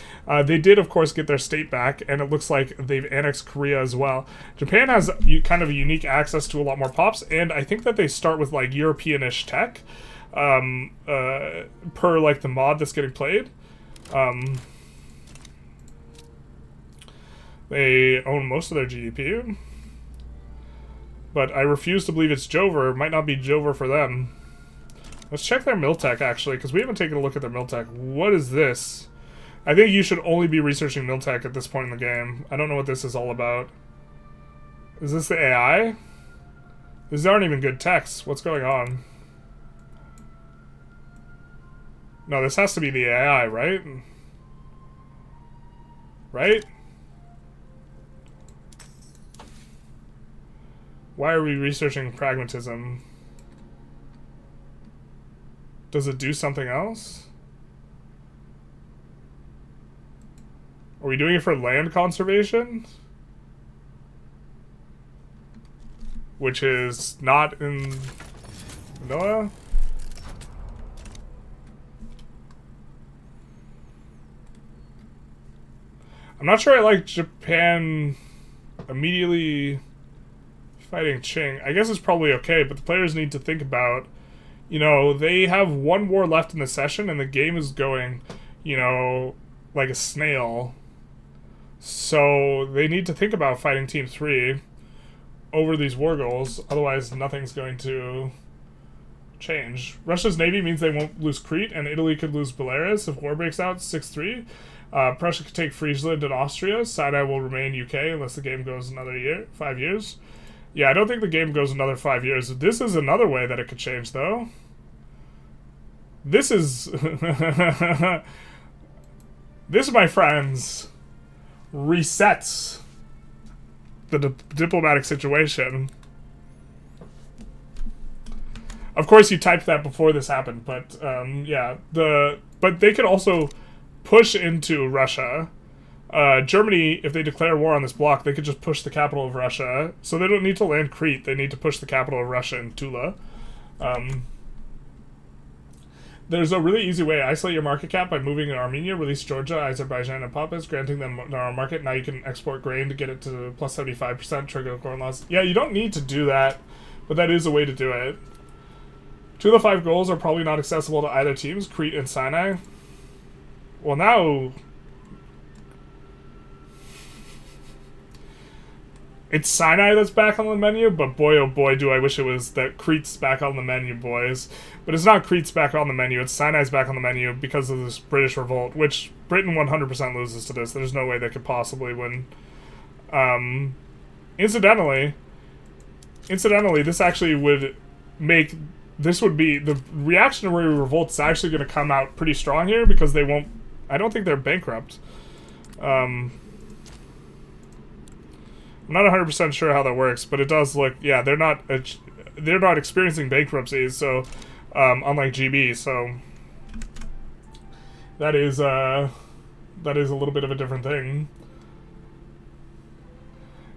They did, of course, get their state back, and it looks like they've annexed Korea as well. Japan has kind of a unique access to a lot more pops, and I think that they start with like European-ish tech. per like the mod that's getting played. They own most of their GDP. But I refuse to believe it's Jover. It might not be Jover for them. Let's check their Miltech, actually, because we haven't taken a look at their Miltech. What is this? I think you should only be researching Miltech at this point in the game. I don't know what this is all about. Is this the AI? These aren't even good texts. What's going on? No, this has to be the AI, right? Right? Why are we researching pragmatism? Does it do something else? Are we doing it for land conservation? Which is not in vanilla? I'm not sure I like Japan immediately fighting Qing. I guess it's probably okay, but the players need to think about, you know, they have one war left in the session and the game is going, you know, like a snail. So they need to think about fighting Team 3 over these war goals, otherwise nothing's going to change. Russia's navy means they won't lose Crete, and Italy could lose Belarus if war breaks out 6-3. Prussia could take Friesland and Austria. Sinai will remain UK unless the game goes another 5 years. Yeah, I don't think the game goes another 5 years. This is another way that it could change, though. This is... this, my friends, resets the diplomatic situation. Of course, you typed that before this happened, but yeah, but they could also push into Russia. Germany, if they declare war on this block, they could just push the capital of Russia. So they don't need to land Crete; they need to push the capital of Russia in Tula. There's a really easy way. Isolate your market cap by moving in Armenia, release Georgia, Azerbaijan, and Papas, granting them our market. Now you can export grain to get it to plus 75%, trigger the corn laws. Yeah, you don't need to do that, but that is a way to do it. 2 of the 5 goals are probably not accessible to either teams, Crete and Sinai. Well, now... it's Sinai that's back on the menu, but boy oh boy do I wish it was that Crete's back on the menu, boys. But it's not Crete's back on the menu, it's Sinai's back on the menu because of this British revolt, which Britain 100% loses to this. There's no way they could possibly win. Incidentally, this actually would make... this would be... the reactionary revolt is actually going to come out pretty strong here because they won't... I don't think they're bankrupt. I'm not 100% sure how that works, but it does look... yeah, they're not experiencing bankruptcies, so... unlike GB, so... that is a little bit of a different thing.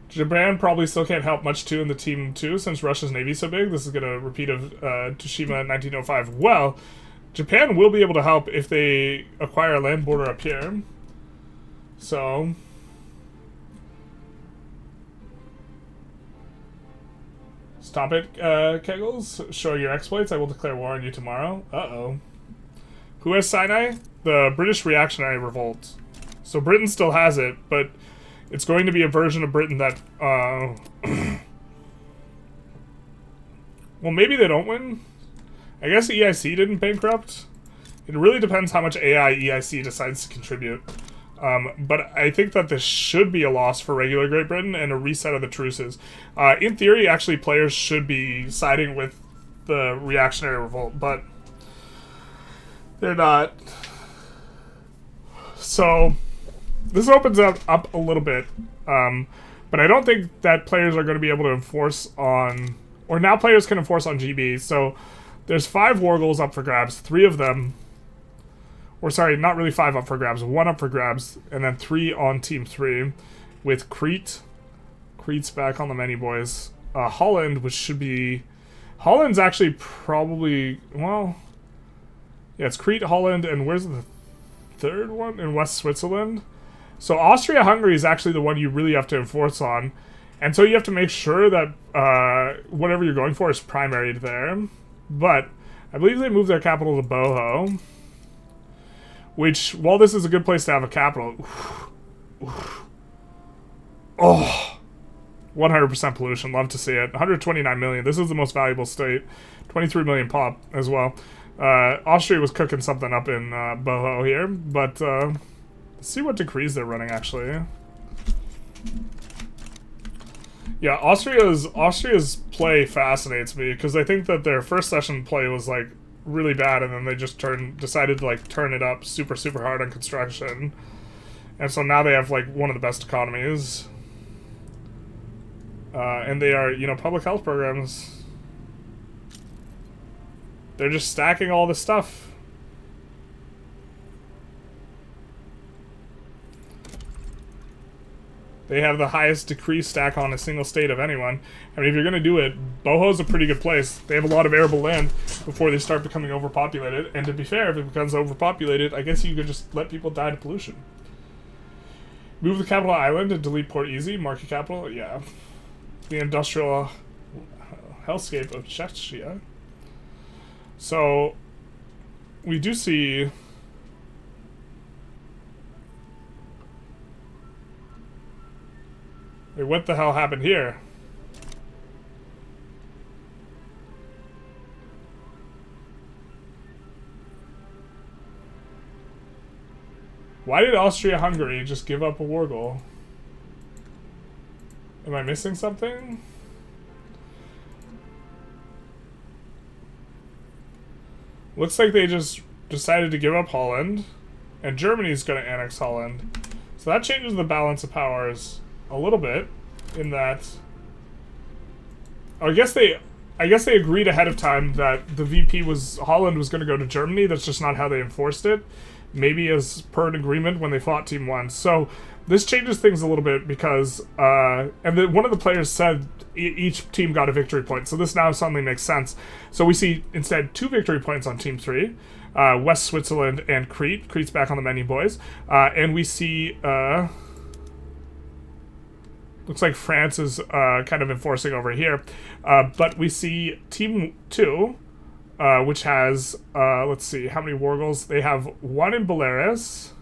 Japan probably still can't help much, too, in the Team 2, since Russia's navy's so big. This is going to repeat of Tsushima 1905. Well, Japan will be able to help if they acquire a land border up here. So... stop it, Kegels. Show your exploits. I will declare war on you tomorrow. Uh-oh. Who has Sinai? The British Reactionary Revolt. So Britain still has it, but it's going to be a version of Britain that, well, maybe they don't win. I guess EIC didn't bankrupt. It really depends how much AI EIC decides to contribute. But I think that this should be a loss for regular Great Britain and a reset of the truces. In theory, actually, players should be siding with the reactionary revolt, but they're not. So this opens up a little bit, but I don't think that players are going to be able to enforce on, or now players can enforce on GB. So there's 5 war goals up for grabs, 3 of them. Or sorry, not really 5 up for grabs, 1 up for grabs, and then 3 on Team 3 with Crete. Crete's back on the menu, boys. Holland, which should be... Holland's actually probably... well... yeah, it's Crete, Holland, and where's the 3rd one? In West Switzerland. So Austria-Hungary is actually the one you really have to enforce on. And so you have to make sure that whatever you're going for is primary there. But I believe they moved their capital to Boho. Which, while this is a good place to have a capital... Oh... 100% pollution. Love to see it. 129 million. This is the most valuable state. 23 million pop as well. Austria was cooking something up in Boho here, but let's see what decrees they're running actually. Yeah, Austria's play fascinates me because I think that their first session play was like really bad, and then they just decided to like turn it up super hard on construction, and so now they have like one of the best economies. And they are, you know, public health programs. They're just stacking all this stuff. They have the highest decree stack on a single state of anyone. I mean, if you're going to do it, Boho's a pretty good place. They have a lot of arable land before they start becoming overpopulated. And to be fair, if it becomes overpopulated, I guess you could just let people die to pollution. Move the capital island and delete Port Easy, market capital, yeah. The industrial hellscape of Czechia. So, we do see... Wait, what the hell happened here? Why did Austria-Hungary just give up a war goal? Am I missing something? Looks like they just decided to give up Holland, and Germany's going to annex Holland. So that changes the balance of powers a little bit, in that... I guess they agreed ahead of time that the VP was... Holland was going to go to Germany. That's just not how they enforced it. Maybe as per an agreement when they fought Team 1. So... This changes things a little bit because, one of the players said each team got a victory point, so this now suddenly makes sense. So we see instead 2 victory points on Team 3, West Switzerland and Crete. Crete's back on the menu, boys. And we see, looks like France is kind of enforcing over here. But we see Team 2, which has, let's see, how many war goals? They have 1 in Belarus.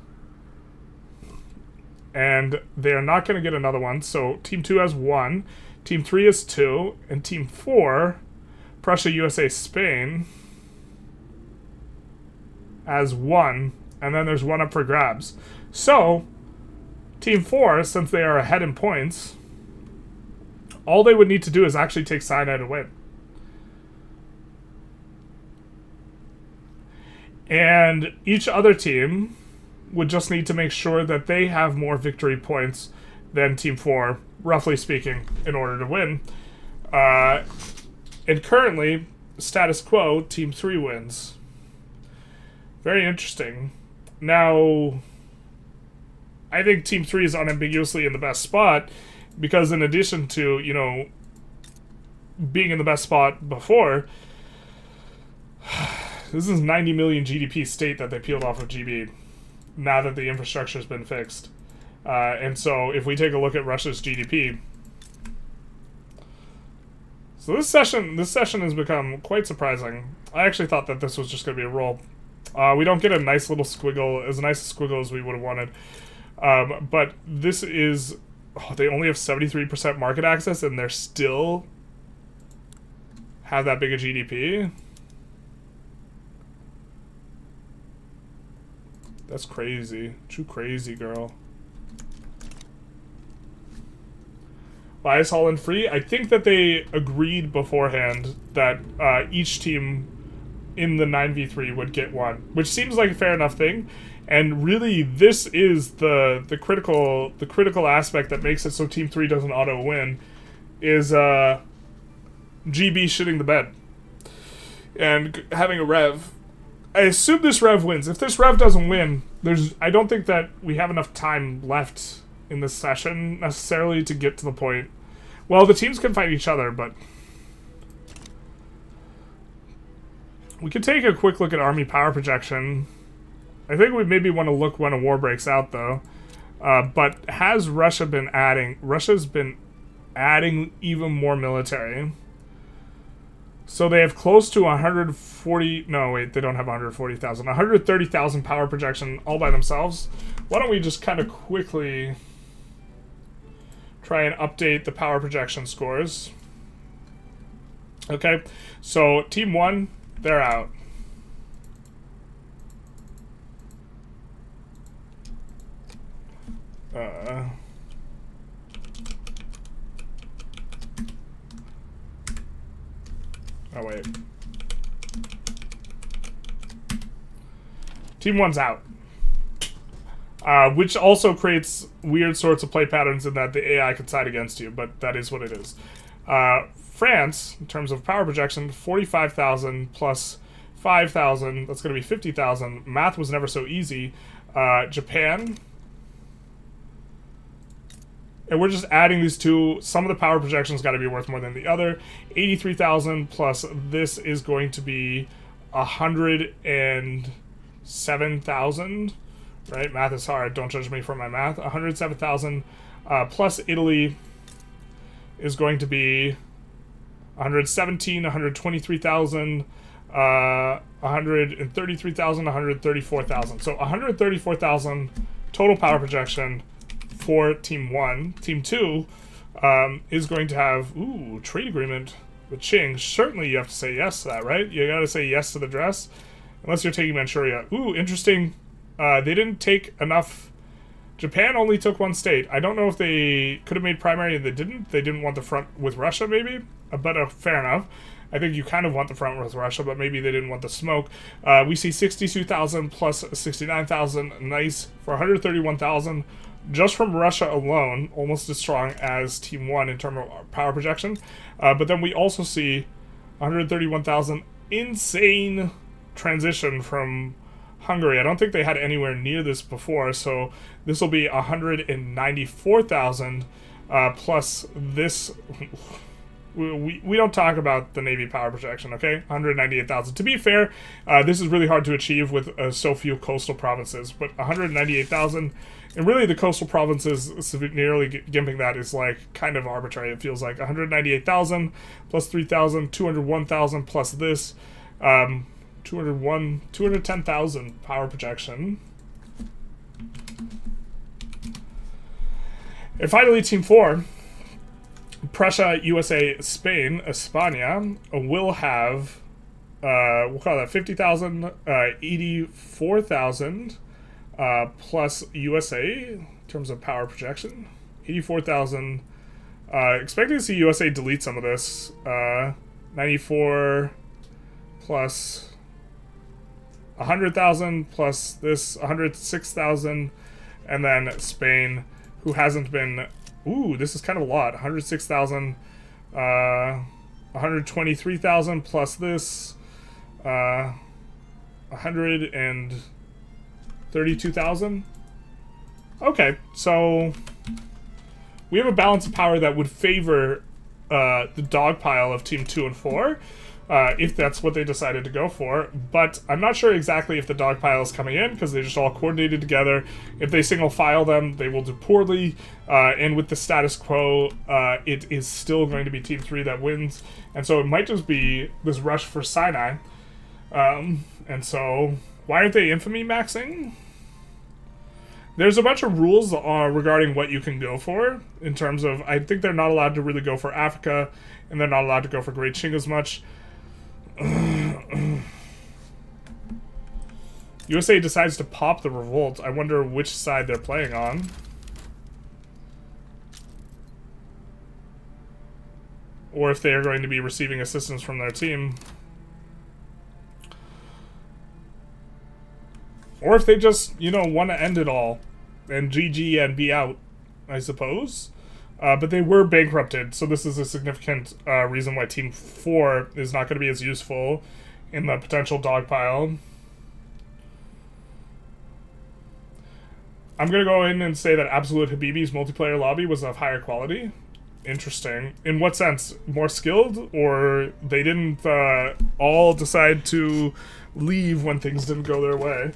And they are not going to get another one. So Team 2 has 1, Team 3 has 2, and Team 4, Prussia, USA, Spain, has 1, and then there's 1 up for grabs. So, Team 4, since they are ahead in points, all they would need to do is actually take Sinai to win. And each other team would just need to make sure that they have more victory points than Team 4, roughly speaking, in order to win. And currently, status quo, Team 3 wins. Very interesting. Now, I think Team 3 is unambiguously in the best spot, because in addition to, you know, being in the best spot before, this is 90 million GDP state that they peeled off of GB. Now that the infrastructure has been fixed. And so if we take a look at Russia's GDP, so this session has become quite surprising. I actually thought that this was just going to be a roll. We don't get a nice little squiggle, as nice a squiggle as we would have wanted. But this is, they only have 73% market access and they're still have that big a GDP. That's crazy. Too crazy, girl. Why is Holland free? I think that they agreed beforehand that each team in the 9v3 would get 1, which seems like a fair enough thing. And really, this is the critical aspect that makes it so Team 3 doesn't auto-win, is GB shitting the bed. And having a rev. I assume this rev wins. If this rev doesn't win, I don't think that we have enough time left in this session necessarily to get to the point. Well, the teams can fight each other, but we could take a quick look at army power projection. I think we maybe want to look when a war breaks out, though. But has Russia been adding? Russia's been adding even more military. So they have close to 140. No, wait, they don't have 140,000. 130,000 power projection all by themselves. Why don't we just kind of quickly try and update the power projection scores? Okay, so Team 1, they're out. Oh, wait. Team 1's out. Which also creates weird sorts of play patterns in that the AI can side against you, but that is what it is. France, in terms of power projection, 45,000 plus 5,000. That's going to be 50,000. Math was never so easy. Japan. And we're just adding these two. Some of the power projections got to be worth more than the other. 83,000 plus this is going to be 107,000. Right? Math is hard. Don't judge me for my math. 107,000 plus Italy is going to be 117, 123,000, 133,000, 134,000. So 134,000 total power projection for Team 1. Team 2 is going to have, trade agreement with Qing. Certainly you have to say yes to that, right? You gotta say yes to the dress. Unless you're taking Manchuria. Interesting. They didn't take enough. Japan only took one state. I don't know if they could have made primary and they didn't. They didn't want the front with Russia, maybe. But fair enough. I think you kind of want the front with Russia, but maybe they didn't want the smoke. We see 62,000 plus 69,000. Nice. For 131,000. Just from Russia alone, almost as strong as Team 1 in terms of power projection. But then we also see 131,000 insane transition from Hungary. I don't think they had anywhere near this before, so this will be 194,000 plus this. We don't talk about the Navy power projection, okay? 198,000. To be fair, this is really hard to achieve with so few coastal provinces, but 198,000, and really the coastal provinces severely gimping that is like kind of arbitrary. It feels like 198,000 plus 3,000, 201,000 plus this, 210,000 power projection. And finally, Team 4. Prussia, USA, Spain, España will have, we'll call that 50,000, 84,000 plus USA in terms of power projection. 84,000. Expecting to see USA delete some of this. 94 plus 100,000 plus this 106,000, and then Spain, who hasn't been. This is kind of a lot. 106,000, 123,000 plus this, 132,000. Okay, so we have a balance of power that would favor the dog pile of Team 2 and 4, if that's what they decided to go for. But I'm not sure exactly if the dog pile is coming in, because they just all coordinated together. If they single file them, they will do poorly. And with the status quo, it is still going to be Team 3 that wins. And so it might just be this rush for Sinai. And so, why aren't they infamy maxing? There's a bunch of rules regarding what you can go for, in terms of, I think they're not allowed to really go for Africa, and they're not allowed to go for Great Qing as much. USA decides to pop the revolt. I wonder which side they're playing on. Or if they are going to be receiving assistance from their team. Or if they just, want to end it all. And GG and be out, I suppose. But they were bankrupted, so this is a significant reason why Team 4 is not going to be as useful in the potential dog pile. I'm going to go in and say that Absolute Habibi's multiplayer lobby was of higher quality. Interesting. In what sense? More skilled? Or they didn't all decide to leave when things didn't go their way?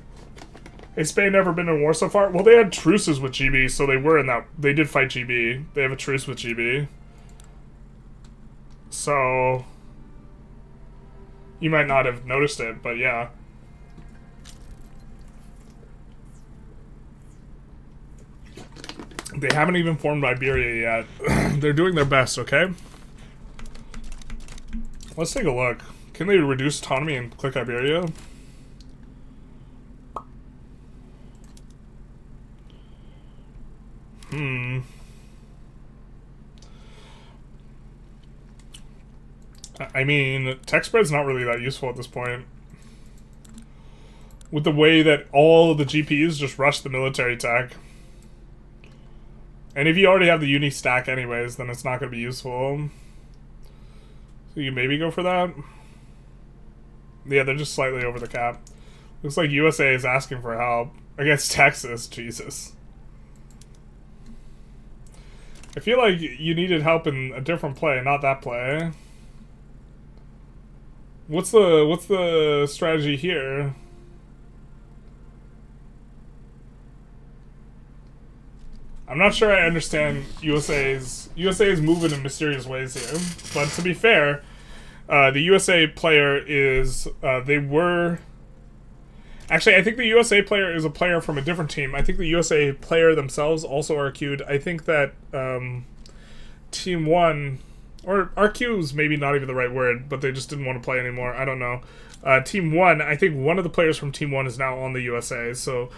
Has Spain never been in war so far? Well, they had truces with GB, so they were in that. They did fight GB. They have a truce with GB. So, You might not have noticed it, but yeah. They haven't even formed Iberia yet. They're doing their best, okay? Let's take a look. Can they reduce autonomy and click Iberia? I mean, tech spread's not really that useful at this point. With the way that all the GPUs just rush the military tech. And if you already have the uni stack anyways, then it's not going to be useful. So you maybe go for that? Yeah, they're just slightly over the cap. Looks like USA is asking for help against Texas. Jesus. I feel like you needed help in a different play, not that play. What's the strategy here? I'm not sure I understand USA's moving in mysterious ways here. But to be fair, the USA player is they were actually, I think the USA player is a player from a different team. I think the USA player themselves also RQ'd. I think that Team 1, or RQ is maybe not even the right word, but they just didn't want to play anymore. I don't know. Team 1, I think one of the players from Team 1 is now on the USA, so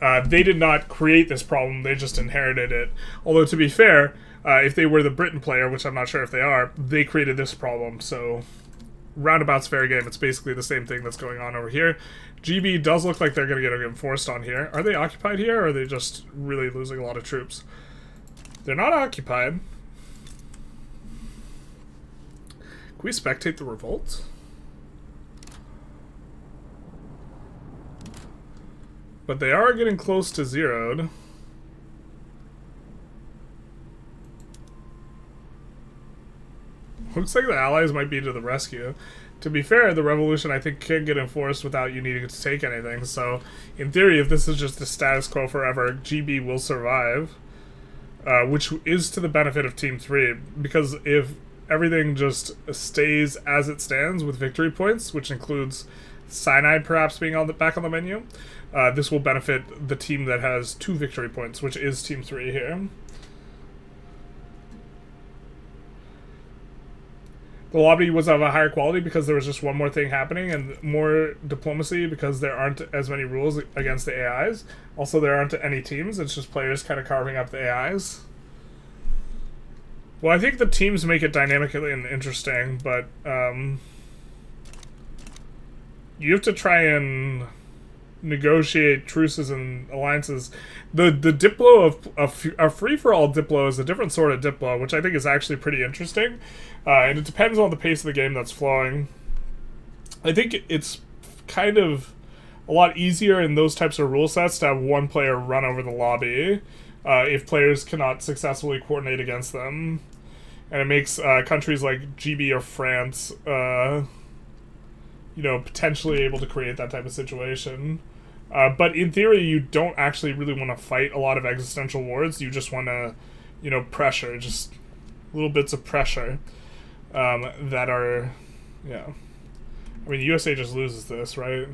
they did not create this problem, they just inherited it. Although, to be fair, if they were the Britain player, which I'm not sure if they are, they created this problem, so roundabout's fair game. It's basically the same thing that's going on over here. GB does look like they're going to get enforced on here. Are they occupied here, or are they just really losing a lot of troops? They're not occupied. Can we spectate the revolt? But they are getting close to zeroed. Looks like the Allies might be to the rescue. To be fair, the revolution, I think, can get enforced without you needing to take anything. So, in theory, if this is just the status quo forever, GB will survive. Which is to the benefit of Team 3. Because if everything just stays as it stands with victory points, which includes Cyanide perhaps being back on the menu, this will benefit the team that has 2 victory points, which is Team 3 here. The lobby was of a higher quality because there was just one more thing happening, and more diplomacy because there aren't as many rules against the AIs. Also, there aren't any teams, it's just players kind of carving up the AIs. Well, I think the teams make it dynamically and interesting, but you have to try and negotiate truces and alliances. The Diplo of a free-for-all Diplo is a different sort of Diplo, which I think is actually pretty interesting. And it depends on the pace of the game that's flowing. I think it's kind of a lot easier in those types of rule sets to have one player run over the lobby if players cannot successfully coordinate against them. And it makes countries like GB or France, potentially able to create that type of situation. But in theory, you don't actually really want to fight a lot of existential wars. You just want to, pressure, just little bits of pressure that are, yeah. I mean, USA just loses this, right?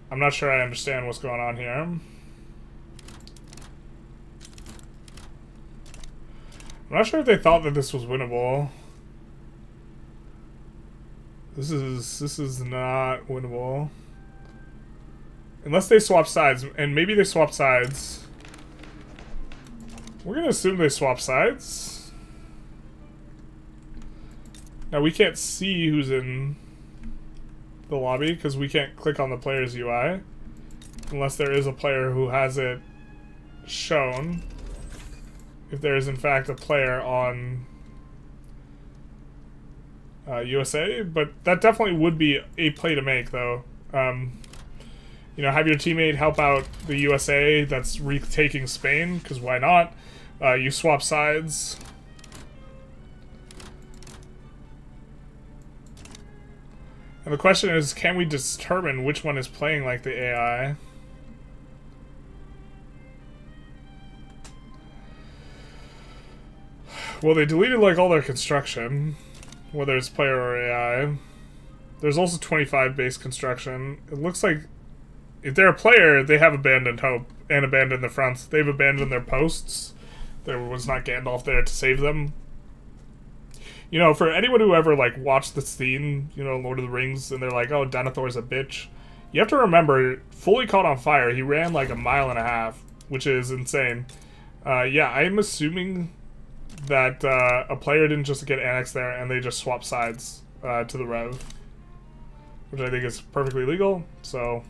I'm not sure I understand what's going on here. I'm not sure if they thought that this was winnable. This is not winnable. Unless they swap sides, and maybe they swap sides. We're gonna assume they swap sides. Now we can't see who's in the lobby because we can't click on the player's UI. Unless there is a player who has it shown. If there is in fact a player on USA, but that definitely would be a play to make, though. Have your teammate help out the USA that's retaking Spain, because why not? You swap sides. And the question is, can we determine which one is playing like the AI? Well, they deleted, like, all their construction. whether it's player or AI. There's also 25 base construction. It looks like if they're a player, they have abandoned hope and abandoned the fronts. They've abandoned their posts. There was not Gandalf there to save them. You know, for anyone who ever, like, watched the scene, you know, Lord of the Rings, and they're like, oh, Denethor's a bitch. You have to remember, fully caught on fire, he ran like 1.5 miles, which is insane. Yeah, I'm assuming that a player didn't just get annexed there and they just swapped sides to the Rev, which I think is perfectly legal, so...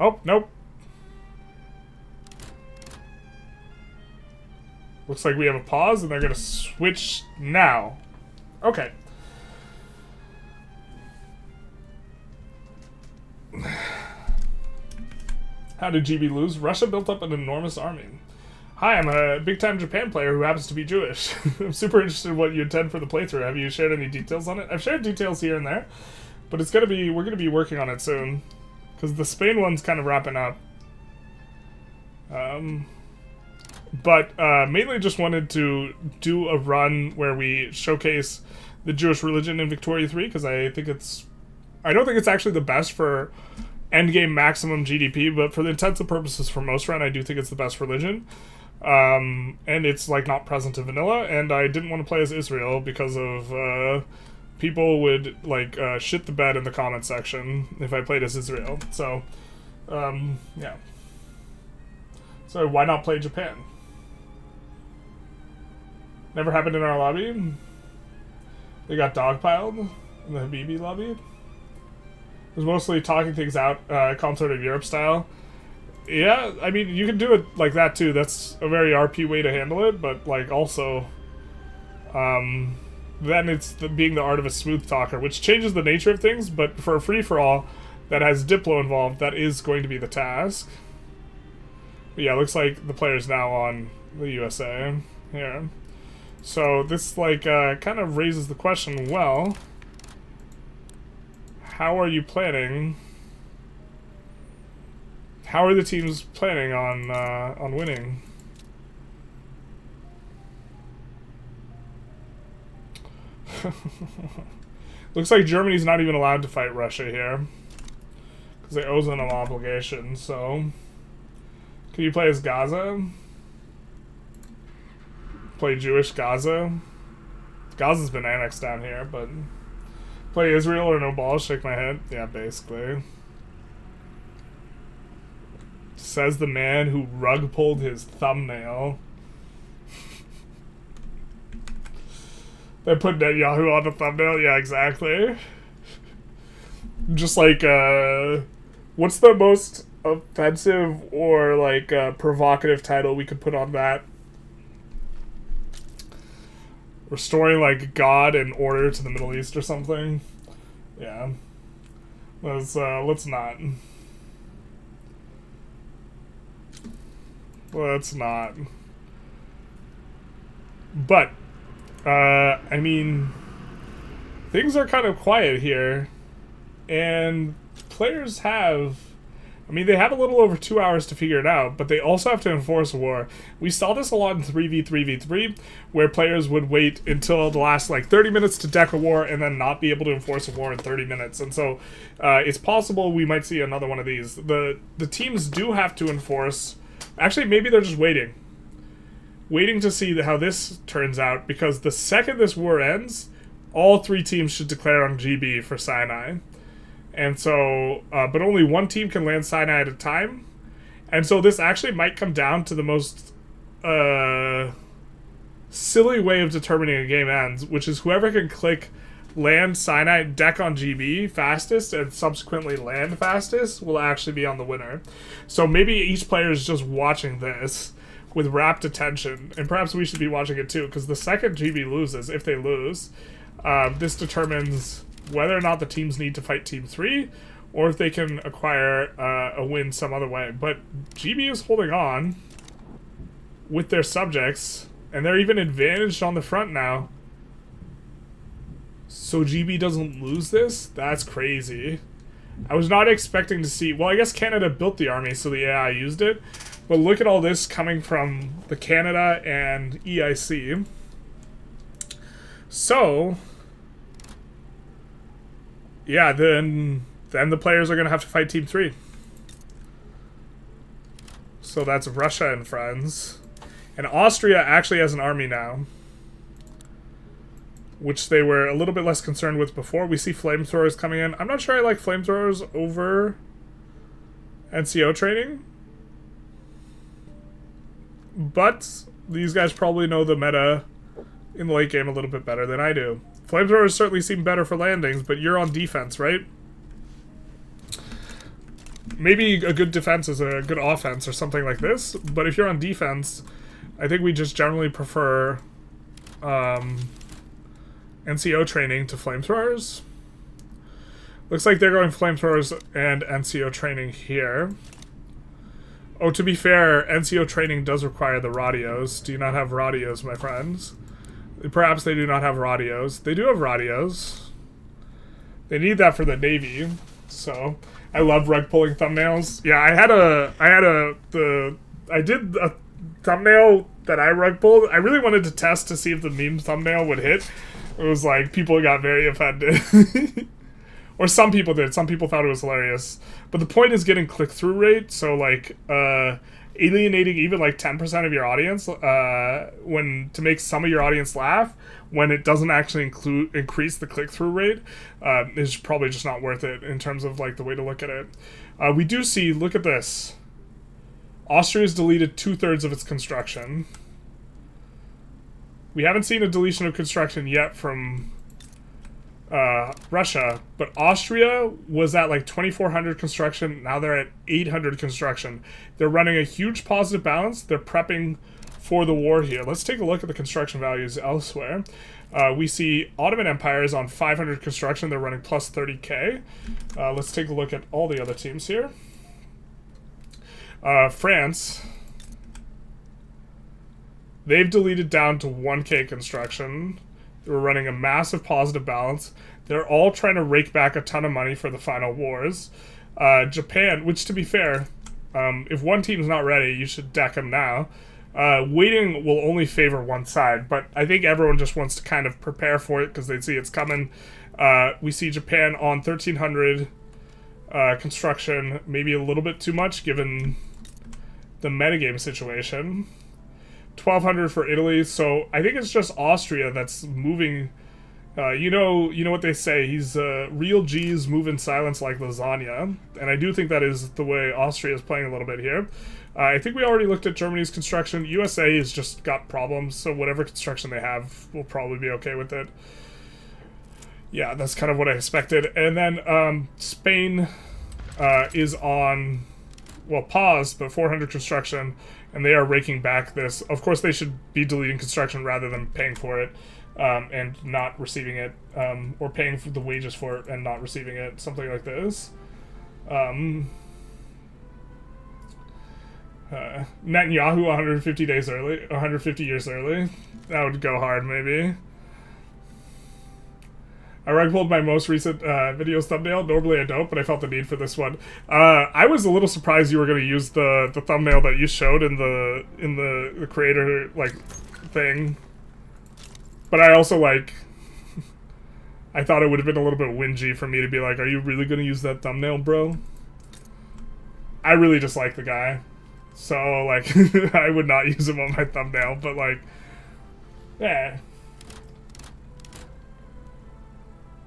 Oh, nope. Looks like we have a pause and they're gonna switch now. Okay. How did GB lose? Russia built up an enormous army. Hi, I'm a big-time Japan player who happens to be Jewish. I'm super interested in what you intend for the playthrough. Have you shared any details on it? I've shared details here and there, but it's gonna be, we're gonna be working on it soon. Because the Spain one's kind of wrapping up. But mainly just wanted to do a run where we showcase the Jewish religion in Victoria 3, because I don't think it's actually the best for endgame maximum GDP, but for the intents and purposes for most run, I do think it's the best religion. And it's like not present in vanilla, and I didn't want to play as Israel because of people would like shit the bed in the comment section if I played as Israel. So yeah. So why not play Japan? Never happened in our lobby. They got dogpiled in the Habibi lobby. It was mostly talking things out, consort of Europe style. Yeah, I mean, you can do it like that too. That's a very RP way to handle it, but like also, then it's being the art of a smooth talker, which changes the nature of things, but for a free-for-all that has Diplo involved, that is going to be the task. But yeah, it looks like the player's now on the USA here. So this like kind of raises the question, well, how are you planning? How are the teams planning on winning? Looks like Germany's not even allowed to fight Russia here because they owe them an obligation. So, can you play as Gaza? Play Jewish Gaza? Gaza's been annexed down here, but play Israel or no balls? Shake my head. Yeah, basically. Says the man who rug pulled his thumbnail. They put Netanyahu on the thumbnail? Yeah, exactly. Just like, what's the most offensive or, like, provocative title we could put on that? Restoring, like, God and order to the Middle East or something? Yeah. Let's not. Let's not. But, I mean, things are kind of quiet here, and players have, I mean, they have a little over 2 hours to figure it out, but they also have to enforce war. We saw this a lot in 3v3v3, where players would wait until the last, like, 30 minutes to deck a war and then not be able to enforce a war in 30 minutes. And so, it's possible we might see another one of these. The teams do have to enforce. Actually, maybe they're just waiting to see how this turns out, because the second this war ends, all three teams should declare on GB for Sinai. And so, but only one team can land Sinai at a time. And so this actually might come down to the most silly way of determining a game ends, which is whoever can click land Sinai, deck on GB fastest, and subsequently land fastest will actually be on the winner. So maybe each player is just watching this with rapt attention, and perhaps we should be watching it too, because the second GB loses, if they lose, this determines whether or not the teams need to fight Team 3, or if they can acquire a win some other way. But GB is holding on with their subjects, and they're even advantaged on the front now. So GB doesn't lose this? That's crazy. I was not expecting to see... Well, I guess Canada built the army, so the AI used it. But look at all this coming from the Canada and EIC. So, yeah, then the players are going to have to fight Team 3. So that's Russia and friends. And Austria actually has an army now, which they were a little bit less concerned with before. We see flamethrowers coming in. I'm not sure I like flamethrowers over NCO training, but these guys probably know the meta in the late game a little bit better than I do. Flamethrowers certainly seem better for landings, but you're on defense, right? Maybe a good defense is a good offense or something like this, but if you're on defense, I think we just generally prefer NCO training to flamethrowers. Looks like they're going flamethrowers and NCO training here. Oh, to be fair, NCO training does require the radios. Do you not have radios, my friends? Perhaps they do not have radios. They do have radios. They need that for the Navy. So, I love rug pulling thumbnails. Yeah, I did a thumbnail that I rug pulled. I really wanted to test to see if the meme thumbnail would hit. It was like, people got very offended. Or some people did. Some people thought it was hilarious. But the point is getting click-through rate. So, like, alienating even, like, 10% of your audience to make some of your audience laugh when it doesn't actually increase the click-through rate is probably just not worth it in terms of, like, the way to look at it. We do see, look at this. Austria's deleted 2/3 of its construction. We haven't seen a deletion of construction yet from Russia, but Austria was at like 2,400 construction. Now they're at 800 construction. They're running a huge positive balance. They're prepping for the war here. Let's take a look at the construction values elsewhere. We see Ottoman Empire is on 500 construction. They're running plus 30k. Let's take a look at all the other teams here. France, they've deleted down to 1k construction. They're running a massive positive balance. They're all trying to rake back a ton of money for the final wars. Japan, which to be fair, if one team's not ready, you should deck them now. Waiting will only favor one side, but I think everyone just wants to kind of prepare for it because they see it's coming. We see Japan on 1,300 construction, maybe a little bit too much given the metagame situation. 1,200 for Italy, so I think it's just Austria that's moving. You know what they say, he's real G's move in silence like lasagna, and I do think that is the way Austria is playing a little bit here. I think we already looked at Germany's construction. USA has just got problems, so whatever construction they have will probably be okay with it. Yeah, that's kind of what I expected. And then Spain is on, well, paused, but 400 construction, and they are raking back this. Of course, they should be deleting construction rather than paying for it and not receiving it, or paying for the wages for it and not receiving it, something like this. Netanyahu 150 days early, 150 years early. That would go hard, maybe. I rug pulled my most recent video's thumbnail. Normally I don't, but I felt the need for this one. I was a little surprised you were going to use the thumbnail that you showed in the creator like thing. But I also like I thought it would have been a little bit whingy for me to be like, "Are you really going to use that thumbnail, bro?" I really just like the guy. So like I would not use him on my thumbnail, but like yeah.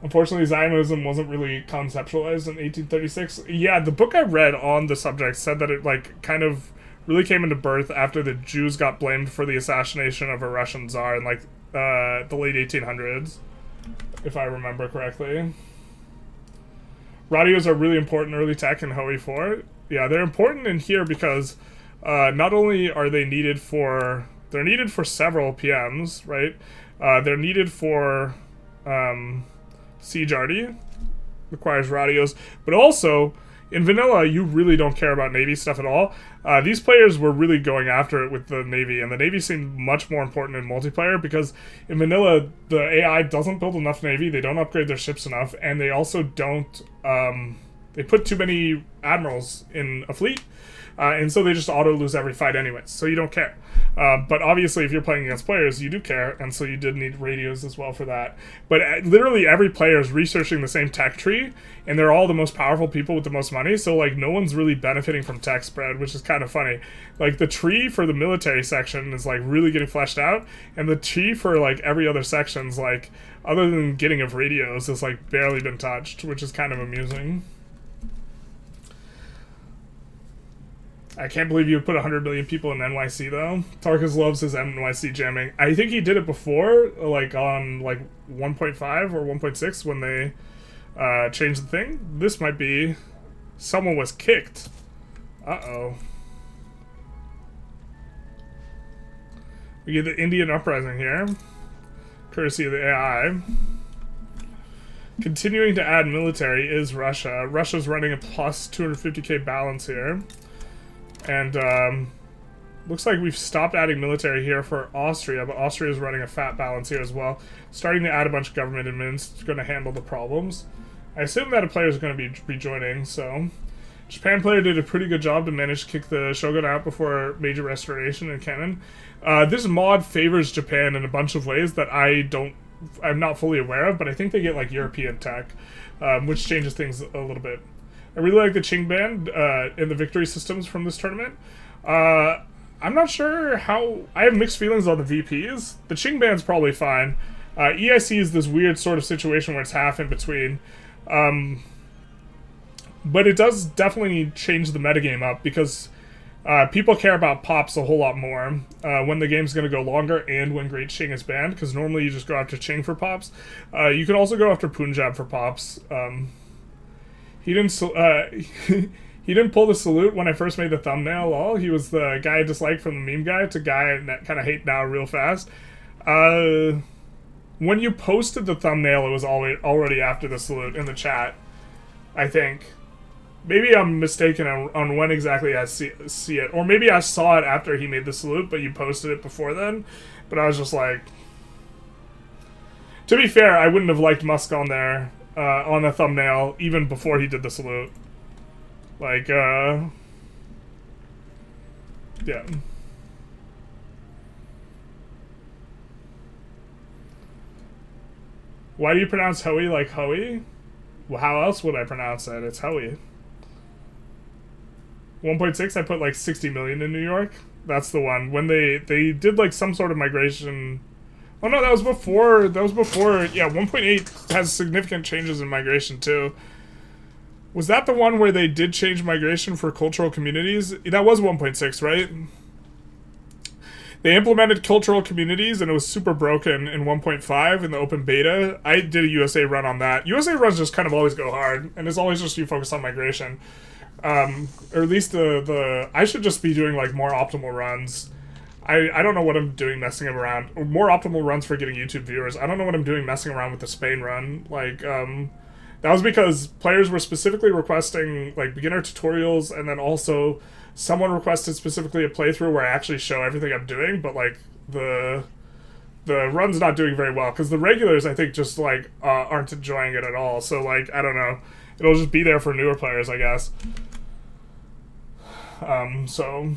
Unfortunately, Zionism wasn't really conceptualized in 1836. Yeah, the book I read on the subject said that it, like, kind of really came into birth after the Jews got blamed for the assassination of a Russian Tsar in, like, the late 1800s, if I remember correctly. Radios are really important in early tech in Hoi 4. Yeah, they're important in here because not only are they needed for... They're needed for several PMs, right? They're needed for... Siege Arty requires radios, but also in vanilla you really don't care about Navy stuff at all. These players were really going after it with the Navy, and the Navy seemed much more important in multiplayer because in vanilla the AI doesn't build enough Navy, they don't upgrade their ships enough, and they also don't They put too many admirals in a fleet, and so they just auto lose every fight anyways. So you don't care. But obviously, if you're playing against players, you do care, and so you did need radios as well for that. But literally every player is researching the same tech tree, and they're all the most powerful people with the most money, so like no one's really benefiting from tech spread, which is kind of funny. Like the tree for the military section is like really getting fleshed out, and the tree for like every other section's like, other than getting of radios, has like barely been touched, which is kind of amusing. I can't believe you put 100 million people in NYC though. Tarkus loves his NYC jamming. I think he did it before, like on like 1.5 or 1.6 when they changed the thing. This might be someone was kicked. Uh-oh. We get the Indian uprising here, courtesy of the AI. Continuing to add military is Russia. Russia's running a plus 250k balance here. And looks like we've stopped adding military here for Austria, but Austria is running a fat balance here as well. Starting to add a bunch of government admins. It's going to handle the problems. I assume that a player is going to be rejoining, so... Japan player did a pretty good job to manage to kick the shogun out before major restoration in canon. This mod favors Japan in a bunch of ways that I'm not fully aware of, but I think they get like European tech, which changes things a little bit. I really like the Qing band and the victory systems from this tournament. I'm not sure how... I have mixed feelings on the VPs. The Qing band's probably fine. EIC is this weird sort of situation where it's half in between. But it does definitely change the metagame up because people care about pops a whole lot more when the game's going to go longer and when Great Qing is banned, because normally you just go after Qing for pops. You can also go after Punjab for pops. He didn't he didn't pull the salute when I first made the thumbnail. Lol. He was the guy I disliked from the meme guy to guy that kind of hate now real fast. When you posted the thumbnail, it was already after the salute in the chat, I think. Maybe I'm mistaken on when exactly I see it. Or maybe I saw it after he made the salute, but you posted it before then. But I was just like... To be fair, I wouldn't have liked Musk on there, on the thumbnail, even before he did the salute. Like, yeah. Why do you pronounce Hoey like Hoey? Well, how else would I pronounce it? It's Hoey. 1.6, I put like 60 million in New York. That's the one. When they did like some sort of migration. Oh no, that was before. Yeah, 1.8 has significant changes in migration too. Was that the one where they did change migration for cultural communities? That was 1.6, right? They implemented cultural communities and it was super broken in 1.5 in the open beta. I did a USA run on that. USA runs just kind of always go hard, and it's always just you focus on migration. Or at least I should just be doing like more optimal runs. I don't know what I'm doing messing around. More optimal runs for getting YouTube viewers. I don't know what I'm doing messing around with the Spain run. Like, that was because players were specifically requesting like beginner tutorials, and then also someone requested specifically a playthrough where I actually show everything I'm doing, but like the run's not doing very well because the regulars I think just like aren't enjoying it at all. So like I don't know, it'll just be there for newer players, I guess. So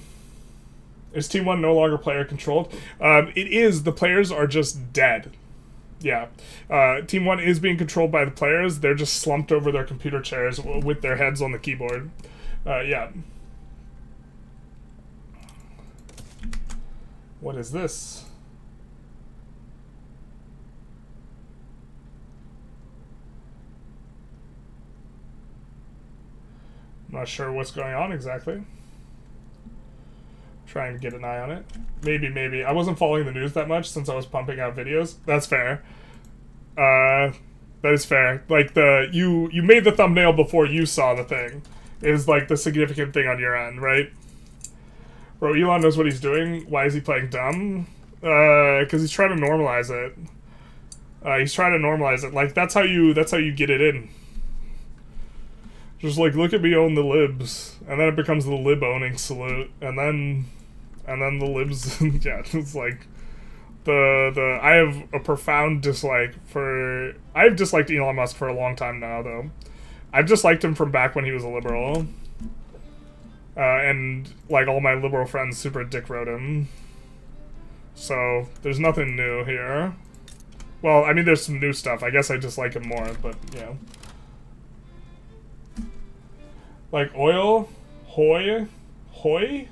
is Team 1 no longer player controlled? It is. The players are just dead. Yeah. Team 1 is being controlled by the players. They're just slumped over their computer chairs with their heads on the keyboard. Yeah. What is this? I'm not sure what's going on exactly. Trying to get an eye on it. Maybe. I wasn't following the news that much since I was pumping out videos. That's fair. That is fair. Like, you made the thumbnail before you saw the thing. Is, like, the significant thing on your end, right? Bro, Elon knows what he's doing. Why is he playing dumb? Because he's trying to normalize it. He's trying to normalize it. Like, that's how you get it in. Just, like, look at me own the libs. And then it becomes the lib owning salute. And then the libs, yeah, it's like, I have a profound dislike for, I've disliked Elon Musk for a long time now, though. I've just liked him from back when he was a liberal. And, like, all my liberal friends super dick rode him. So, there's nothing new here. Well, I mean, there's some new stuff. I guess I just like him more, but, yeah. Like, oil? Hoi? Hoi?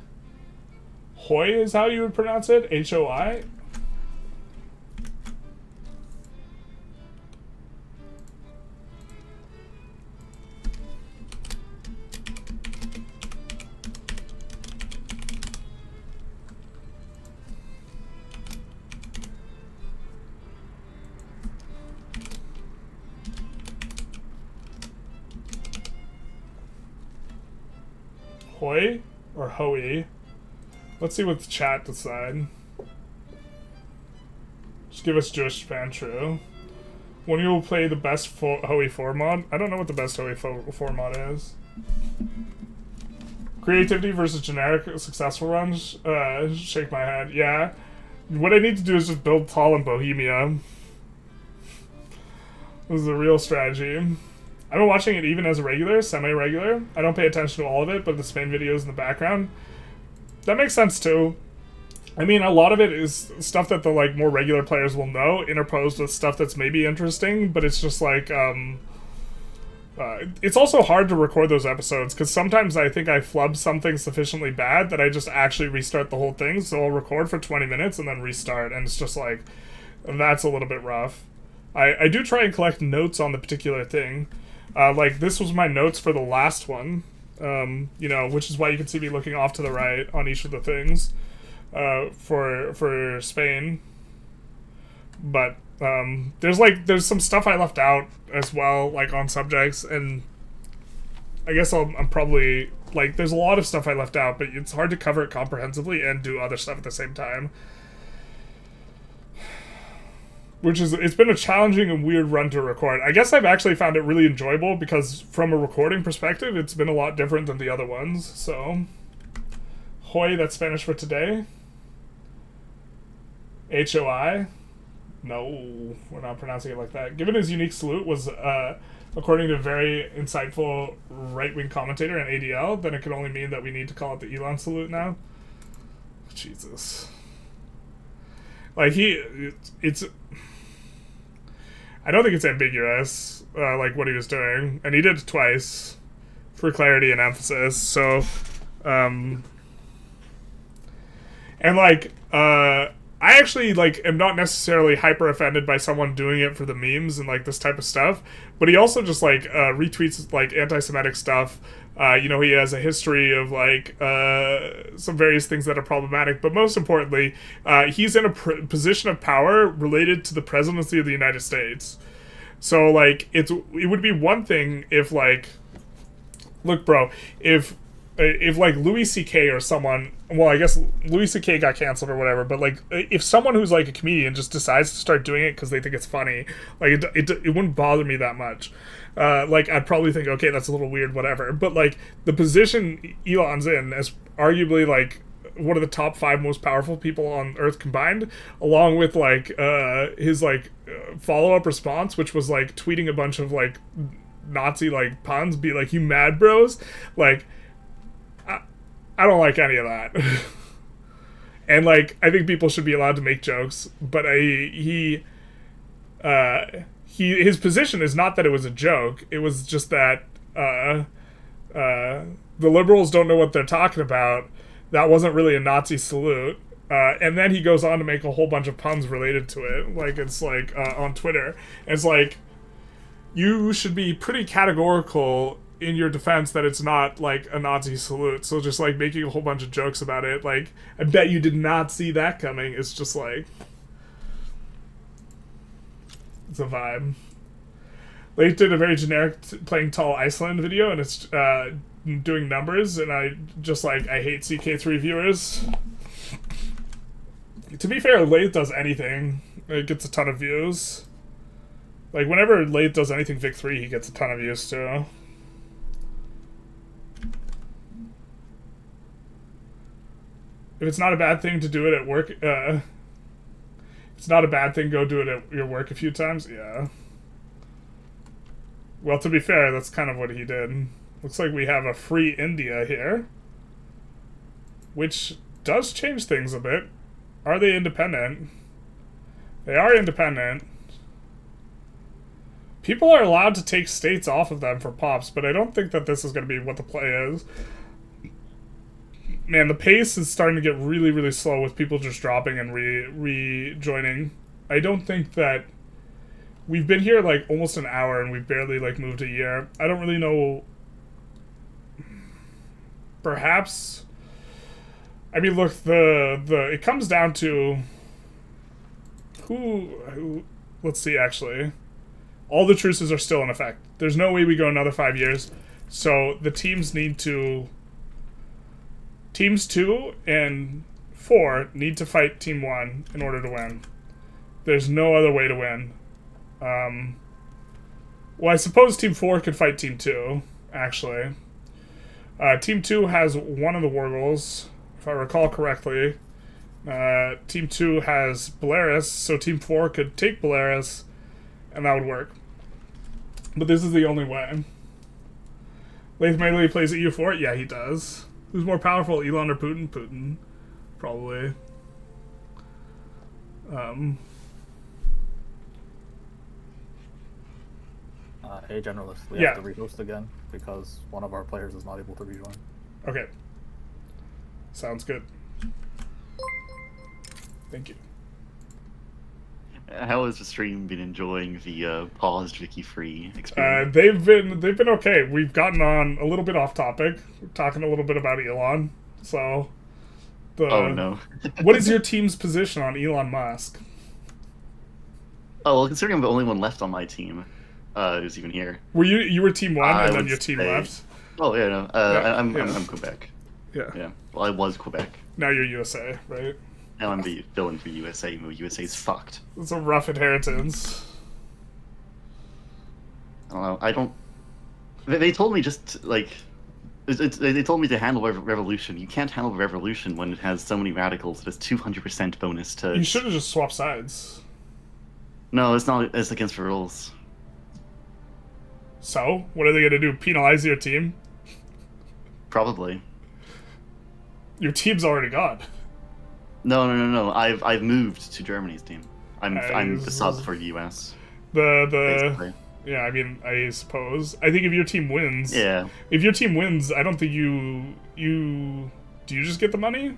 Hoi is how you would pronounce it? H-O-I? Hoi or Hoi? Let's see what the chat decide. Just give us Jewish Japan true. When you will play the best Hoi 4 mod? I don't know what the best Hoi 4 mod is. Creativity versus generic successful runs? Shake my head. Yeah. What I need to do is just build tall in Bohemia. This is a real strategy. I've been watching it even as a regular, semi-regular. I don't pay attention to all of it, but the Spain videos in the background. That makes sense too. I mean, a lot of it is stuff that the like more regular players will know, interposed with stuff that's maybe interesting, but it's just like, it's also hard to record those episodes, because sometimes I think I flub something sufficiently bad that I just actually restart the whole thing, so I'll record for 20 minutes and then restart, and it's just like, that's a little bit rough. I do try and collect notes on the particular thing. Like, this was my notes for the last one, you know, which is why you can see me looking off to the right on each of the things, for Spain. But, there's some stuff I left out as well, like, on subjects, and I guess I'm probably, like, there's a lot of stuff I left out, but it's hard to cover it comprehensively and do other stuff at the same time. Which is, it's been a challenging and weird run to record. I guess I've actually found it really enjoyable because from a recording perspective, it's been a lot different than the other ones, so. Hoi, that's Spanish for today. H-O-I? No, we're not pronouncing it like that. Given his unique salute was, according to a very insightful right-wing commentator in ADL, then it could only mean that we need to call it the Elon salute now. Jesus. Like, it's... I don't think it's ambiguous, like, what he was doing. And he did it twice, for clarity and emphasis, so... And, like, I actually, like, am not necessarily hyper-offended by someone doing it for the memes and, like, this type of stuff. But he also just, like, retweets, like, anti-Semitic stuff. You know, he has a history of, like, some various things that are problematic. But most importantly, he's in a position of power related to the presidency of the United States. So, like, it would be one thing if, like... Look, bro, if like, Louis C.K. or someone... Well, I guess Louis C.K. got canceled or whatever, but, like, if someone who's, like, a comedian just decides to start doing it because they think it's funny, like, it wouldn't bother me that much. Like, I'd probably think, okay, that's a little weird, whatever. But, like, the position Elon's in as arguably, like, one of the top 5 most powerful people on Earth combined, along with, like, his, like, follow-up response, which was, like, tweeting a bunch of, like, Nazi, like, puns, be like, you mad bros? Like... I don't like any of that. And, like, I think people should be allowed to make jokes, but his position is not that it was a joke, it was just that, the liberals don't know what they're talking about, that wasn't really a Nazi salute, and then he goes on to make a whole bunch of puns related to it, like, it's like, on Twitter, and it's like, you should be pretty categorical in your defense that it's not, like, a Nazi salute, so just, like, making a whole bunch of jokes about it, like, I bet you did not see that coming, it's just, like, it's a vibe. Late did a very generic playing tall Iceland video, and it's, doing numbers, and I just, like, I hate CK3 viewers. To be fair, Late does anything, it gets a ton of views. Like, whenever Late does anything Vic3, he gets a ton of views, too. If it's not a bad thing to do it at work, it's not a bad thing, go do it at your work a few times, yeah. Well, to be fair, that's kind of what he did. Looks like we have a free India here, which does change things a bit. Are they independent? They are independent. People are allowed to take states off of them for pops, but I don't think that this is going to be what the play is. Man, the pace is starting to get really, really slow with people just dropping and rejoining. I don't think that... We've been here, like, almost an hour, and we've barely, like, moved a year. I don't really know... Perhaps... I mean, look, it comes down to... Who... Let's see, actually. All the truces are still in effect. There's no way we go another 5 years. So, the teams need to... Teams 2 and 4 need to fight Team 1 in order to win. There's no other way to win. Well, I suppose Team 4 could fight Team 2, actually. Team 2 has one of the war goals, if I recall correctly. Team 2 has Belarus, so Team 4 could take Belarus, and that would work. But this is the only way. Lath Melee plays at U4? Yeah, he does. Who's more powerful, Elon or Putin? Putin. Probably. Hey, Generalist, we have to rehost again because one of our players is not able to rejoin. Okay. Sounds good. Thank you. How has the stream been enjoying the paused Wiki free experience? They've been okay. We've gotten on a little bit off topic. We're talking a little bit about Elon. So, oh no. What is your team's position on Elon Musk? Oh well, considering I'm the only one left on my team, who's even here. Were you were Team 1 and then your team left? Oh yeah, no. I'm Quebec. Yeah. Yeah. Well, I was Quebec. Now you're USA, right? Now I'm the villain for USA. USA's fucked. It's a rough inheritance. I don't know. I don't. They told me just like. They told me to handle revolution. You can't handle revolution when it has so many radicals. It has 200% bonus to. You should have just swapped sides. No, it's not. It's against the rules. So, what are they gonna do? Penalize your team? Probably. Your team's already gone. No. I've moved to Germany's team. I'm the sub for US. Basically. Yeah, I mean, I suppose. I think if your team wins... Yeah. If your team wins, I don't think you... Do you just get the money?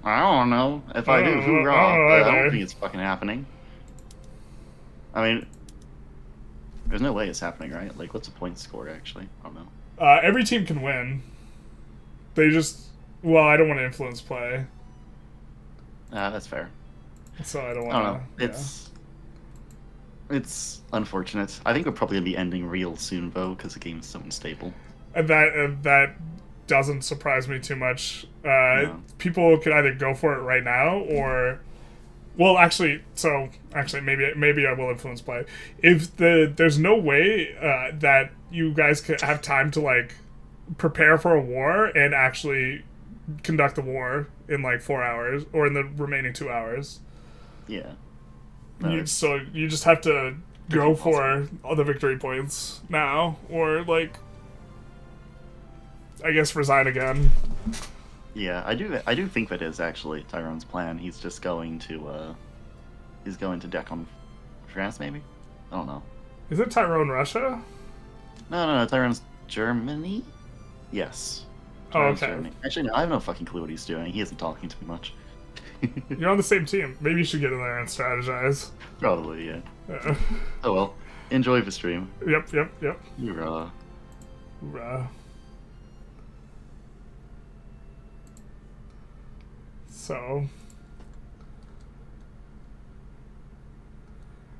I don't know. If I do, hoorah. I don't think it's fucking happening. I mean... There's no way it's happening, right? Like, what's the point score, actually? I don't know. Every team can win. They just... Well, I don't want to influence play. That's fair. So I don't want to... I don't know. It's unfortunate. I think we're probably going to be ending real soon, though, because the game's so unstable. That doesn't surprise me too much. No. People could either go for it right now, or... Well, actually, maybe I will influence play. If there's no way that you guys could have time to, like, prepare for a war and actually conduct the war in, like, 4 hours, or in the remaining 2 hours. Yeah. So you just have to go for all the victory points now, or, like, I guess resign again. Yeah, I do think that is actually Tyrone's plan. He's just going to deck on France, maybe? I don't know. Is it Tyrone Russia? No, Tyrone's Germany? Yes. Tyrone's okay. Germany. Actually, no, I have no fucking clue what he's doing. He isn't talking to me much. You're on the same team. Maybe you should get in there and strategize. Probably, yeah. Oh well. Enjoy the stream. Yep. Hoorah. Hoorah. So,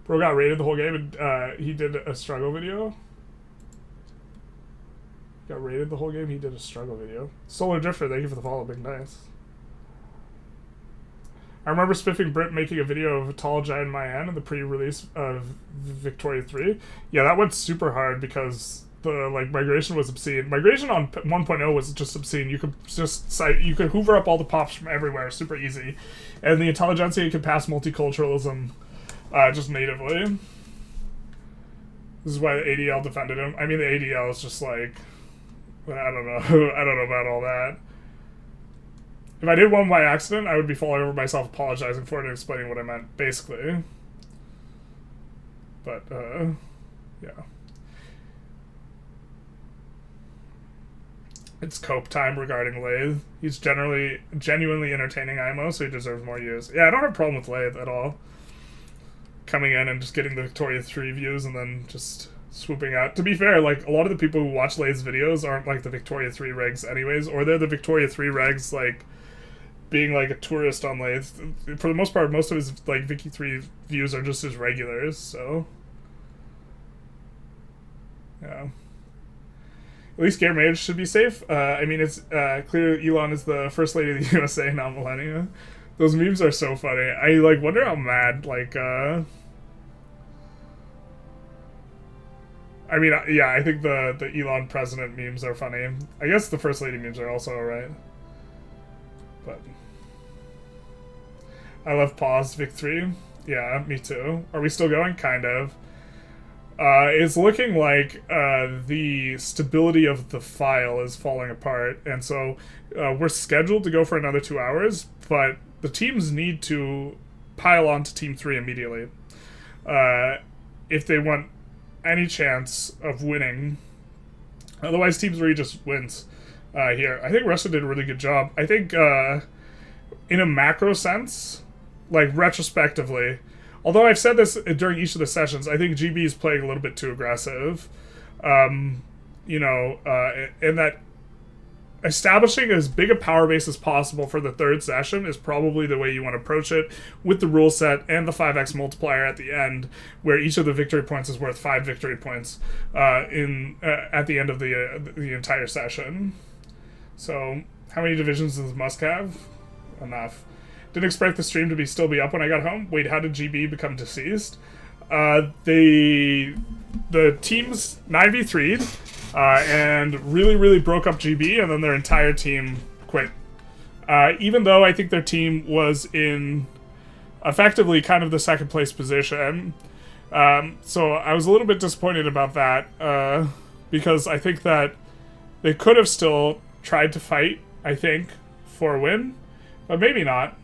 bro got raided the whole game, and he did a struggle video. Got raided the whole game. He did a struggle video. Solar Drifter, thank you for the follow, big nice. I remember Spiffing Brit making a video of a tall giant Mayan in the pre-release of Victoria 3. Yeah, that went super hard because the migration was obscene. Migration on 1.0 was just obscene. You could hoover up all the pops from everywhere, super easy, and the Intelligentsia could pass multiculturalism just natively. This is why the ADL defended him. I mean, the ADL is just like, I don't know. I don't know about all that. If I did one by accident, I would be falling over myself apologizing for it and explaining what I meant, basically. But, yeah. It's cope time regarding Lathe. He's genuinely entertaining IMO, so he deserves more views. Yeah, I don't have a problem with Lathe at all. Coming in and just getting the Victoria 3 views and then just swooping out. To be fair, like, a lot of the people who watch Lathe's videos aren't, like, the Victoria 3 regs anyways, or they're the Victoria 3 regs, like, being, like, a tourist on Lathe. For the most part, most of his, like, Vicky 3 views are just his regulars, so... Yeah. At least Gare Mage should be safe. I mean, it's clear Elon is the first lady of the USA, not Millennia. Those memes are so funny. I, like, wonder how mad, like, I mean, yeah, I think the Elon president memes are funny. I guess the first lady memes are also alright. But... I love pause, Vic 3. Yeah, me too. Are we still going? Kind of. It's looking like the stability of the file is falling apart, and so we're scheduled to go for another 2 hours, but the teams need to pile on to Team 3 immediately if they want any chance of winning. Otherwise, Team 3 just wins here. I think Russia did a really good job. I think in a macro sense, like retrospectively, although I've said this during each of the sessions, I think GB is playing a little bit too aggressive. You know, and that establishing as big a power base as possible for the third session is probably the way you want to approach it, with the rule set and the 5x multiplier at the end, where each of the victory points is worth 5 victory points at the end of the entire session. So, how many divisions does Musk have? Enough. Didn't expect the stream to still be up when I got home. Wait, how did GB become deceased? The teams 9v3'd and really broke up GB, and then their entire team quit. Even though I think their team was in effectively kind of the second place position. So I was a little bit disappointed about that because I think that they could have still tried to fight, I think, for a win, but maybe not.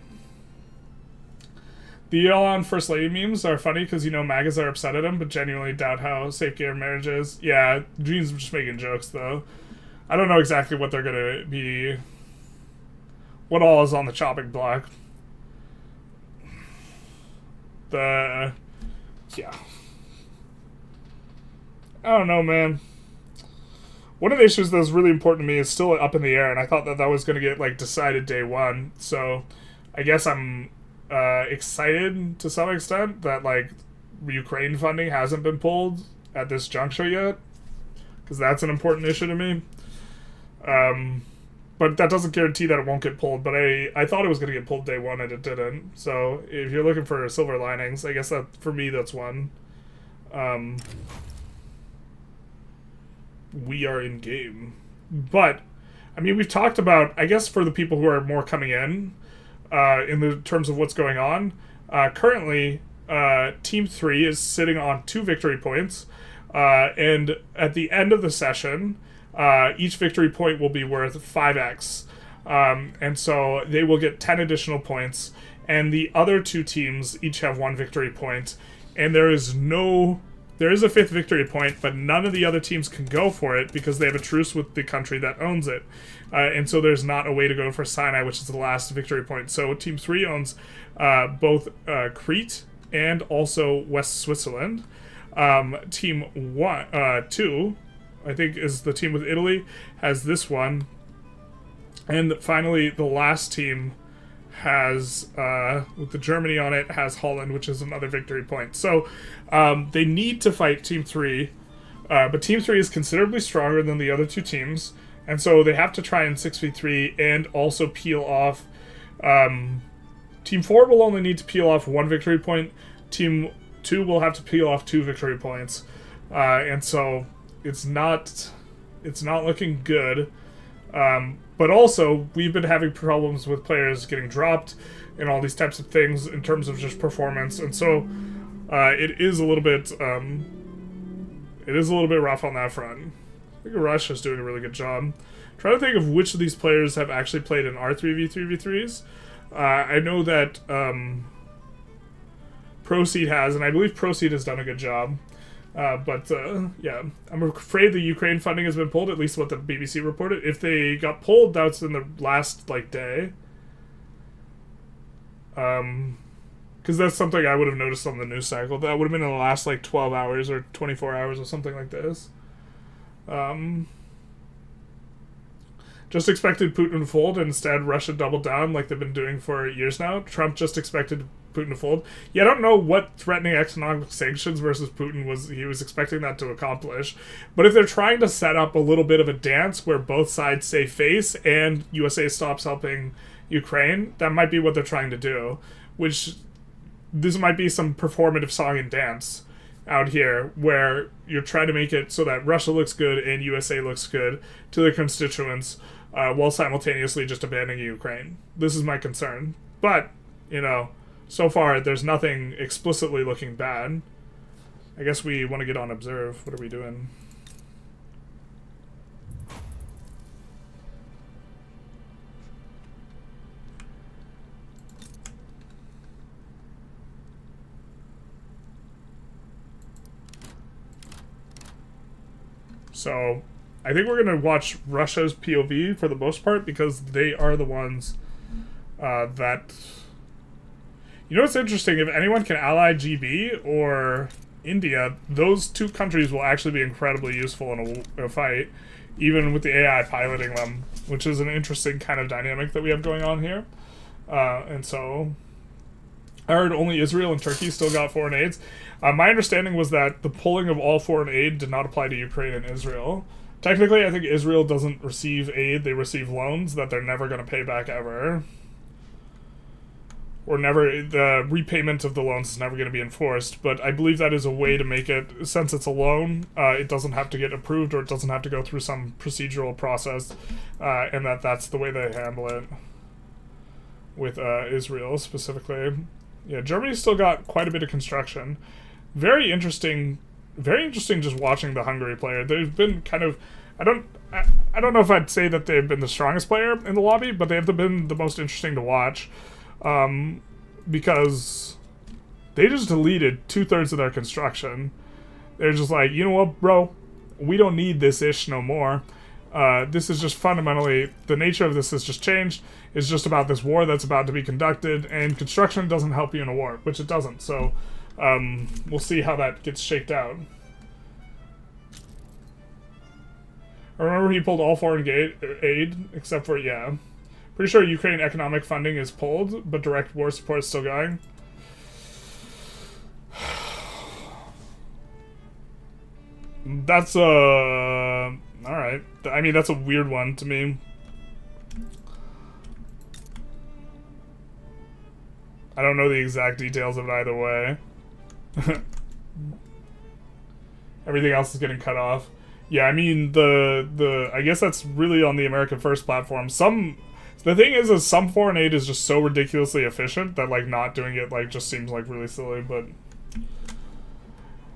The Elon First Lady memes are funny because, you know, MAGAs are upset at him, but genuinely doubt how safe gay marriage is. Yeah, Gene's just making jokes, though. I don't know exactly what they're going to be... what all is on the chopping block. Yeah. I don't know, man. One of the issues that was really important to me is still up in the air, and I thought that was going to get, like, decided day one. So, I guess I'm... excited to some extent that, like, Ukraine funding hasn't been pulled at this juncture yet, because that's an important issue to me. But that doesn't guarantee that it won't get pulled, but I thought it was going to get pulled day one and it didn't. So if you're looking for silver linings, I guess that, for me, that's one. We are in game. But, I mean, we've talked about, I guess for the people who are more coming in the terms of what's going on, currently Team 3 is sitting on 2 victory points, and at the end of the session, each victory point will be worth 5x, and so they will get 10 additional points, and the other 2 teams each have 1 victory point, and there is a 5th victory point, but none of the other teams can go for it because they have a truce with the country that owns it. And so there's not a way to go for Sinai, which is the last victory point. So Team 3 owns both Crete and also West Switzerland. Team 2, I think, is the team with Italy, has this one. And finally, the last team has, with the Germany on it, has Holland, which is another victory point. So they need to fight Team 3, but Team 3 is considerably stronger than the other 2 teams, and so they have to try and 6v3 and also peel off. Team 4 will only need to peel off 1 victory point. Team 2 will have to peel off 2 victory points, and so it's not looking good. But also, we've been having problems with players getting dropped and all these types of things in terms of just performance. And so, it is a little bit It is a little bit rough on that front. I think Russia's doing a really good job. Trying to think of which of these players have actually played in R3v3v3s. I know that Proceed has, and I believe Proceed has done a good job. Yeah, I'm afraid the Ukraine funding has been pulled, at least what the BBC reported. If they got pulled, that's in the last, like, day. Because that's something I would have noticed on the news cycle. That would have been in the last, like, 12 hours or 24 hours or something like this. Just expected Putin to fold, and instead Russia doubled down like they've been doing for years now. Trump just expected Putin to fold. Yeah, I don't know what threatening economic sanctions versus Putin he was expecting that to accomplish. But if they're trying to set up a little bit of a dance where both sides say face and USA stops helping Ukraine, that might be what they're trying to do. Which, this might be some performative song and dance out here where you're trying to make it so that Russia looks good and USA looks good to their constituents, while simultaneously just abandoning Ukraine. This is my concern. But, you know, so far there's nothing explicitly looking bad. I guess we want to get on observe. What are we doing? So, I think we're going to watch Russia's POV for the most part, because they are the ones that... You know what's interesting? If anyone can ally GB or India, those two countries will actually be incredibly useful in a fight, even with the AI piloting them, which is an interesting kind of dynamic that we have going on here. And so... I heard only Israel and Turkey still got foreign aids. My understanding was that the pulling of all foreign aid did not apply to Ukraine and Israel. Technically, I think Israel doesn't receive aid, they receive loans that they're never going to pay back ever. Or never, the repayment of the loans is never going to be enforced, but I believe that is a way to make it, since it's a loan, it doesn't have to get approved, or it doesn't have to go through some procedural process, and that's the way they handle it with Israel specifically. Yeah, Germany's still got quite a bit of construction. Very interesting just watching the Hungary player. They've been kind of, I don't know if I'd say that they've been the strongest player in the lobby, but they have been the most interesting to watch, because they just deleted 2/3 of their construction. They're just like, you know what, bro, we don't need this ish no more. This is just fundamentally, the nature of this has just changed. It's just about this war that's about to be conducted, and construction doesn't help you in a war, which it doesn't, so we'll see how that gets shaked out. I remember he pulled all foreign aid, except for, yeah. Pretty sure Ukraine economic funding is pulled, but direct war support is still going. That's, alright. I mean, that's a weird one to me. I don't know the exact details of it either way. Everything else is getting cut off. Yeah, I mean, I guess that's really on the American First platform. The thing is some foreign aid is just so ridiculously efficient that, like, not doing it, like, just seems, like, really silly, but...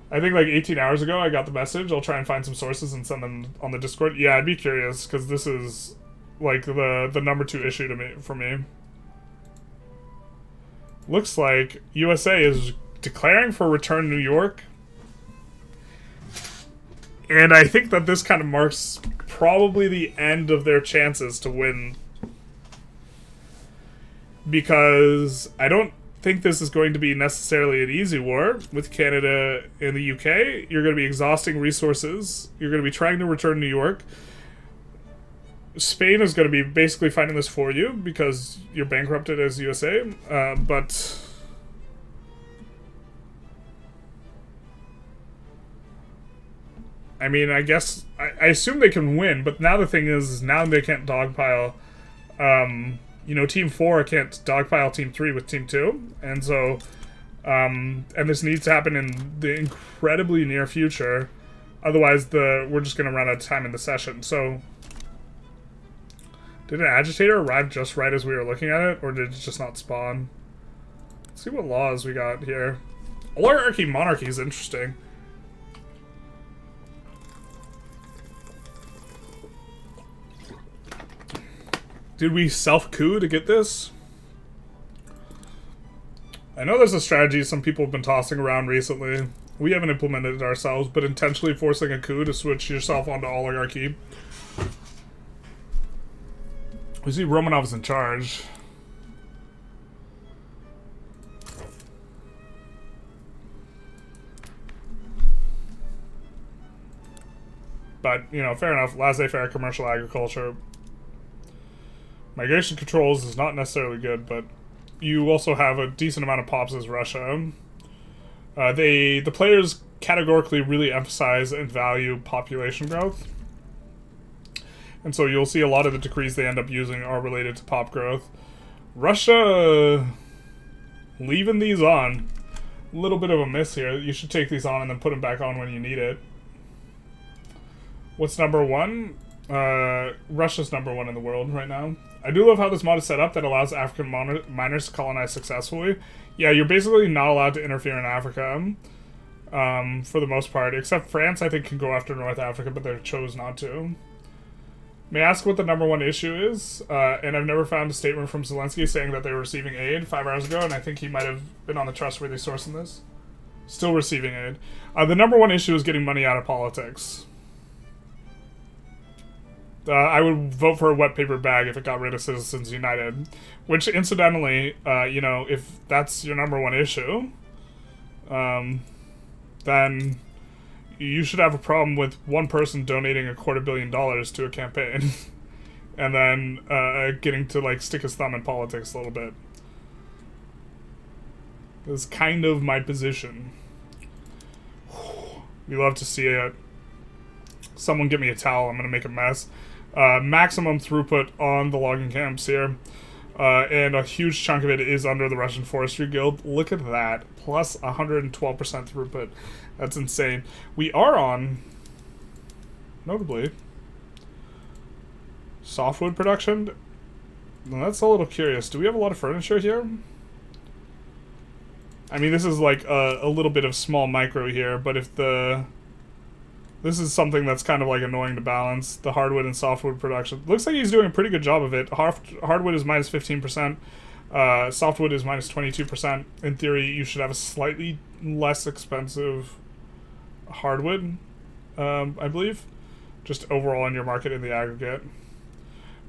I think, like, 18 hours ago I got the message. I'll try and find some sources and send them on the Discord. Yeah, I'd be curious, because this is, like, the number 2 issue for me. Looks like USA is declaring for return New York. And I think that this kind of marks probably the end of their chances to win. Because I don't think this is going to be necessarily an easy war with Canada and the UK. You're going to be exhausting resources. You're going to be trying to return New York. Spain is going to be basically fighting this for you because you're bankrupted as USA. But I mean, I guess I assume they can win. But now the thing is now they can't dogpile. You know, Team 4 can't dogpile Team 3 with Team 2, and so, and this needs to happen in the incredibly near future, otherwise we're just going to run out of time in the session. So, did an agitator arrive just right as we were looking at it, or did it just not spawn? Let's see what laws we got here. Oligarchy monarchy is interesting. Did we self-coup to get this? I know there's a strategy some people have been tossing around recently. We haven't implemented it ourselves, but intentionally forcing a coup to switch yourself onto oligarchy. We see Romanov's in charge. But, you know, fair enough. Laissez-faire commercial agriculture. Migration controls is not necessarily good, but you also have a decent amount of pops as Russia. The players categorically really emphasize and value population growth. And so you'll see a lot of the decrees they end up using are related to pop growth. Russia leaving these on. A little bit of a miss here. You should take these on and then put them back on when you need it. What's number one? Russia's number one in the world right now. I do love how this mod is set up that allows African miners to colonize successfully. Yeah, you're basically not allowed to interfere in Africa, for the most part. Except France, I think, can go after North Africa, but they chose not to. May I ask what the number one issue is? And I've never found a statement from Zelensky saying that they were receiving aid 5 hours ago, and I think he might have been on the trustworthy source in this. Still receiving aid. The number one issue is getting money out of politics. I would vote for a wet paper bag if it got rid of Citizens United. Which, incidentally, you know, if that's your number one issue, then you should have a problem with one person donating $250 million to a campaign. And then getting to, like, stick his thumb in politics a little bit. That's kind of my position. You love to see it. Someone get me a towel, I'm gonna make a mess. Maximum throughput on the logging camps here. And a huge chunk of it is under the Russian Forestry Guild. Look at that. Plus 112% throughput. That's insane. We are on, notably, softwood production. Well, that's a little curious. Do we have a lot of furniture here? I mean, this is like a little bit of small micro here, but if the... This is something that's kind of like annoying to balance, the hardwood and softwood production. Looks like he's doing a pretty good job of it. Hardwood is minus 15%, softwood is minus 22%. In theory, you should have a slightly less expensive hardwood, I believe, just overall in your market in the aggregate.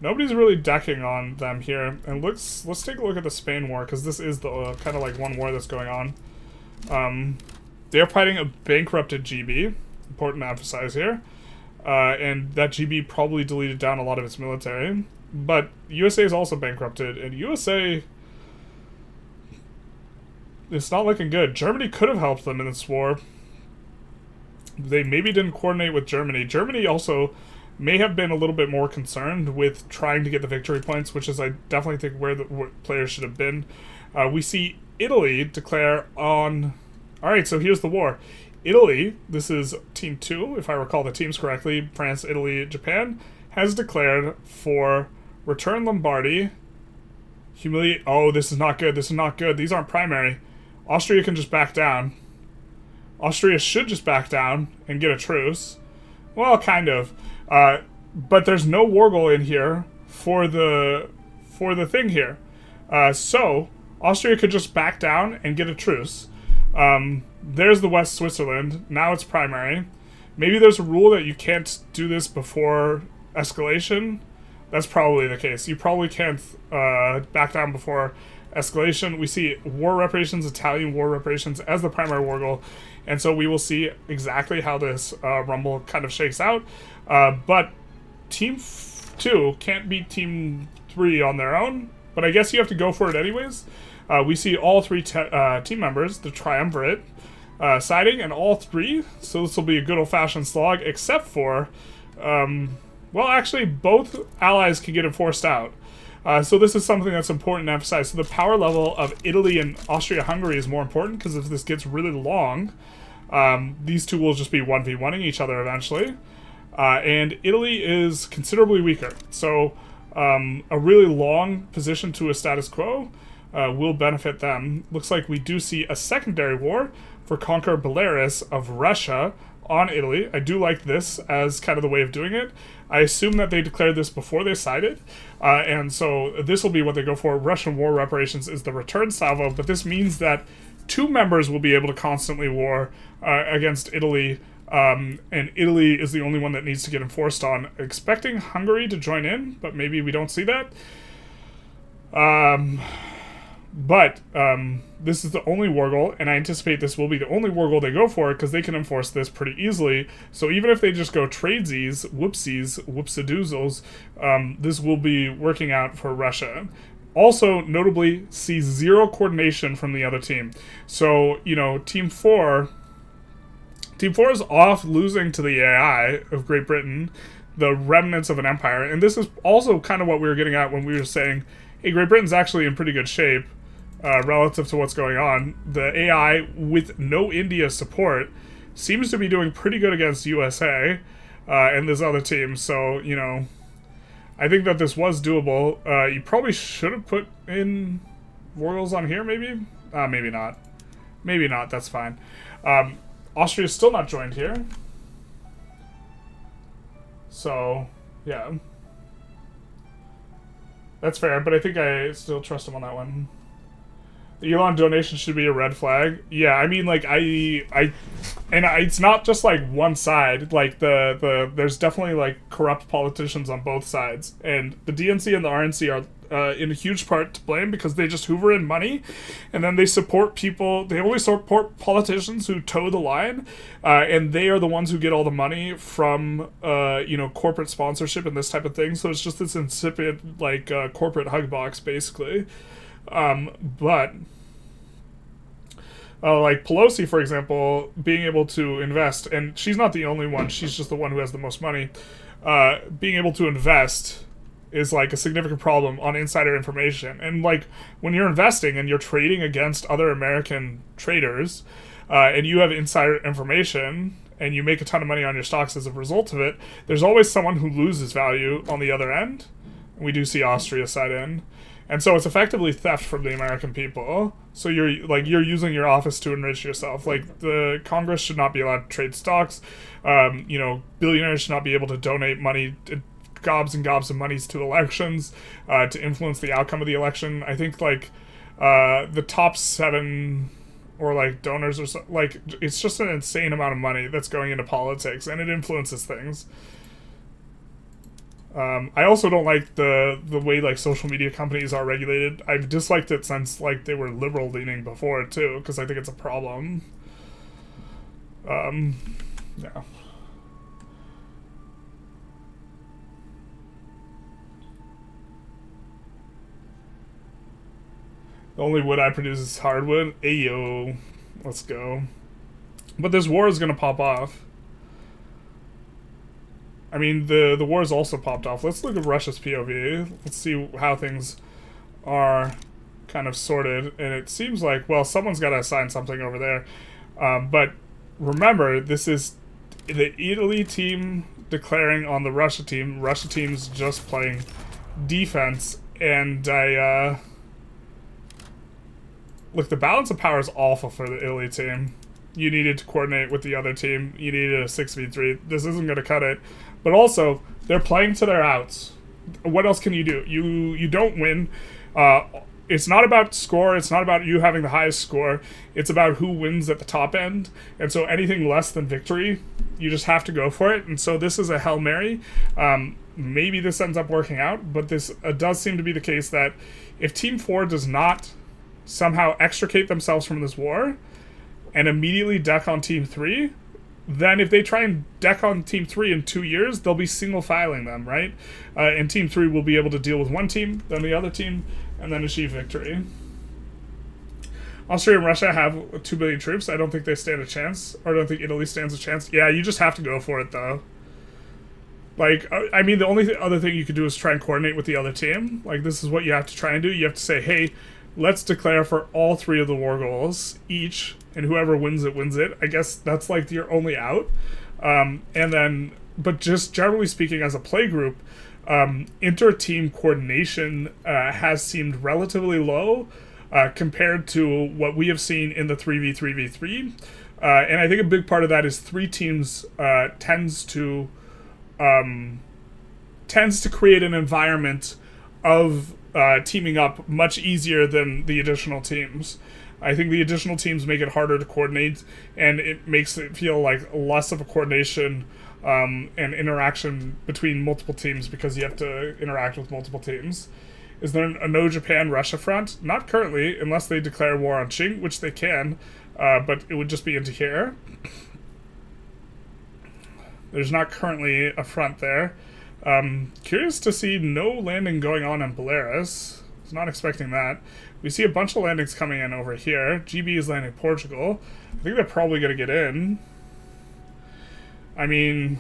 Nobody's really decking on them here. And let's take a look at the Spain war, because this is the kind of like one war that's going on. They're fighting a bankrupted GB. Important to emphasize here. And that GB probably deleted down a lot of its military. But USA is also bankrupted, and USA... It's not looking good. Germany could have helped them in this war. They maybe didn't coordinate with Germany. Germany also may have been a little bit more concerned with trying to get the victory points, which is, I definitely think, where the players should have been. We see Italy declare on... Alright, so here's the war. Italy, this is Team 2, if I recall the teams correctly, France, Italy, Japan, has declared for return Lombardy, humiliate... Oh, this is not good, this is not good. These aren't primary. Austria can just back down. Austria should just back down and get a truce. Well, kind of. But there's no war goal in here for the thing here. So, Austria could just back down and get a truce. There's the West Switzerland. Now it's primary. Maybe there's a rule that you can't do this before escalation. That's probably the case. You probably can't back down before escalation. We see war reparations, Italian war reparations as the primary war goal. And so we will see exactly how this rumble kind of shakes out. But Team 2 can't beat Team 3 on their own. But I guess you have to go for it anyways. We see all three team members, the triumvirate, siding, and all three. So this will be a good old-fashioned slog, except for, well, actually, both allies can get it forced out. So this is something that's important to emphasize. So the power level of Italy and Austria-Hungary is more important, because if this gets really long, these two will just be 1v1ing each other eventually. And Italy is considerably weaker. So a really long position to a status quo will benefit them. Looks like we do see a secondary war for Conquer Belarus of Russia on Italy. I do like this as kind of the way of doing it. I assume that they declared this before they sided, and so this will be what they go for. Russian war reparations is the return salvo, but this means that 2 members will be able to constantly war against Italy, and Italy is the only one that needs to get enforced on. Expecting Hungary to join in, but maybe we don't see that. But this is the only war goal, and I anticipate this will be the only war goal they go for, because they can enforce this pretty easily. So even if they just go tradesies, whoopsadoozles, this will be working out for Russia. Also, notably, see 0 coordination from the other team. So, you know, Team 4 is off losing to the AI of Great Britain, the remnants of an empire, and this is also kind of what we were getting at when we were saying, hey, Great Britain's actually in pretty good shape relative to what's going on. The AI, with no India support, seems to be doing pretty good against USA and this other team. So, you know, I think that this was doable. You probably should have put in royals on here, maybe? Maybe not. Maybe not, that's fine. Austria's still not joined here. So, yeah. That's fair, but I think I still trust him on that one. The Elon donation should be a red flag. Yeah, I mean, like, it's not just, like, one side. Like, there's definitely, like, corrupt politicians on both sides. And the DNC and the RNC are in a huge part to blame, because they just hoover in money, and then they support people. They only support politicians who toe the line, and they are the ones who get all the money from, you know, corporate sponsorship and this type of thing. So it's just this insipid, like, corporate hug box, basically. But like Pelosi, for example, being able to invest, and she's not the only one, she's just the one who has the most money, being able to invest is like a significant problem on insider information. And like when you're investing and you're trading against other American traders, and you have insider information and you make a ton of money on your stocks as a result of it, there's always someone who loses value on the other end. We do see Austria side in. And so it's effectively theft from the American people. So you're using your office to enrich yourself. Like, the Congress should not be allowed to trade stocks. You know, billionaires should not be able to donate money, gobs and gobs of monies to elections, to influence the outcome of the election. I think, like, the top 7 or, like, donors or so, like, it's just an insane amount of money that's going into politics, and it influences things. I also don't like the way, like, social media companies are regulated. I've disliked it since, like, they were liberal leaning before too, because I think it's a problem. Yeah. The only wood I produce is hardwood. Ayo, let's go. But this war is gonna pop off. I mean, the war's also popped off. Let's look at Russia's POV. Let's see how things are kind of sorted. And it seems like, well, someone's got to assign something over there. But remember, this is the Italy team declaring on the Russia team. Russia team's just playing defense. And look, the balance of power is awful for the Italy team. You needed to coordinate with the other team. You needed a 6v3. This isn't going to cut it. But also, they're playing to their outs. What else can you do? You don't win. It's not about score. It's not about you having the highest score. It's about who wins at the top end. And so anything less than victory, you just have to go for it. And so this is a Hail Mary. Maybe this ends up working out, but this does seem to be the case that if Team 4 does not somehow extricate themselves from this war and immediately deck on Team 3, then if they try and deck on Team 3 in 2 years, they'll be single filing them, right? And Team 3 will be able to deal with one team, then the other team, and then achieve victory. Austria and Russia have 2 billion troops. I don't think they stand a chance, or I don't think Italy stands a chance. Yeah, you just have to go for it, though. Like, I mean, the only other thing you could do is try and coordinate with the other team. Like, this is what you have to try and do. You have to say, hey, let's declare for all 3 of the war goals each, and whoever wins it, wins it. I guess that's, like, your only out. And then, but just generally speaking, as a play group, inter-team coordination has seemed relatively low compared to what we have seen in the 3v3v3, And I think a big part of that is 3 teams tends to create an environment of teaming up much easier than the additional teams. I think the additional teams make it harder to coordinate, and it makes it feel like less of a coordination and interaction between multiple teams because you have to interact with multiple teams. Is there a no Japan-Russia front? Not currently, unless they declare war on Qing, which they can, but it would just be into here. There's not currently a front there. Curious to see no landing going on in Belarus. I was not expecting that. We see a bunch of landings coming in over here. GB is landing Portugal. I think they're probably going to get in. I mean,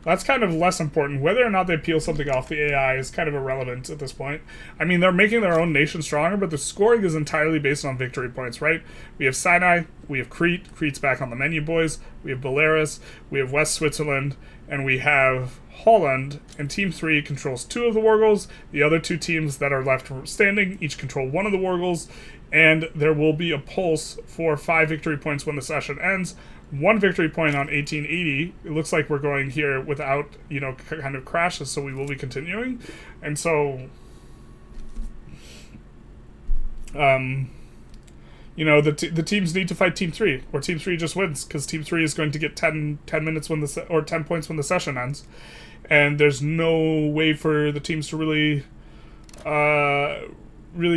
that's kind of less important. Whether or not they peel something off the AI is kind of irrelevant at this point. I mean, they're making their own nation stronger, but the scoring is entirely based on victory points, right? We have Sinai, we have Crete. Crete's back on the menu, boys. We have Belarus, we have West Switzerland, and we have Holland, and Team 3 controls 2 of the Wargals. The other 2 teams that are left standing each control 1 of the Wargals, and there will be a pulse for 5 victory points when the session ends. 1 victory point on 1880. It looks like we're going here without, kind of crashes, so we will be continuing. And so, the teams need to fight Team 3, or Team 3 just wins, because Team 3 is going to get 10 minutes or 10 points when the session ends. And there's no way for the teams to really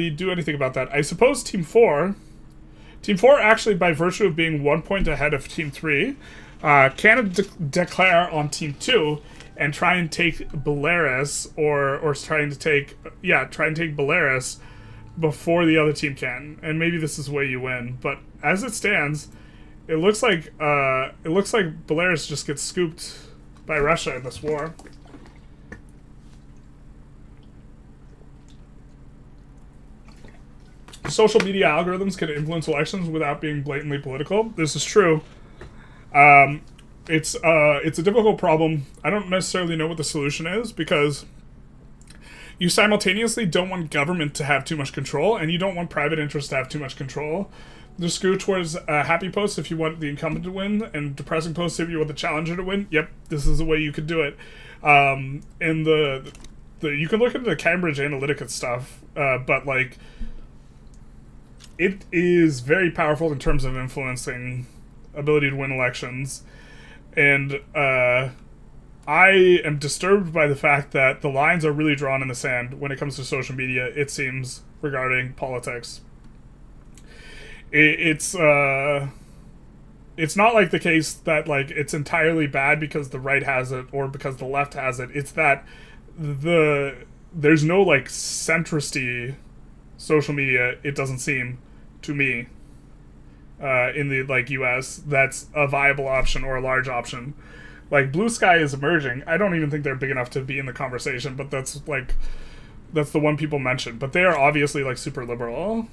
do anything about that. I suppose Team 4 actually, by virtue of being 1 point ahead of Team 3, can declare on Team 2 and try and take Belarus, or trying to take Belarus before the other team can. And maybe this is the way you win. But as it stands, it looks like Belarus just gets scooped by Russia in this war. Social media algorithms can influence elections without being blatantly political. This is true. It's a difficult problem. I don't necessarily know what the solution is, because you simultaneously don't want government to have too much control, and you don't want private interests to have too much control. The skew towards happy posts if you want the incumbent to win, and depressing posts if you want the challenger to win. Yep, this is the way you could do it. And you can look into the Cambridge Analytica stuff, but it is very powerful in terms of influencing ability to win elections. And I am disturbed by the fact that the lines are really drawn in the sand when it comes to social media, it seems, regarding politics. It's not like the case that it's entirely bad because the right has it or because the left has it. It's that there's no centristy social media, it doesn't seem to me, in the US that's a viable option or a large option. Blue Sky is emerging. I don't even think they're big enough to be in the conversation, but that's the one people mention. But they are obviously super liberal.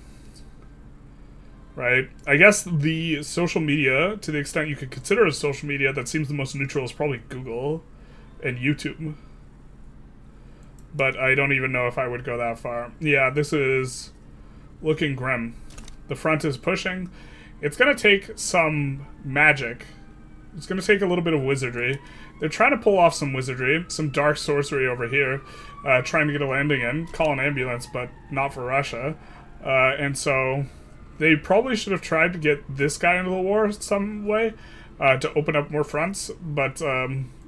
Right? I guess the social media, to the extent you could consider as social media, that seems the most neutral is probably Google and YouTube. But I don't even know if I would go that far. Yeah, this is looking grim. The front is pushing. It's going to take some magic. It's going to take a little bit of wizardry. They're trying to pull off some wizardry, some dark sorcery over here, trying to get a landing in, call an ambulance, but not for Russia. And so they probably should have tried to get this guy into the war some way to open up more fronts. But,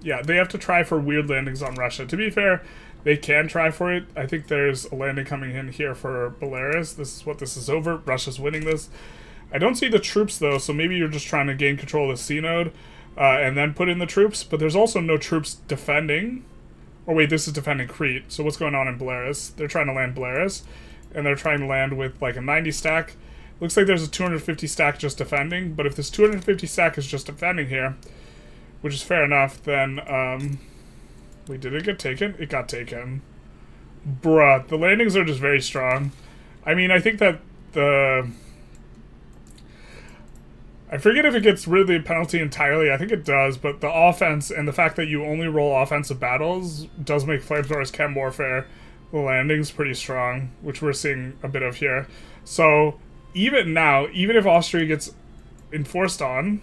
yeah, they have to try for weird landings on Russia. To be fair, they can try for it. I think there's a landing coming in here for Belarus. This is what this is over. Russia's winning this. I don't see the troops, though, so maybe you're just trying to gain control of the sea node and then put in the troops. But there's also no troops defending. Oh, wait, this is defending Crete. So what's going on in Belarus? They're trying to land Belarus, and they're trying to land with a 90 stack. Looks like there's a 250 stack just defending, but if this 250 stack is just defending here, which is fair enough, then, wait, did it get taken? It got taken. Bruh, the landings are just very strong. I mean, I think that I forget if it gets rid of the penalty entirely. I think it does, but the offense and the fact that you only roll offensive battles does make Flamethrowers Chem Warfare, the landings, pretty strong, which we're seeing a bit of here. So even now, even if Austria gets enforced on,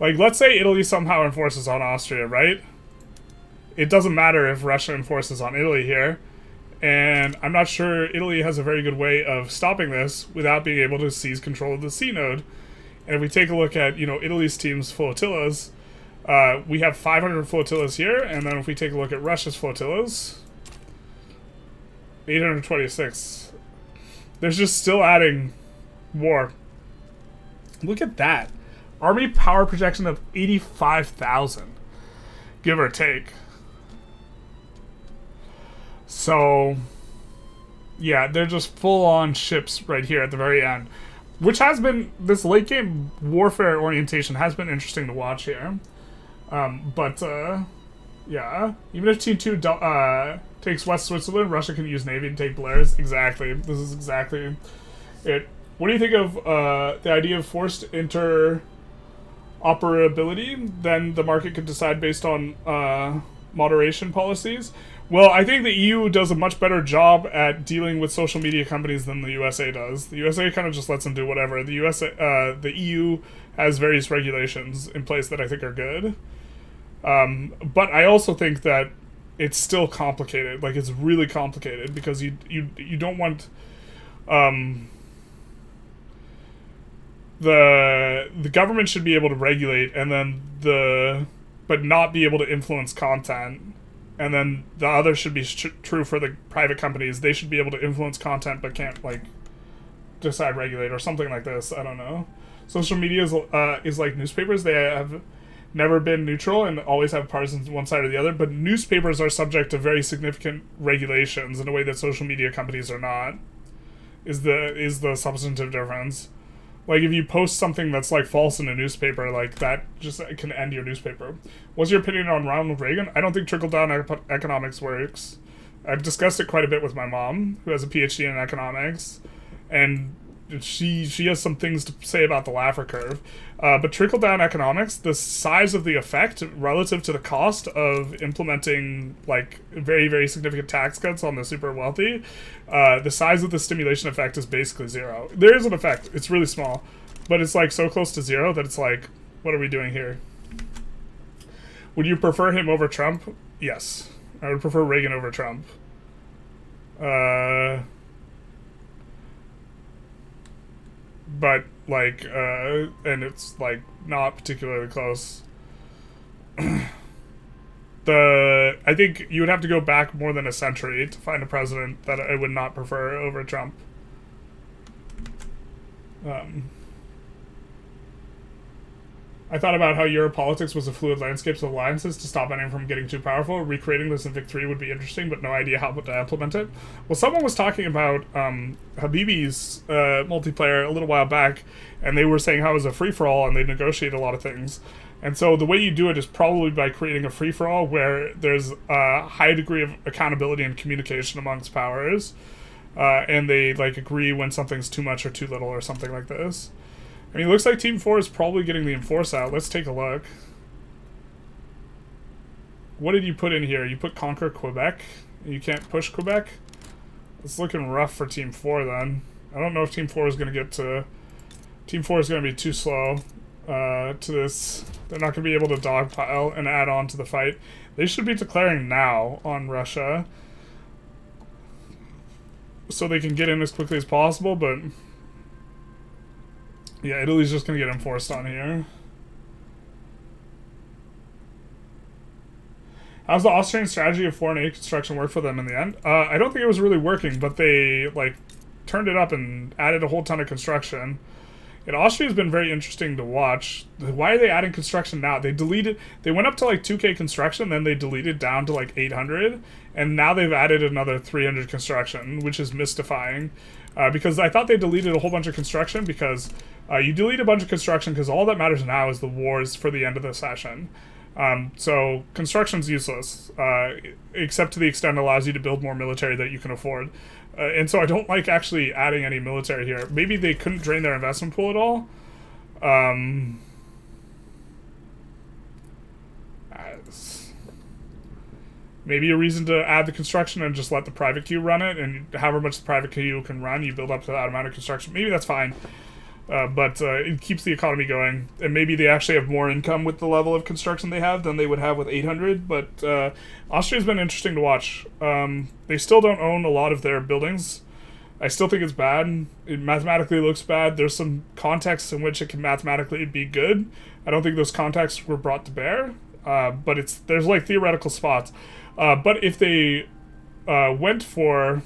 like, let's say Italy somehow enforces on Austria, right? It doesn't matter if Russia enforces on Italy here. And I'm not sure Italy has a very good way of stopping this without being able to seize control of the sea node. And if we take a look at, Italy's team's flotillas, we have 500 flotillas here, and then if we take a look at Russia's flotillas, 826. They're just still adding war. Look at that. Army power projection of 85,000, give or take. So, yeah, they're just full-on ships right here at the very end. Which has been, this late-game warfare orientation has been interesting to watch here. Yeah. Even if Team 2 takes West Switzerland, Russia can use Navy to take Blair's. Exactly. This is exactly it. What do you think of the idea of forced interoperability? Then the market could decide based on moderation policies. Well, I think the EU does a much better job at dealing with social media companies than the USA does. The USA kind of just lets them do whatever. The EU has various regulations in place that I think are good. But I also think that it's still complicated. Like, it's really complicated because you don't want the government should be able to regulate and then but not be able to influence content. And then the other should be true for the private companies. They should be able to influence content but can't, like, decide regulate or something like this. I don't know. Social media is like newspapers. They have never been neutral and always have partisans one side or the other. But newspapers are subject to very significant regulations in a way that social media companies are not. Is the substantive difference. Like, if you post something that's, like, false in a newspaper, like, that just can end your newspaper. What's your opinion on Ronald Reagan? I don't think trickle-down economics works. I've discussed it quite a bit with my mom, who has a PhD in economics, and she has some things to say about the Laffer curve. But trickle-down economics, the size of the effect relative to the cost of implementing, like, very, very significant tax cuts on the super wealthy, the size of the stimulation effect is basically zero. There is an effect. It's really small. But it's, like, so close to zero that it's like, what are we doing here? Would you prefer him over Trump? Yes. I would prefer Reagan over Trump. But, like, and it's, like, not particularly close. I think you would have to go back more than a century to find a president that I would not prefer over Trump. I thought about how Europolitics was a fluid landscape of alliances to stop anyone from getting too powerful. Recreating this in Vic 3 would be interesting, but no idea how to implement it. Well, someone was talking about Habibi's multiplayer a little while back, and they were saying how it was a free-for-all, and they negotiate a lot of things. And so the way you do it is probably by creating a free-for-all where there's a high degree of accountability and communication amongst powers, and they, like, agree when something's too much or too little or something like this. I mean, it looks like Team 4 is probably getting the Enforce out. Let's take a look. What did you put in here? You put Conquer Quebec? You can't push Quebec? It's looking rough for Team 4 then. I don't know if Team 4 is going to get to... Team 4 is going to be too slow to this. They're not going to be able to dogpile and add on to the fight. They should be declaring now on Russia, so they can get in as quickly as possible, but... Yeah, Italy's just going to get enforced on here. How's the Austrian strategy of foreign aid construction work for them in the end? I don't think it was really working, but they, like, turned it up and added a whole ton of construction. And Austria's been very interesting to watch. Why are they adding construction now? They went up to, like, 2K construction, then they deleted down to, like, 800, and now they've added another 300 construction, which is mystifying. Because I thought they deleted a whole bunch of construction because you delete a bunch of construction because all that matters now is the wars for the end of the session. So construction's useless, except to the extent it allows you to build more military that you can afford. And so I don't like actually adding any military here. Maybe they couldn't drain their investment pool at all. maybe a reason to add the construction and just let the private queue run it, and however much the private queue can run, you build up to that amount of construction. Maybe that's fine. But it keeps the economy going, and maybe they actually have more income with the level of construction they have than they would have with 800. But Austria's been interesting to watch. They still don't own a lot of their buildings. I still think it's bad. It mathematically looks bad. There's some contexts in which it can mathematically be good. I don't think those contexts were brought to bear, but there's like theoretical spots. But if they went for...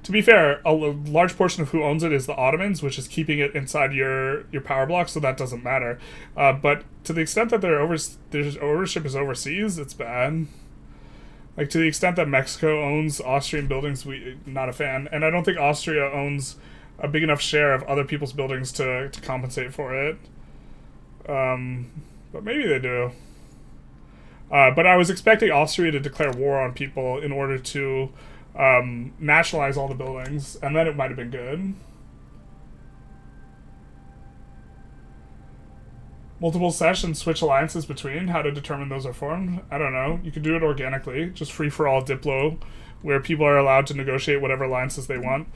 To be fair, a large portion of who owns it is the Ottomans, which is keeping it inside your power block, so that doesn't matter. But to the extent that their ownership is overseas, it's bad. Like, to the extent that Mexico owns Austrian buildings, not a fan. And I don't think Austria owns a big enough share of other people's buildings to compensate for it. But maybe they do. But I was expecting Austria to declare war on people in order to... nationalize all the buildings, and then it might have been good. Multiple sessions switch alliances between, how to determine those are formed. I don't know. You can do it organically, just free-for-all Diplo, where people are allowed to negotiate whatever alliances they want.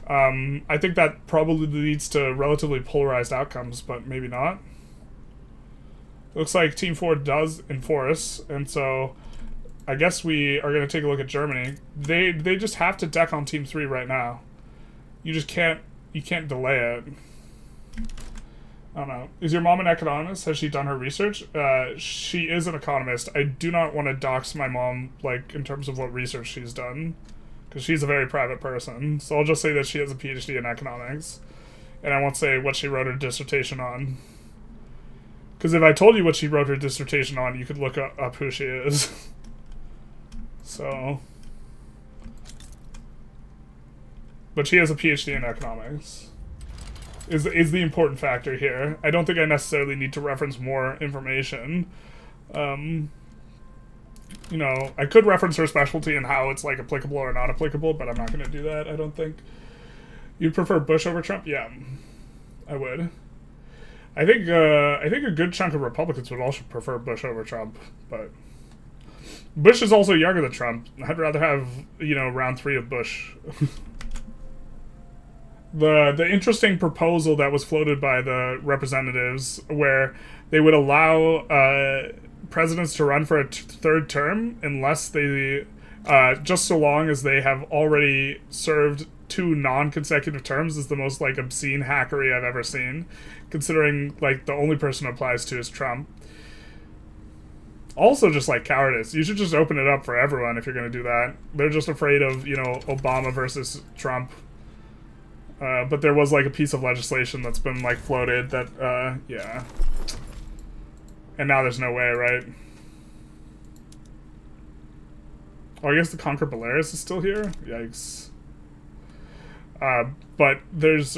I think that probably leads to relatively polarized outcomes, but maybe not. It looks like Team 4 does enforce, and so... I guess we are going to take a look at Germany. They just have to deck on Team 3 right now. You just can't delay it. I don't know. Is your mom an economist? Has she done her research? She is an economist. I do not want to dox my mom, like, in terms of what research she's done, because she's a very private person. So I'll just say that she has a PhD in economics, and I won't say what she wrote her dissertation on. Because if I told you what she wrote her dissertation on, you could look up who she is. So, but she has a PhD in economics, is the important factor here. I don't think I necessarily need to reference more information. You know, I could reference her specialty and how it's like applicable or not applicable, but I'm not going to do that, I don't think. You'd prefer Bush over Trump? Yeah, I would. I think a good chunk of Republicans would also prefer Bush over Trump, but... Bush is also younger than Trump. I'd rather have, you know, round 3 of Bush. The interesting proposal that was floated by the representatives, where they would allow presidents to run for a third term unless they, just so long as they have already served 2 non-consecutive terms, is the most, like, obscene hackery I've ever seen, considering, like, the only person it applies to is Trump. Also just, like, cowardice. You should just open it up for everyone if you're going to do that. They're just afraid of, you know, Obama versus Trump. But there was, like, a piece of legislation that's been, like, floated that, yeah. And now there's no way, right? Oh, I guess the Conquer Belarus is still here? Yikes. But there's,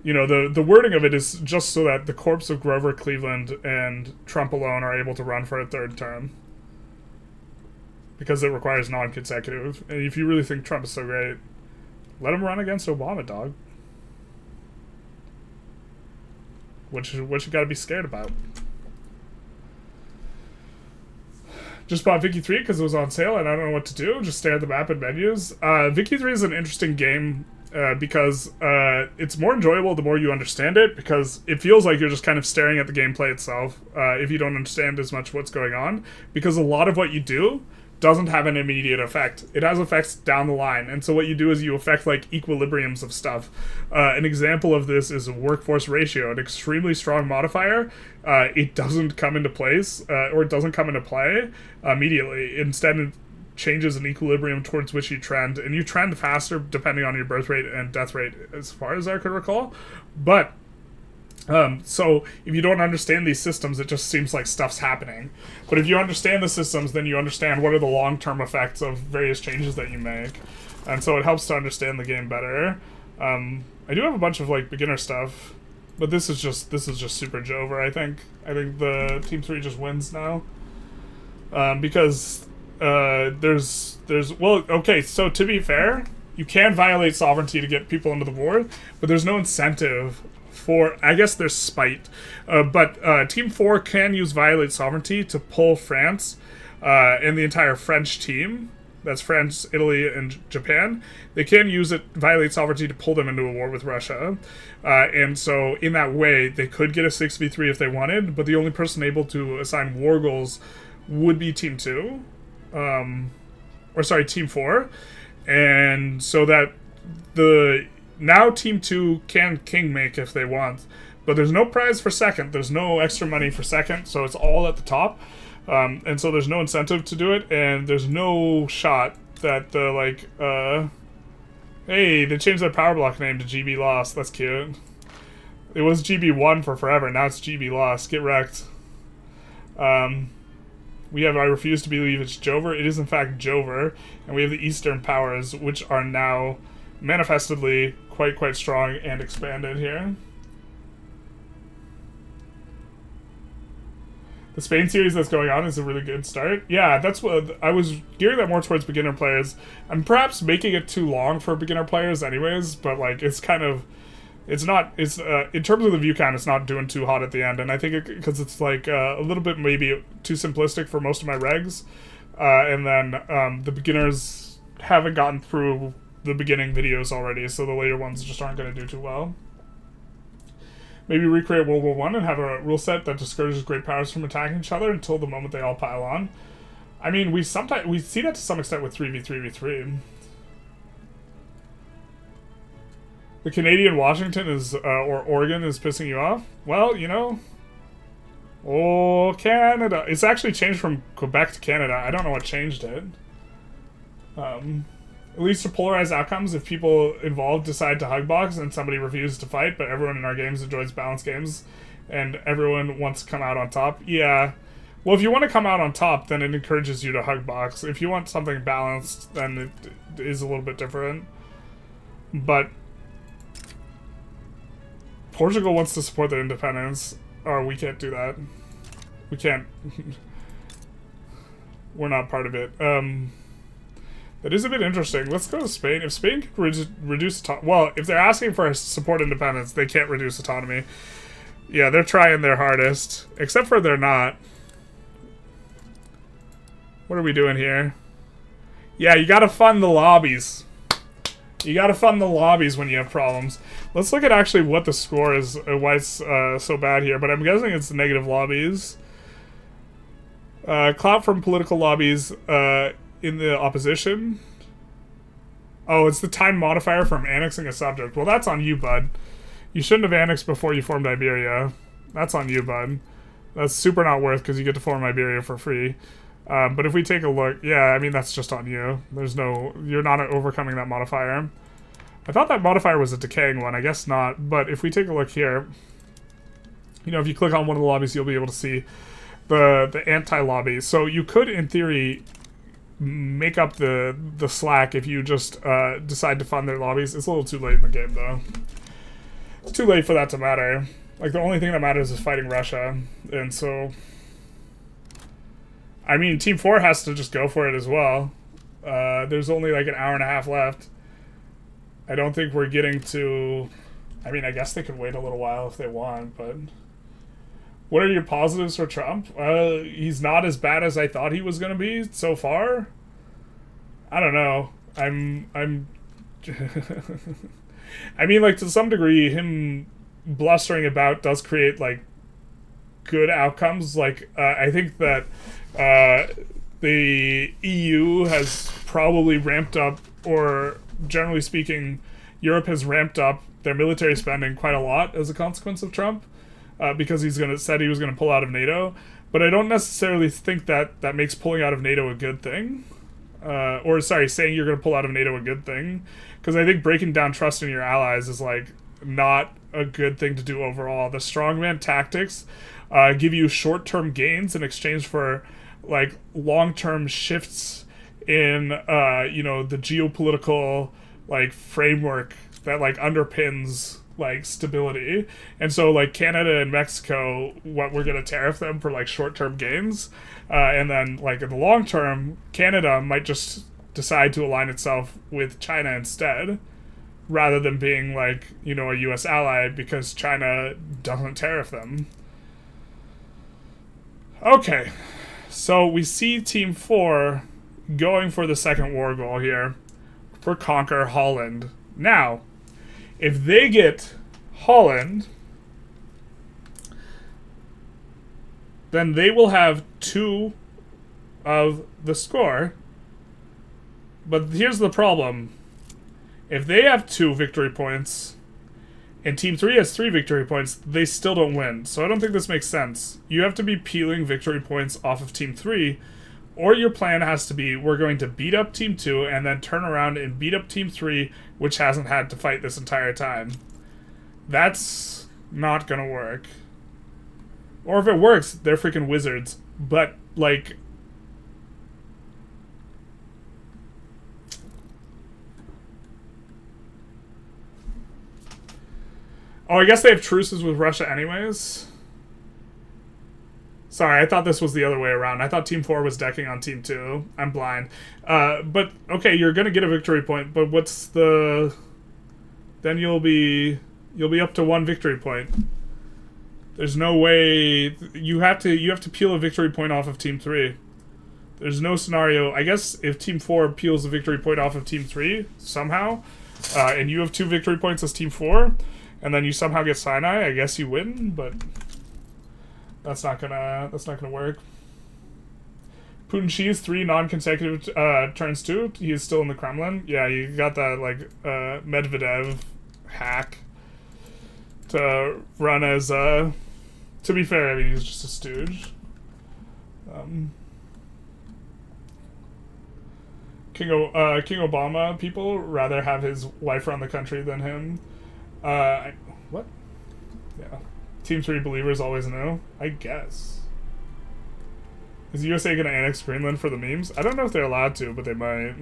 you know, the wording of it is just so that the corpse of Grover Cleveland and Trump alone are able to run for a third term. Because it requires non-consecutive. And if you really think Trump is so great, let him run against Obama, dog. What you gotta be scared about? Just bought Vicky 3 because it was on sale and I don't know what to do. Just stare at the map and menus. Vicky 3 is an interesting game. Because it's more enjoyable the more you understand it, because it feels like you're just kind of staring at the gameplay itself if you don't understand as much what's going on, because a lot of what you do doesn't have an immediate effect. It has effects down the line, and so what you do is you affect, like, equilibriums of stuff. An example of this is workforce ratio, an extremely strong modifier. It doesn't come into place, or it doesn't come into play immediately. Instead, it changes an equilibrium towards which you trend, and you trend faster depending on your birth rate and death rate, as far as I could recall. But so if you don't understand these systems, it just seems like stuff's happening. But if you understand the systems, then you understand what are the long-term effects of various changes that you make, and so it helps to understand the game better. I do have a bunch of, like, beginner stuff, but this is just super Jover. I think the Team 3 just wins now, because there's well, okay, so to be fair, you can violate sovereignty to get people into the war, but there's no incentive 4, I guess there's spite, but Team 4 can use Violate Sovereignty to pull France and the entire French team. That's France, Italy, and Japan. They can use it, Violate Sovereignty, to pull them into a war with Russia. And so, in that way, they could get a 6v3 if they wanted, but the only person able to assign war goals would be Team 2. Team 4. And so that now Team 2 can king make if they want. But there's no prize for second. There's no extra money for second, so it's all at the top. And so there's no incentive to do it, and there's no shot that hey, they changed their power block name to GB Lost. That's cute. It was GB1 for forever, now it's GB Lost. Get wrecked. We have I refuse to believe it's Jover. It is in fact Jover, and we have the Eastern powers, which are now manifestedly quite strong and expanded here. The Spain series that's going on is a really good start. Yeah, that's what I was gearing that more towards beginner players. I'm perhaps making it too long for beginner players anyways, but like in terms of the view count, it's not doing too hot at the end, and I think because it's like a little bit maybe too simplistic for most of my regs, and then the beginners haven't gotten through the beginning videos already, so the later ones just aren't going to do too well. Maybe recreate World War I and have a rule set that discourages great powers from attacking each other until the moment they all pile on. I mean, we see that to some extent with 3v3v3. The Canadian Washington is, or Oregon is pissing you off? Well, you know. Oh, Canada. It's actually changed from Quebec to Canada. I don't know what changed it. At least to polarize outcomes if people involved decide to hug box and somebody refuses to fight, but everyone in our games enjoys balanced games and everyone wants to come out on top. Yeah. Well, if you want to come out on top, then it encourages you to hug box. If you want something balanced, then it is a little bit different. But Portugal wants to support their independence. Or we can't do that. We can't. We're not part of it. That is a bit interesting. Let's go to Spain. If Spain could reduce autonomy... Well, if they're asking for support independence, they can't reduce autonomy. Yeah, they're trying their hardest. Except for they're not. What are we doing here? Yeah, you gotta fund the lobbies. You gotta fund the lobbies when you have problems. Let's look at actually what the score is, why it's so bad here. But I'm guessing it's negative lobbies. Clout from political lobbies... in the opposition. Oh, it's the time modifier from annexing a subject. Well, that's on you, bud. You shouldn't have annexed before you formed Iberia. That's on you, bud. That's super not worth because you get to form Iberia for free. But if we take a look, yeah, I mean, that's just on you. You're not overcoming that modifier. I thought that modifier was a decaying one. I guess not. But if we take a look here, you know, if you click on one of the lobbies, you'll be able to see the anti-lobby. So you could, in theory, make up the slack if you just decide to fund their lobbies. It's a little too late in the game, though. It's too late for that to matter. Like, the only thing that matters is fighting Russia. And so... I mean, Team 4 has to just go for it as well. There's only like an hour and a half left. I don't think we're getting to... I mean, I guess they could wait a little while if they want, but... What are your positives for Trump? He's not as bad as I thought he was going to be so far. I don't know. I mean, like, to some degree, him blustering about does create, like, good outcomes. Like, I think that the EU has probably ramped up, or generally speaking, Europe has ramped up their military spending quite a lot as a consequence of Trump. Because said he was going to pull out of NATO. But I don't necessarily think that makes pulling out of NATO a good thing. Saying you're going to pull out of NATO a good thing. Because I think breaking down trust in your allies is, like, not a good thing to do overall. The strongman tactics give you short-term gains in exchange for, like, long-term shifts in, the geopolitical, like, framework that, like, underpins... like, stability. And so, like, Canada and Mexico, we're going to tariff them for, like, short-term gains. And then, like, in the long term, Canada might just decide to align itself with China instead. rather than being like, you know, a US ally because China doesn't tariff them. Okay, so we see Team 4 going for the second war goal here for Conquer Holland. Now, if they get Holland, then they will have 2 of the score. But here's the problem. If they have 2 victory points and Team 3 has 3 victory points, they still don't win. So I don't think this makes sense. You have to be peeling victory points off of Team 3, or your plan has to be, we're going to beat up Team 2 and then turn around and beat up Team 3, which hasn't had to fight this entire time. That's not gonna work. Or if it works, they're freaking wizards. But, like... Oh, I guess they have truces with Russia anyways? Sorry, I thought this was the other way around. I thought Team 4 was decking on Team 2. I'm blind. But, okay, you're gonna get a victory point, but what's the... Then you'll be up to 1 victory point. There's no way... You have to peel a victory point off of Team 3. There's no scenario... I guess if Team 4 peels a victory point off of Team 3, somehow, and you have 2 victory points as Team 4... and then you somehow get Sinai, I guess you win, but that's not gonna work. Putin Xi's 3 non-consecutive turns too. He is still in the Kremlin. Yeah, you got that like Medvedev hack to run as. To be fair, I mean he's just a stooge. King Obama people rather have his wife run the country than him. What? Yeah. Team 3 believers always know, I guess. Is the USA gonna annex Greenland for the memes? I don't know if they're allowed to, but they might.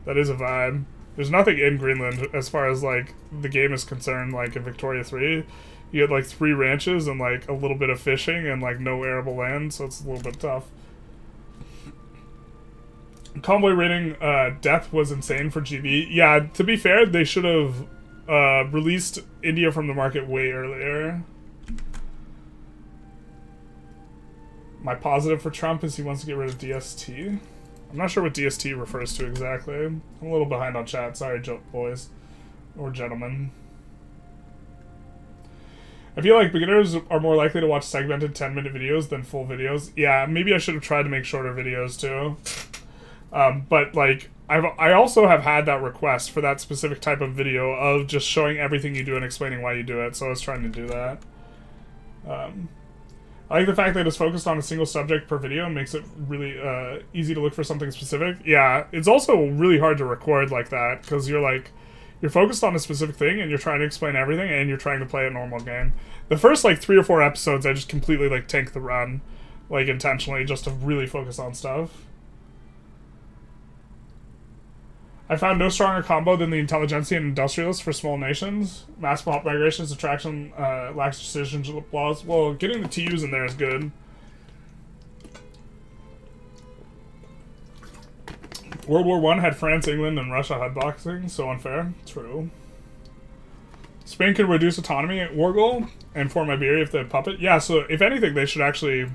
That is a vibe. There's nothing in Greenland as far as, like, the game is concerned, like, in Victoria 3. You had, like, 3 ranches and, like, a little bit of fishing and, like, no arable land, so it's a little bit tough. Convoy rating death was insane for GB. Yeah, to be fair, they should have released India from the market way earlier. My positive for Trump is he wants to get rid of DST. I'm not sure what DST refers to exactly. I'm a little behind on chat. Sorry, boys. Or gentlemen. I feel like beginners are more likely to watch segmented 10-minute videos than full videos. Yeah, maybe I should have tried to make shorter videos too. But, like, I also have had that request for that specific type of video of just showing everything you do and explaining why you do it, so I was trying to do that. I like the fact that it's focused on a single subject per video and makes it really easy to look for something specific. Yeah, it's also really hard to record like that, because you're focused on a specific thing and you're trying to explain everything and you're trying to play a normal game. The first, like, 3 or 4 episodes, I just completely, like, tank the run, like, intentionally, just to really focus on stuff. I found no stronger combo than the Intelligentsia and Industrialists for small nations. Mass pop migration, subtraction, lax decision laws. Well, getting the TUs in there is good. World War I had France, England, and Russia hotboxing, so unfair. True. Spain could reduce autonomy at war goal and form Iberia if they had puppet. Yeah, so if anything, they should actually...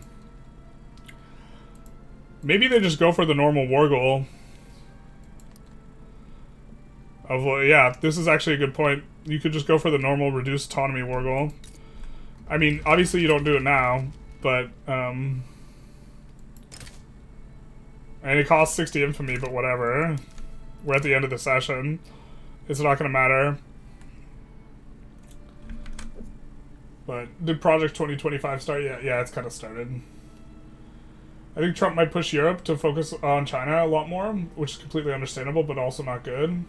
Maybe they just go for the normal war goal. Yeah, this is actually a good point. You could just go for the normal reduced autonomy war goal. I mean, obviously you don't do it now, but, and it costs 60 infamy, but whatever. We're at the end of the session. It's not gonna matter. But, did Project 2025 start yet? Yeah, it's kind of started. I think Trump might push Europe to focus on China a lot more, which is completely understandable, but also not good.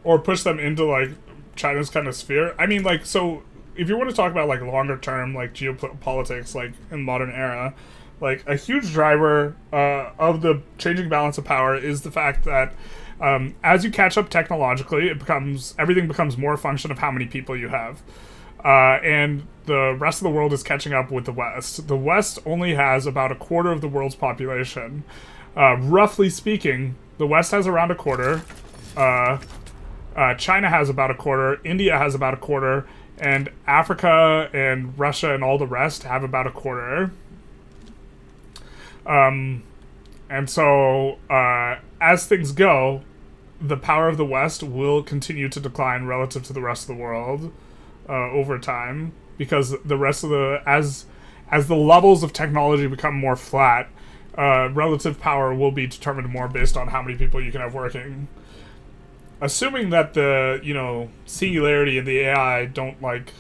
Or push them into, like, China's kind of sphere. I mean, like, so, if you want to talk about, like, longer term, like, geopolitics, like, in modern era, like, a huge driver of the changing balance of power is the fact that as you catch up technologically, everything becomes more a function of how many people you have. And the rest of the world is catching up with the West. The West only has about 1/4 of the world's population. Roughly speaking, the West has around 1/4. China has about a quarter, India has about a quarter, and Africa and Russia and all the rest have about a quarter. And so, as things go, the power of the West will continue to decline relative to the rest of the world over time, because the rest of the as the levels of technology become more flat, relative power will be determined more based on how many people you can have working. Assuming that the singularity and the AI don't like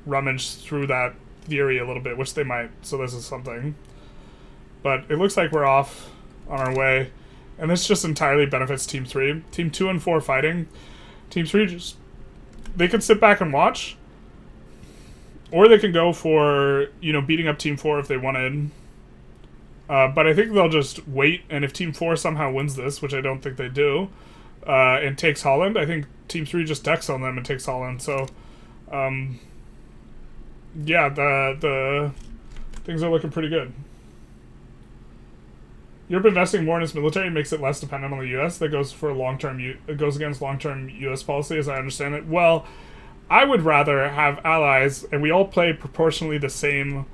rummage through that theory a little bit, which they might. So this is something, but it looks like we're off on our way. And this just entirely benefits Team 3. Team 2 and 4 fighting. Team 3 they can sit back and watch. Or they can go for, beating up Team 4 if they wanted. But I think they'll just wait, and if Team 4 somehow wins this, which I don't think they do, and takes Holland, I think Team 3 just decks on them and takes Holland. So, yeah, the things are looking pretty good. Europe investing more in its military makes it less dependent on the U.S. That goes for it goes against long-term U.S. policy, as I understand it. Well, I would rather have allies, and we all pay proportionally the same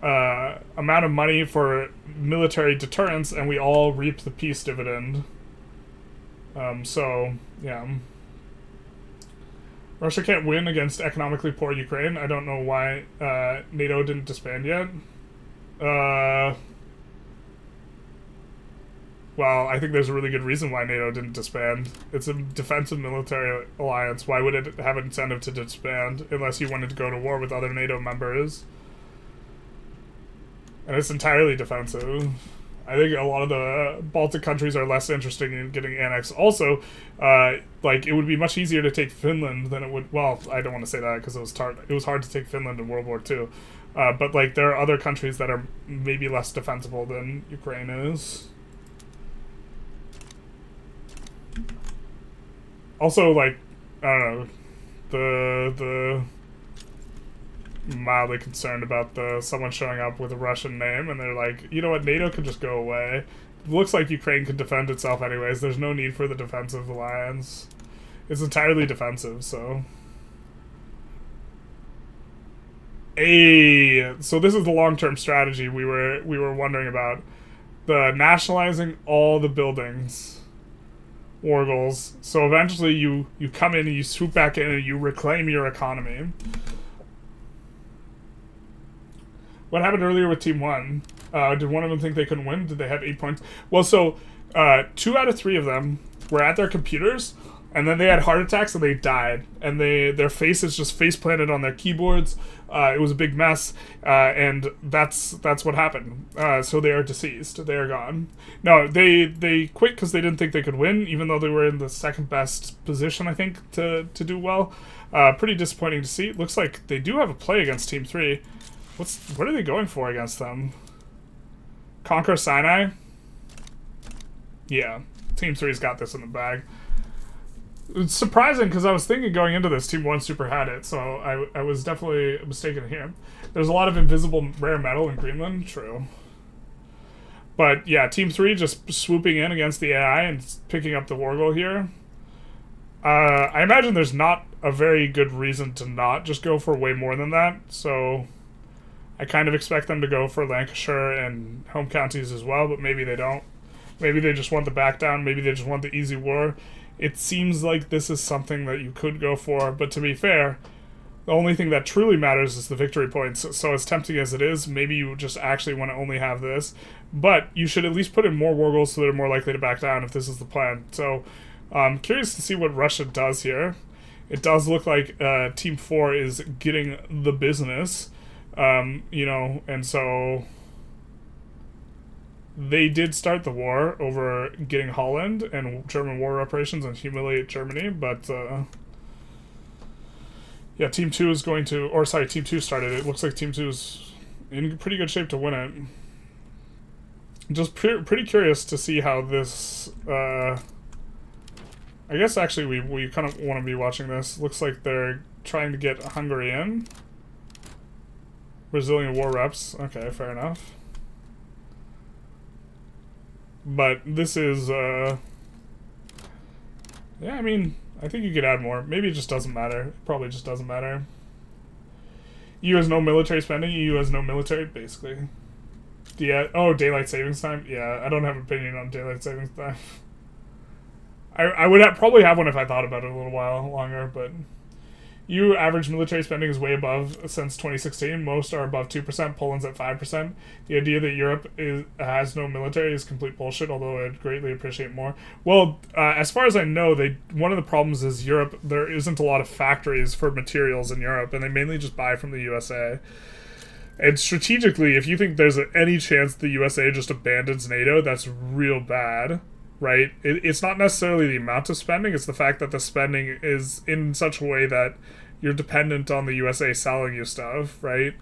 amount of money for military deterrence, and we all reap the peace dividend. So, yeah. Russia can't win against economically poor Ukraine. I don't know why NATO didn't disband yet. Well, I think there's a really good reason why NATO didn't disband. It's a defensive military alliance. Why would it have an incentive to disband unless you wanted to go to war with other NATO members? And it's entirely defensive. I think a lot of the Baltic countries are less interested in getting annexed. Also, it would be much easier to take Finland than it would... Well, I don't want to say that because it was hard to take Finland in World War II. But, there are other countries that are maybe less defensible than Ukraine is. Also, I don't know, the mildly concerned about someone showing up with a Russian name, and they're like, you know what, NATO can just go away. It looks like Ukraine can defend itself anyways. There's no need for the defensive alliance. It's entirely defensive, so... So this is the long-term strategy we were wondering about. The nationalizing all the buildings... war goals. So eventually you come in and you swoop back in and you reclaim your economy. What happened earlier with Team 1? Did one of them think they couldn't win? Did they have 8 points? Well, so 2 out of 3 of them were at their computers, and then they had heart attacks and they died. And their faces just face planted on their keyboards. It was a big mess, and that's what happened. So they are deceased. They are gone. No, they quit because they didn't think they could win, even though they were in the second best position, I think, to do well. Pretty disappointing to see. It looks like they do have a play against Team 3. What are they going for against them? Conquer Sinai? Yeah, Team 3's got this in the bag. It's surprising because I was thinking going into this, Team 1 super had it, so I was definitely mistaken here. There's a lot of invisible rare metal in Greenland, true. But yeah, Team 3 just swooping in against the AI and picking up the war goal here. I imagine there's not a very good reason to not just go for way more than that, so I kind of expect them to go for Lancashire and home counties as well, but maybe they don't. Maybe they just want the back down, maybe they just want the easy war. It seems like this is something that you could go for, but to be fair, the only thing that truly matters is the victory points. So as tempting as it is, maybe you just actually want to only have this. But you should at least put in more war goals so they're more likely to back down if this is the plan. So I'm curious to see what Russia does here. It does look like Team 4 is getting the business, and so... They did start the war over getting Holland and German war reparations and humiliate Germany, but yeah, Team 2 is going to, or sorry, Team 2 started it. It looks like Team 2 is in pretty good shape to win it. Just pretty curious to see how this, I guess actually we kind of want to be watching this. Looks like they're trying to get Hungary in. Brazilian war reps, okay, fair enough. But this is, Yeah, I mean, I think you could add more. Maybe it just doesn't matter. It probably just doesn't matter. EU has no military spending. EU has no military, basically. Yeah. Oh, daylight savings time. Yeah, I don't have an opinion on daylight savings time. I would probably have one if I thought about it a little while longer, but EU average military spending is way above since 2016. Most are above 2%. Poland's at 5%. The idea that Europe has no military is complete bullshit, although I'd greatly appreciate more. Well, as far as I know, one of the problems is Europe, there isn't a lot of factories for materials in Europe, and they mainly just buy from the USA. And strategically, if you think there's any chance the USA just abandons NATO, that's real bad. Right? It's not necessarily the amount of spending, it's the fact that the spending is in such a way that you're dependent on the USA selling you stuff, right?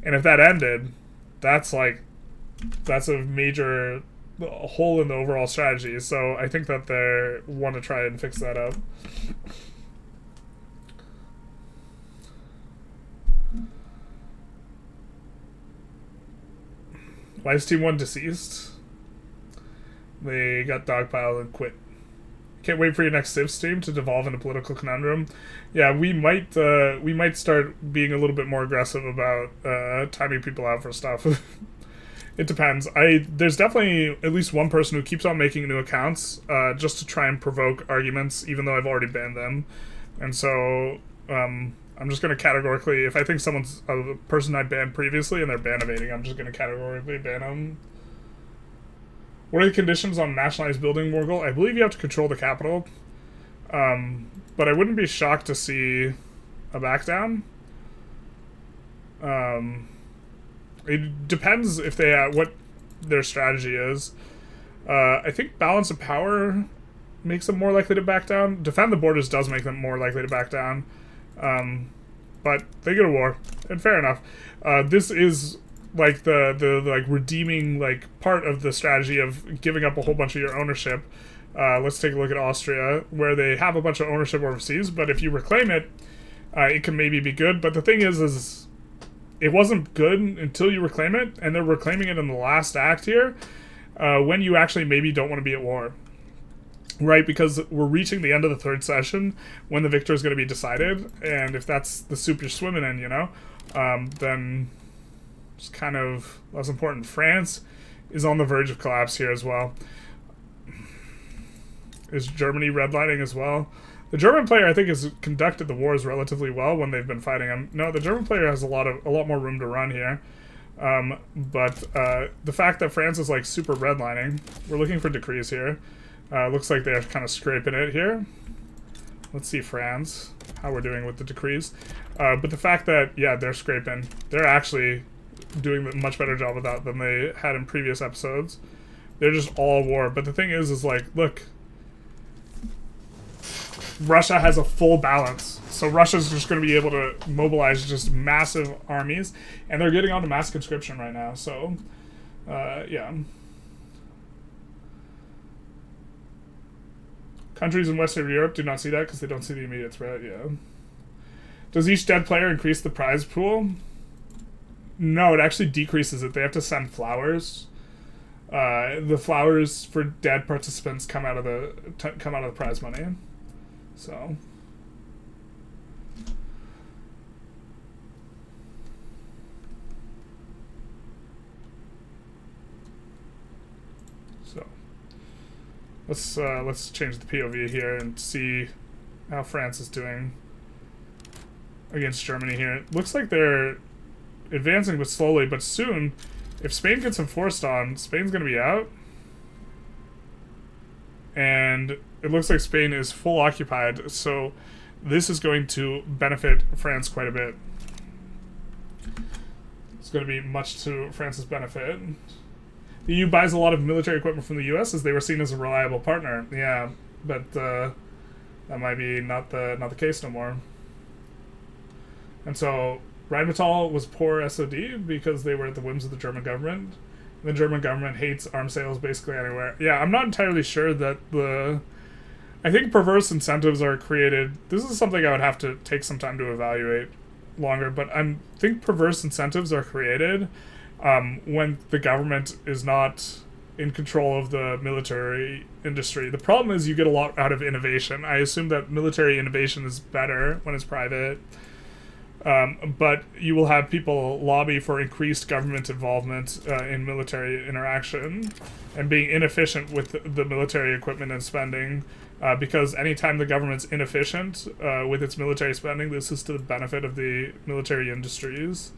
And if that ended, that's a major hole in the overall strategy. So I think that they want to try and fix that up. Why is Team 1 deceased? They got dogpiled and quit. Can't wait for your next Civ stream to devolve into political conundrum. Yeah, we might start being a little bit more aggressive about timing people out for stuff. It depends. There's definitely at least one person who keeps on making new accounts just to try and provoke arguments, even though I've already banned them. And so I'm just going to categorically, if I think someone's a person I banned previously and they're ban evading, I'm just going to categorically ban them. What are the conditions on nationalized building, Morgul? I believe you have to control the capital. But I wouldn't be shocked to see a backdown. It depends if they what their strategy is. I think balance of power makes them more likely to back down. Defend the borders does make them more likely to back down. But they go to war. And fair enough. This is like the redeeming part of the strategy of giving up a whole bunch of your ownership. Let's take a look at Austria, where they have a bunch of ownership overseas, but if you reclaim it, it can maybe be good. But the thing is it wasn't good until you reclaim it, and they're reclaiming it in the last act here, when you actually maybe don't want to be at war. Right, because we're reaching the end of the third session when the victor is going to be decided, and if that's the soup you're swimming in, then it's kind of less important. France is on the verge of collapse here as well. Is Germany redlining as well? The German player, I think, has conducted the wars relatively well when they've been fighting them. No, the German player has a lot more room to run here. But the fact that France is super redlining, we're looking for decrees here. Looks like they're kind of scraping it here. Let's see France, how we're doing with the decrees. But the fact that, yeah, they're scraping, they're actually doing a much better job of that than they had in previous episodes. They're just all war. But the thing is look, Russia has a full balance. So Russia's just going to be able to mobilize just massive armies, and they're getting onto mass conscription right now. So, yeah. Countries in Western Europe do not see that because they don't see the immediate threat, yeah. Does each dead player increase the prize pool? No, it actually decreases it. They have to send flowers. The flowers for dead participants come out of the prize money. So let's change the POV here and see how France is doing against Germany here. It looks like they're advancing but slowly, but soon, if Spain gets enforced on, Spain's going to be out. And it looks like Spain is full occupied, so this is going to benefit France quite a bit. It's going to be much to France's benefit. The EU buys a lot of military equipment from the US as they were seen as a reliable partner. Yeah, but that might be not the case no more. And so Rheinmetall was poor SOD because they were at the whims of the German government. The German government hates arms sales basically anywhere. Yeah, I'm not entirely sure that I think perverse incentives are created. This is something I would have to take some time to evaluate longer, but I think perverse incentives are created when the government is not in control of the military industry. The problem is you get a lot out of innovation. I assume that military innovation is better when it's private. But you will have people lobby for increased government involvement in military interaction and being inefficient with the military equipment and spending, because anytime the government's inefficient with its military spending, this is to the benefit of the military industries.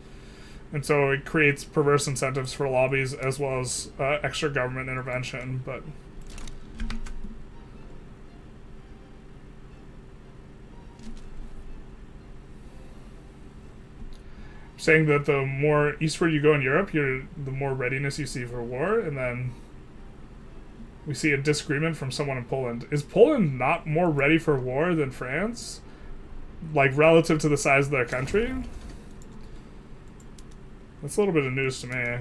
And so it creates perverse incentives for lobbies as well as extra government intervention. But saying that the more eastward you go in Europe, the more readiness you see for war, and then we see a disagreement from someone in Poland. Is Poland not more ready for war than France? Like, relative to the size of their country? That's a little bit of news to me.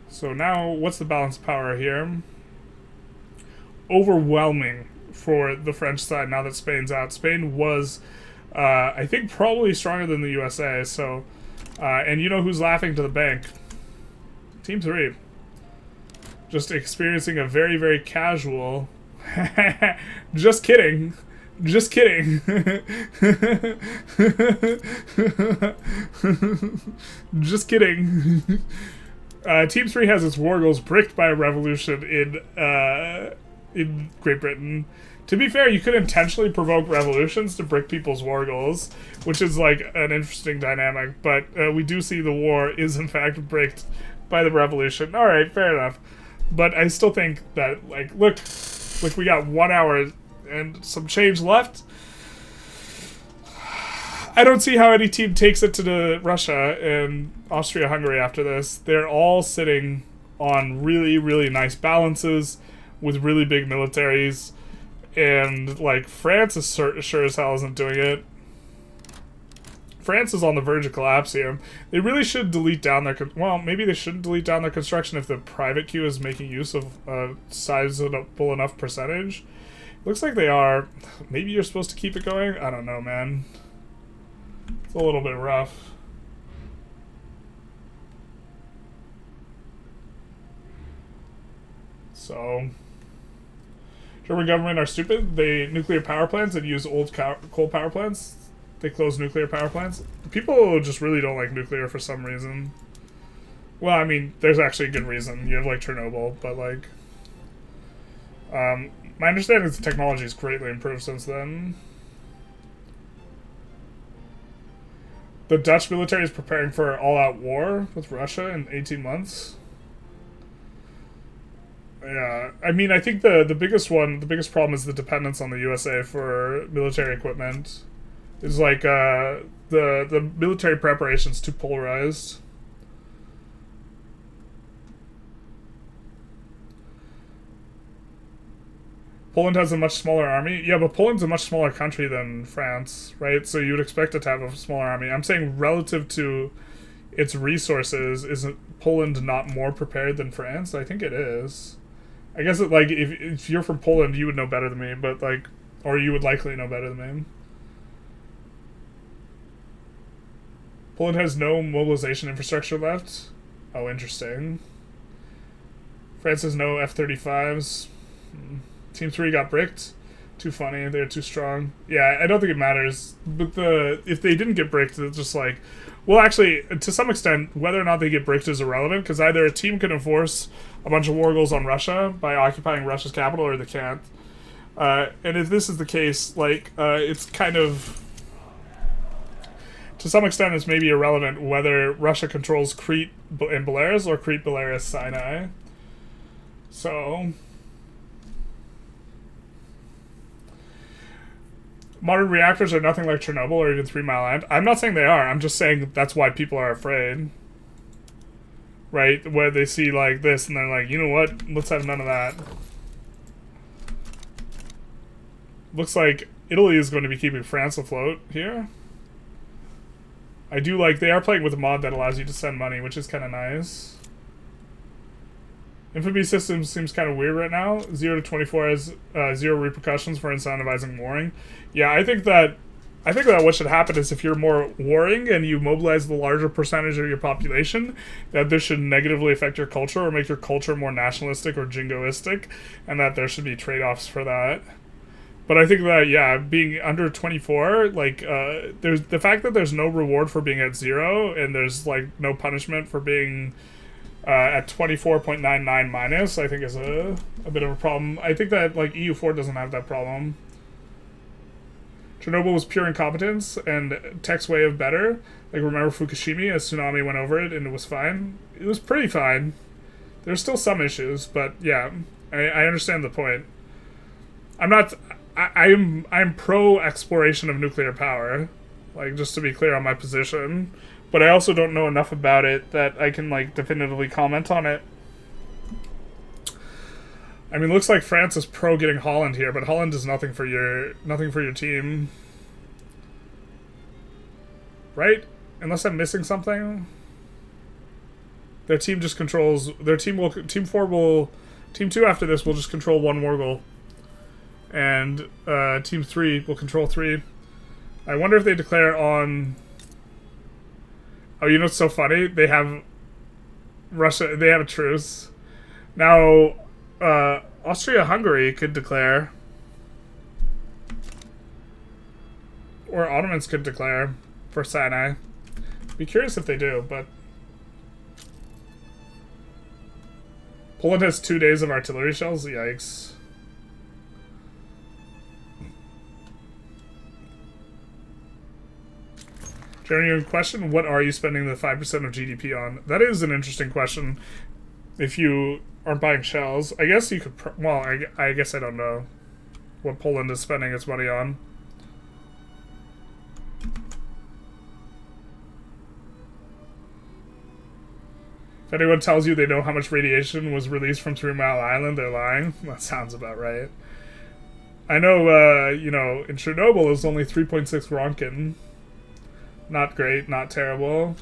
So now, what's the balance of power here? Overwhelming for the French side now that Spain's out. Spain was, I think, probably stronger than the USA, so... and you know who's laughing to the bank? Team 3. Just experiencing a very, very casual... Just kidding. Just kidding. Just kidding. Team 3 has its war goals bricked by a revolution in Great Britain. To be fair, you could intentionally provoke revolutions to brick people's war goals, which is like an interesting dynamic, but we do see the war is in fact bricked by the revolution. Alright, fair enough. But I still think that, like, look, we got 1 hour and some change left. I don't see how any team takes it to Russia and Austria-Hungary after this. They're all sitting on really, really nice balances with really big militaries. And, like, France is sure as hell isn't doing it. France is on the verge of collapse here. They really should delete down their... well, maybe they shouldn't delete down their construction if the private queue is making use of a sizable enough percentage. Looks like they are. Maybe you're supposed to keep it going? I don't know, man. It's a little bit rough. So... German government are stupid. They nuclear power plants and use old coal power plants. They close nuclear power plants. People just really don't like nuclear for some reason. Well, I mean, there's actually a good reason. You have, like, Chernobyl, but, like... my understanding is the technology has greatly improved since then. The Dutch military is preparing for an all-out war with Russia in 18 months. Yeah, I mean, I think the biggest problem is the dependence on the USA for military equipment. It's like, the military preparation's too polarized. Poland has a much smaller army. Yeah, but Poland's a much smaller country than France, right? So you would expect it to have a smaller army. I'm saying relative to its resources, isn't Poland not more prepared than France? I think it is. I guess, like, if you're from Poland, you would know better than me, but, like, or you would likely know better than me. Poland has no mobilization infrastructure left. Oh, interesting. France has no F-35s. Team 3 got bricked. Too funny. They're too strong. Yeah, I don't think it matters. But if they didn't get bricked, it's just like... Well, actually, to some extent, whether or not they get bricked is irrelevant, because either a team can enforce a bunch of war goals on Russia by occupying Russia's capital, or they can't. And if this is the case, like, it's kind of... To some extent, it's maybe irrelevant whether Russia controls Crete and Belarus, or Crete, Belarus, Sinai. So... Modern reactors are nothing like Chernobyl or even 3 Mile Island. I'm not saying they are. I'm just saying that's why people are afraid. Right? Where they see, like, this and they're like, you know what? Let's have none of that. Looks like Italy is going to be keeping France afloat here. I do like... They are playing with a mod that allows you to send money, which is kind of nice. Infamy system seems kind of weird right now. 0 to 24 has 0 repercussions for incentivizing warring. Yeah, I think that I think that what should happen is if you're more warring and you mobilize the larger percentage of your population, that this should negatively affect your culture or make your culture more nationalistic or jingoistic, and that there should be trade-offs for that. But I think that, yeah, being under 24, like, there's the fact that there's no reward for being at 0, and there's, like, no punishment for being at 24.99 minus, I think is a bit of a problem. I think that, like, EU4 doesn't have that problem. Chernobyl was pure incompetence, and Tech's way of better. Like, remember Fukushima? A tsunami went over it, and it was fine. It was pretty fine. There's still some issues, but, yeah, I understand the point. I'm not... I'm pro exploration of nuclear power, like, just to be clear on my position, but I also don't know enough about it that I can, like, definitively comment on it. I mean, looks like France is pro getting Holland here, but Holland is nothing for your team, right? Unless I'm missing something. Their team just controls. Team 2 after this will just control 1 Morgul. And Team 3 will control 3. I wonder if they declare on... Oh, you know what's so funny? They have Russia... They have a truce. Now, Austria-Hungary could declare. Or Ottomans could declare for Sinai. Be curious if they do, but... Poland has 2 days of artillery shells? Yikes. Genuine question, what are you spending the 5% of GDP on? That is an interesting question. If you aren't buying shells, I guess you could... well, I guess I don't know what Poland is spending its money on. If anyone tells you they know how much radiation was released from 3 Mile Island, they're lying. That sounds about right. I know, you know, in Chernobyl it was only 3.6 Rontgen. Not great, not terrible.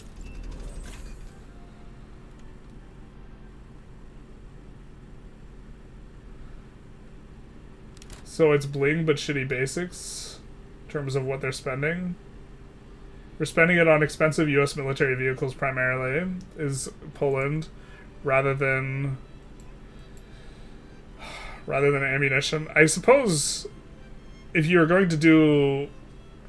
So it's bling but shitty basics in terms of what they're spending. We're spending it on expensive US military vehicles primarily, is Poland, rather than ammunition. I suppose if you're going to do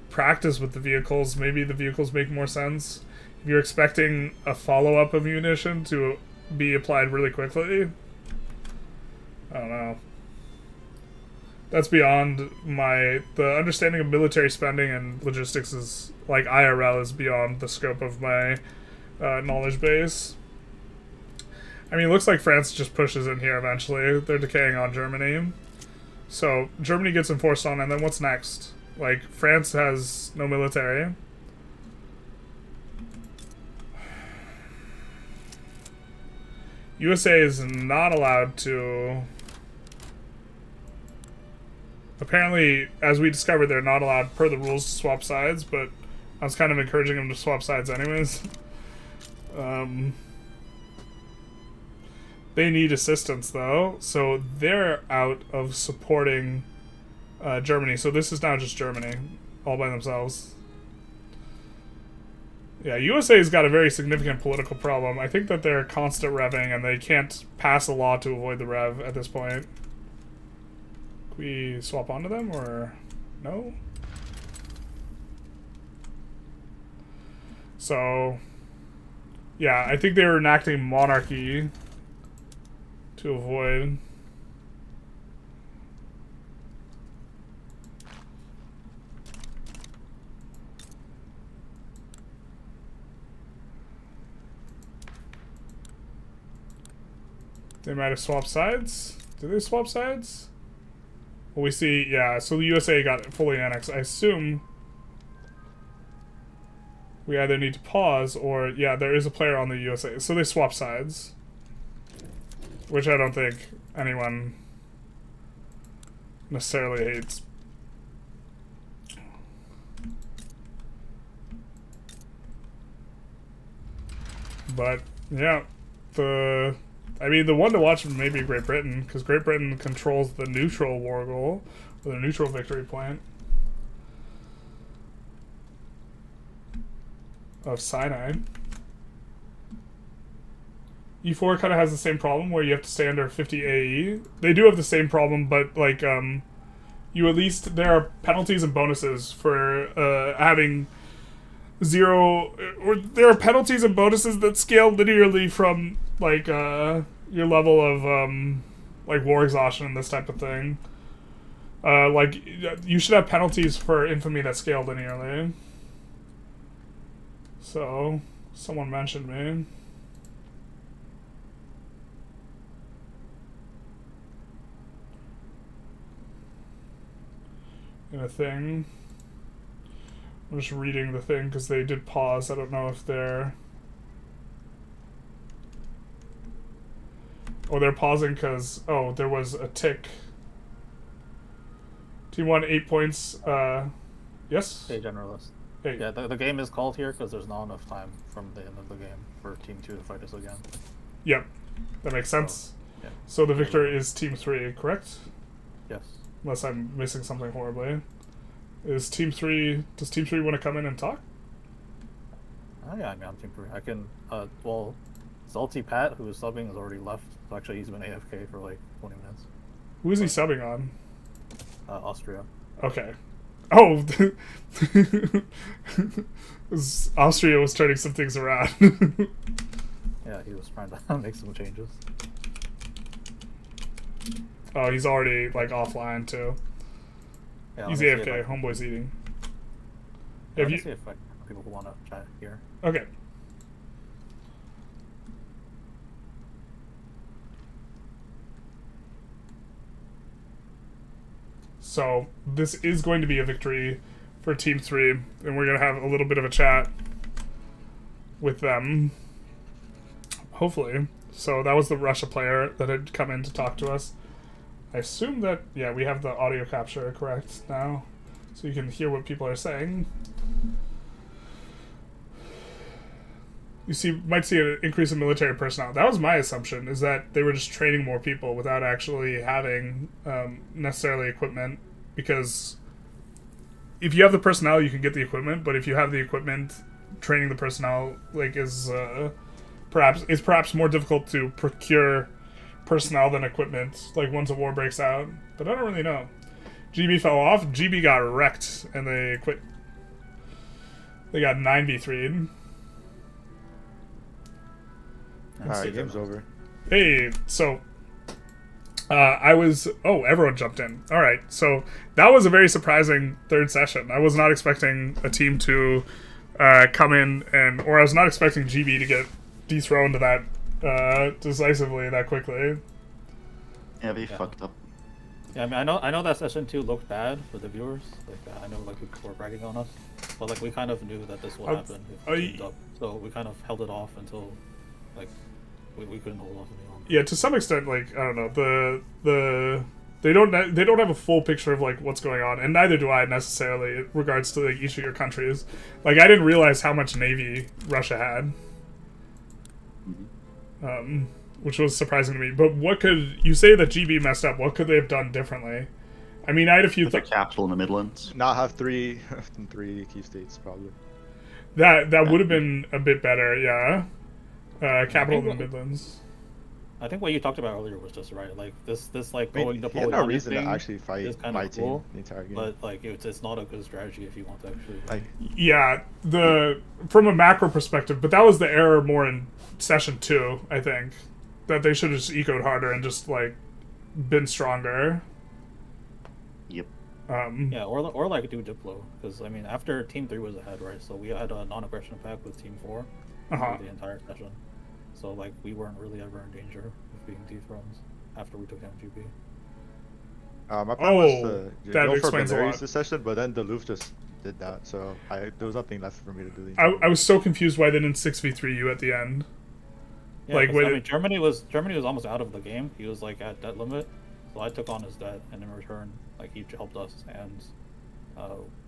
practice with the vehicles, maybe the vehicles make more sense. If you're expecting a follow-up of munition to be applied really quickly, I don't know. That's beyond the understanding of military spending and logistics is, like, IRL is beyond the scope of my knowledge base. I mean, it looks like France just pushes in here eventually. They're decaying on Germany. So, Germany gets enforced on, and then what's next? Like, France has no military. USA is not allowed to... Apparently, as we discovered, they're not allowed, per the rules, to swap sides, but I was kind of encouraging them to swap sides anyways. They need assistance, though, so they're out of supporting... Germany, so this is now just Germany, all by themselves. Yeah, USA's got a very significant political problem. I think that they're constant revving, and they can't pass a law to avoid the rev at this point. Can we swap onto them, or no? So, yeah, I think they were enacting monarchy to avoid... They might have swapped sides? Did they swap sides? Well, we see, yeah, so the USA got fully annexed. I assume we either need to pause or, yeah, there is a player on the USA. So they swap sides. Which I don't think anyone necessarily hates. But, yeah, I mean, the one to watch may be Great Britain, because Great Britain controls the neutral war goal, or the neutral victory point. of cyanide. E4 kind of has the same problem where you have to stay under 50 AE. They do have the same problem, but like you at least there are penalties and bonuses for having 0, or there are penalties and bonuses that scale linearly from like your level of like war exhaustion and this type of thing. Like you should have penalties for infamy that scale linearly. So someone mentioned me. In a thing. I'm just reading the thing because they did pause. I don't know if they're... Oh, they're pausing because... Oh, there was a tick. Team 1, 8 points. Yes? Hey, Generalist. Hey. Yeah, the game is called here because there's not enough time from the end of the game for Team 2 to fight us again. Yep. That makes sense. So, yeah. So the victor is Team 3, correct? Yes. Unless I'm missing something horribly. Is Team 3... Does Team 3 want to come in and talk? Yeah, I mean, I'm Team 3. I can... well, Salty Pat, who is subbing, has already left. So actually, he's been AFK for like 20 minutes. Who is he subbing on? Austria. Okay. Oh! Austria was turning some things around. Yeah, he was trying to make some changes. Oh, he's already, like, offline, too. Yeah, He's AFK. Homeboy's eating. Yeah, Have let me you... see if people who want to chat here. Okay. So, this is going to be a victory for Team 3, and we're going to have a little bit of a chat with them. Hopefully. So, that was the Russia player that had come in to talk to us. I assume that, yeah, we have the audio capture correct now, so you can hear what people are saying. You might see an increase in military personnel. That was my assumption, is that they were just training more people without actually having necessarily equipment, because if you have the personnel, you can get the equipment, but if you have the equipment, training the personnel like is perhaps more difficult to procure personnel than equipment, like once a war breaks out. But I don't really know. GB fell off. GB got wrecked, and they quit. They got 9v3'd. Alright, game's over. Hey, so everyone jumped in. Alright, so that was a very surprising third session. I was not expecting a team to come in or I was not expecting GB to get dethroned that decisively that quickly. Yeah, they fucked up. Yeah, I mean, I know that session 2 looked bad for the viewers. Like, I know like people were bragging on us, but like we kind of knew that this would happen if we teamed up. So we kind of held it off until like we couldn't hold off any longer. Yeah, to some extent, like I don't know, they don't have a full picture of like what's going on, and neither do I necessarily in regards to like each of your countries. Like I didn't realize how much navy Russia had. Which was surprising to me. But what could you say that GB messed up? What could they have done differently? I mean, I had a few. Put the capital in the Midlands. Not have three key states probably. That would have been a bit better, yeah. Capital in the Midlands. I think what you talked about earlier was just right. Like this like I mean, going to he had no reason to actually fight my team cool, the entire game. but like it's not a good strategy if you want to actually. Like, yeah, from a macro perspective, but that was the error more in session 2, I think. That they should have just ecoed harder and just like been stronger. Yep. Yeah, or like do Diplo, because I mean after Team 3 was ahead, right? So we had a non-aggression pact with Team 4 for the entire session. So like we weren't really ever in danger of being dethroned after we took down GB. my plan was to that go for explains a lot. Baleari's this session, but then Duluth just did that, so there was nothing left for me to do. I was so confused why they didn't 6v3 you at the end. Yeah, like I mean, Germany was almost out of the game. He was like at debt limit, so I took on his debt, and in return, like he helped us. And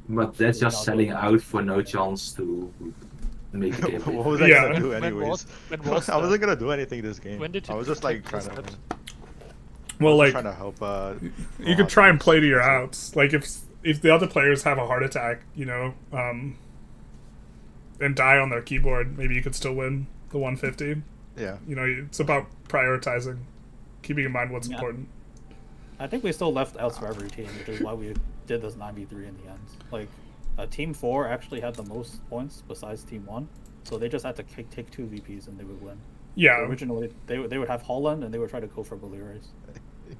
but that's just selling out for no chance to make the game. What was I gonna do anyways? I wasn't gonna do anything this game. When did you I was just like trying to. Well, like trying to help. You could try and play to your outs. Like if the other players have a heart attack, you know, and die on their keyboard, maybe you could still win the 150. Yeah. You know, it's about prioritizing, keeping in mind what's important. I think we still left outs for every team, which is why we did this 9v3 in the end. Like, Team 4 actually had the most points besides Team 1, so they just had to take 2 VPs and they would win. Yeah. So originally, they would have Holland and they would try to go for Baleares.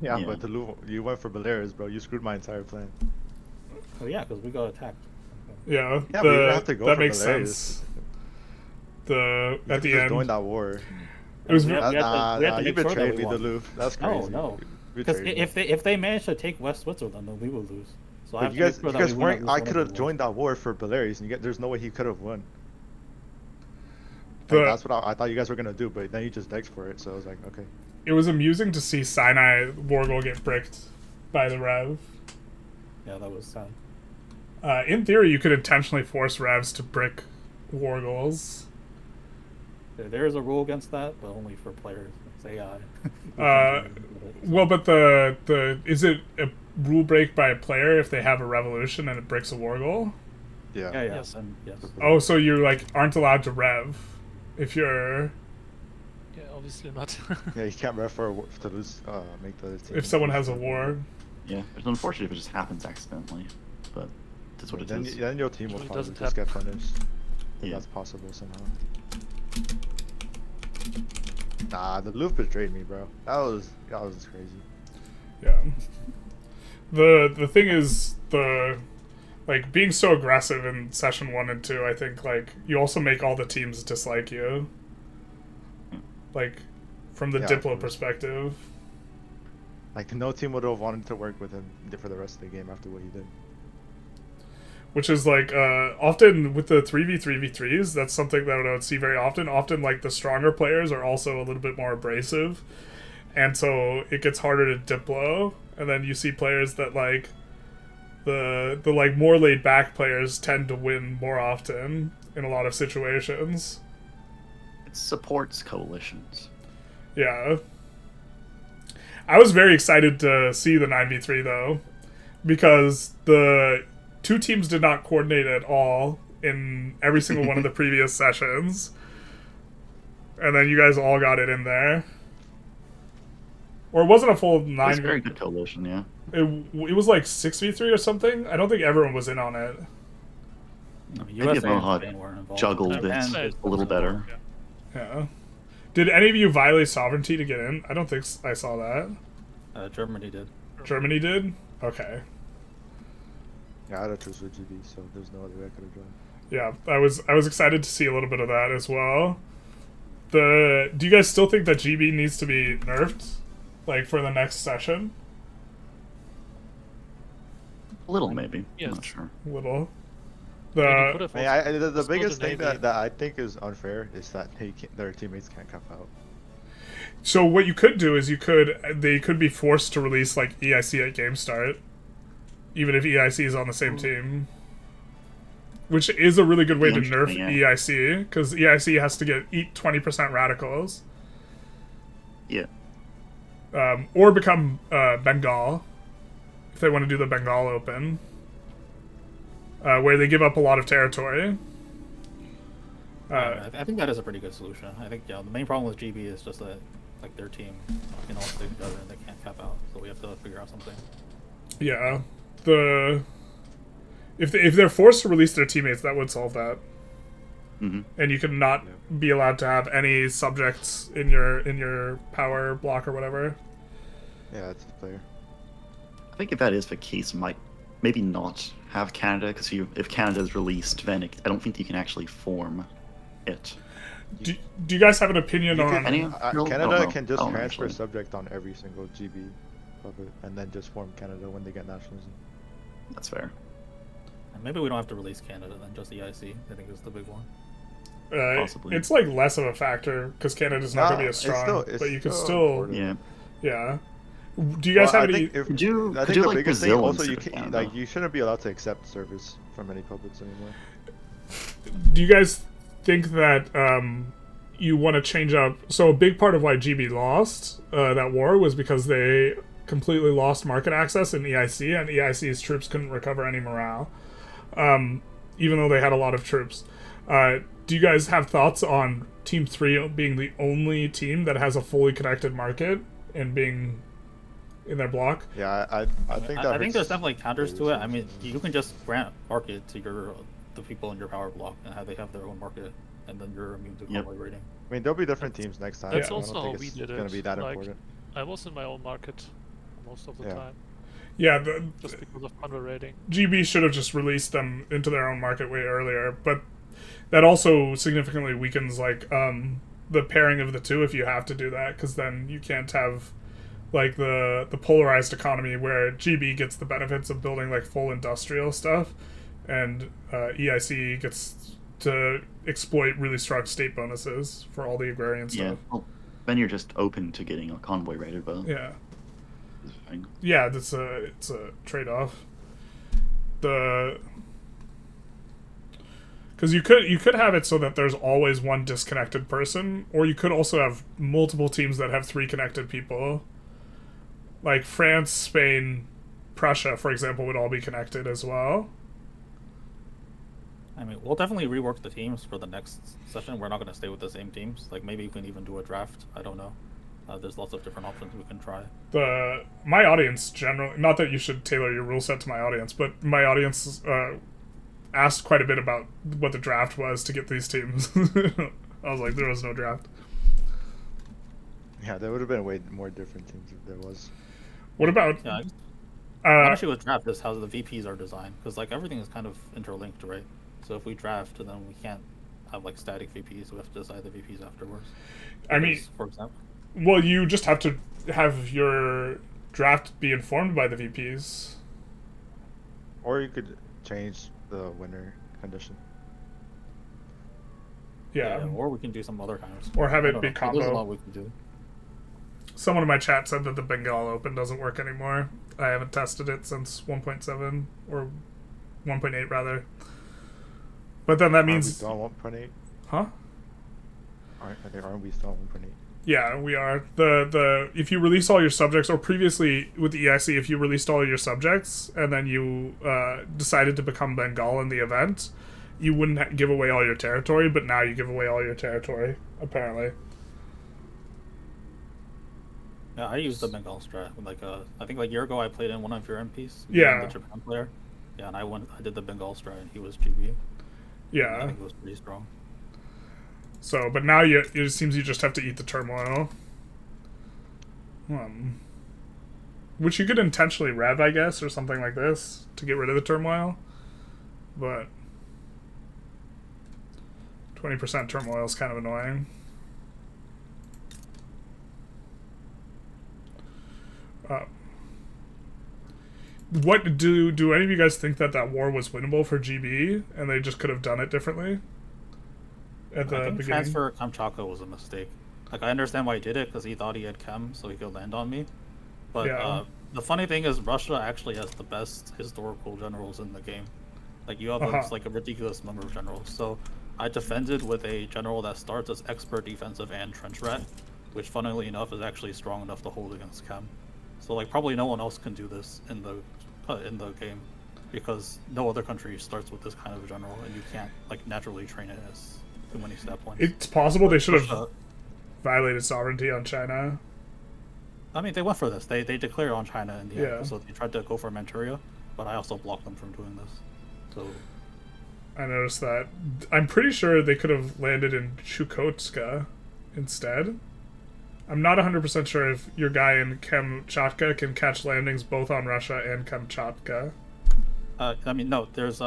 Yeah, but you went for Baleares, bro. You screwed my entire plan. Oh yeah, because we got attacked. Yeah, but you don't have to go that for makes Baleares. sense. At the end, join that war. It was we had to you make sure that betrayed we me, won. the Louvre. That's crazy. No. You Because betrayed me. if they manage to take West Switzerland, then we will lose. So I But have you to make guys, sure that you guys we win at weren't. least I one of could the have wars. joined that war for Baleares, and there's no way he could have won. But- That's what I thought you guys were gonna do, but then you just begged for it, so I was like, okay. it was amusing to see Sinai war goal get bricked by the Rev. Yeah, that was sad. In theory, you could intentionally force Revs to brick war goals. There is a rule against that, but only for players. It's AI. Well, but the is it a rule break by a player if they have a revolution and it bricks a war goal? Yeah. Yeah, Yes. and yes. Oh, so you like aren't allowed to rev if you're Yeah, obviously not. Yeah, you can't ref for to lose, make the other team. if someone has a war. Yeah, it's unfortunate if it just happens accidentally, but that's what it then, is. then your team will Usually probably doesn't just get happen. punished. If Yeah. that's possible somehow. Nah, the Louvre betrayed me, bro. That was crazy. Yeah. The thing is like being so aggressive in session 1 and 2, I think like you also make all the teams dislike you. Like from the Yeah, Diplo of course. perspective. Like no team would have wanted to work with him for the rest of the game after what he did. Which is like often with the 3v3v3s, that's something that I would see very often. Often like the stronger players are also a little bit more abrasive. And so it gets harder to Diplo. And then you see players that like the like more laid back players tend to win more often in a lot of situations. It supports coalitions. Yeah. I was very excited to see the 9v3 though, because the two teams did not coordinate at all in every single one of the previous sessions. And then you guys all got it in there. Or it wasn't a full 9. It's very good coalition, yeah. It was like 6v3 or something. I don't think everyone was in on it. No, Maybe USA and Mohawk Spain were involved. juggled And it Japan a little better. Yeah. Did any of you violate sovereignty to get in? I don't think I saw that. Germany did. Germany did? Okay. Yeah, I had a truce with GB, so there's no other way I could have joined. Yeah, I was excited to see a little bit of that as well. Do you guys still think that GB needs to be nerfed, like for the next session? A little, maybe. Yes. I'm not sure. A little. They The could have I mean, also the biggest excluded thing Navy. that I think is unfair is that their teammates can't cap out. so what you could do is they could be forced to release like EIC at game start, even if EIC is on the same team. Which is a really good way to nerf Interesting, yeah. EIC, because EIC has to eat 20% radicals. Yeah. Or become Bengal, if they want to do the Bengal Open, where they give up a lot of territory. I think that is a pretty good solution. I think the main problem with GB is just that like their team can all stick together and they can't cap out. So we have to figure out something. Yeah, if they're forced to release their teammates, that would solve that. Mm-hmm. And you could not be allowed to have any subjects in your power block or whatever. Yeah, it's a player. I think if that is the case, maybe not have Canada, because if Canada is released, then I don't think you can actually form it. Do you guys have an opinion You on? can, Any? No, I don't Canada know. can just I don't transfer actually. subject on every single GB puppet, and then just form Canada when they get nationalism. That's fair. And maybe we don't have to release Canada then, just EIC. I think is the big one. Possibly. It's like less of a factor because Canada's not going to be as it's strong, it's but you can still still, important. Yeah. yeah. Do you guys Well, have I any? think if- Could you, I could think you the like biggest thing Brazil also you instead of can Canada? you shouldn't be allowed to accept service from any puppets anymore. Do you guys think that you want to change up? So a big part of why GB lost that war was because they completely lost market access in EIC, and EIC's troops couldn't recover any morale, even though they had a lot of troops. Do you guys have thoughts on Team 3 being the only team that has a fully connected market and being in their block? Yeah, I think that I think hurts there's definitely counters to it. I players. mean, you can just grant market to the people in your power block and have they have their own market, and then you're immune to convoy raiding. I mean, there'll be different teams next time. That's I also don't how think we it's did it. gonna be that like, important. I was in my own market most of the Yeah. time, Yeah, just because of convoy raiding. GB should have just released them into their own market way earlier, but that also significantly weakens like the pairing of the two if you have to do that, because then you can't have like the polarized economy where GB gets the benefits of building like full industrial stuff, and EIC gets to exploit really strong state bonuses for all the agrarian Yeah. stuff. Well, then you're just open to getting a convoy raided, but Yeah. it's fine. Yeah, it's a trade-off. Because you could have it so that there's always one disconnected person, or you could also have multiple teams that have 3 connected people. Like France, Spain, Prussia, for example, would all be connected as well. I mean, we'll definitely rework the teams for the next session. We're not going to stay with the same teams. Like, maybe you can even do a draft. I don't know. There's lots of different options we can try. My audience generally, not that you should tailor your rule set to my audience, but my audience asked quite a bit about what the draft was to get these teams. I was like, there was no draft. Yeah, there would have been way more different teams if there was. What about? Yeah, one issue with draft is how the VPs are designed, because like everything is kind of interlinked, right? So if we draft, then we can't have like static VPs. We have to decide the VPs afterwards. I mean, for example. Well, you just have to have your draft be informed by the VPs. Or you could change the winner condition. Yeah. Or we can do some other kind of. Or have I it don't be know. combo. There's a lot we can do. Someone in my chat said that the Bengal Open doesn't work anymore. I haven't tested it since 1.7 or 1.8 rather. But then that means. Are we still on 1.8? Huh? Aren't we still on 1.8? Yeah, we are. The if you release all your subjects, or previously with the EIC, if you released all your subjects and then you decided to become Bengal in the event, you wouldn't give away all your territory, but now you give away all your territory, apparently. Yeah, I used the Bengal strat. Like, I think like a year ago I played in one of your MPs. Yeah. The Japan player. Yeah, and I did the Bengal strat, and he was GB. Yeah. I think it was pretty strong. So, but now it seems you just have to eat the turmoil. Which you could intentionally rev, I guess, or something like this, to get rid of the turmoil. But 20% turmoil is kind of annoying. What do any of you guys think that war was winnable for GB, and they just could have done it differently? At the I think beginning? transfer Kamchatka was a mistake. Like, I understand why he did it, because he thought he had Chem, so he could land on me. But Yeah. the funny thing is, Russia actually has the best historical generals in the game. Like, you have like a ridiculous number of generals. So I defended with a general that starts as expert defensive and trench rat, which, funnily enough, is actually strong enough to hold against Chem. So like, probably no one else can do this in the game, because no other country starts with this kind of general, and you can't like naturally train it as too many stat points. It's possible they should have violated sovereignty on China. I mean, they went for this. They declared on China in the end, Yeah. so they tried to go for Manchuria, but I also blocked them from doing this. So I noticed that. I'm pretty sure they could have landed in Chukotka instead. I'm not 100% sure if your guy in Kamchatka can catch landings both on Russia and Kamchatka. I mean, no, there's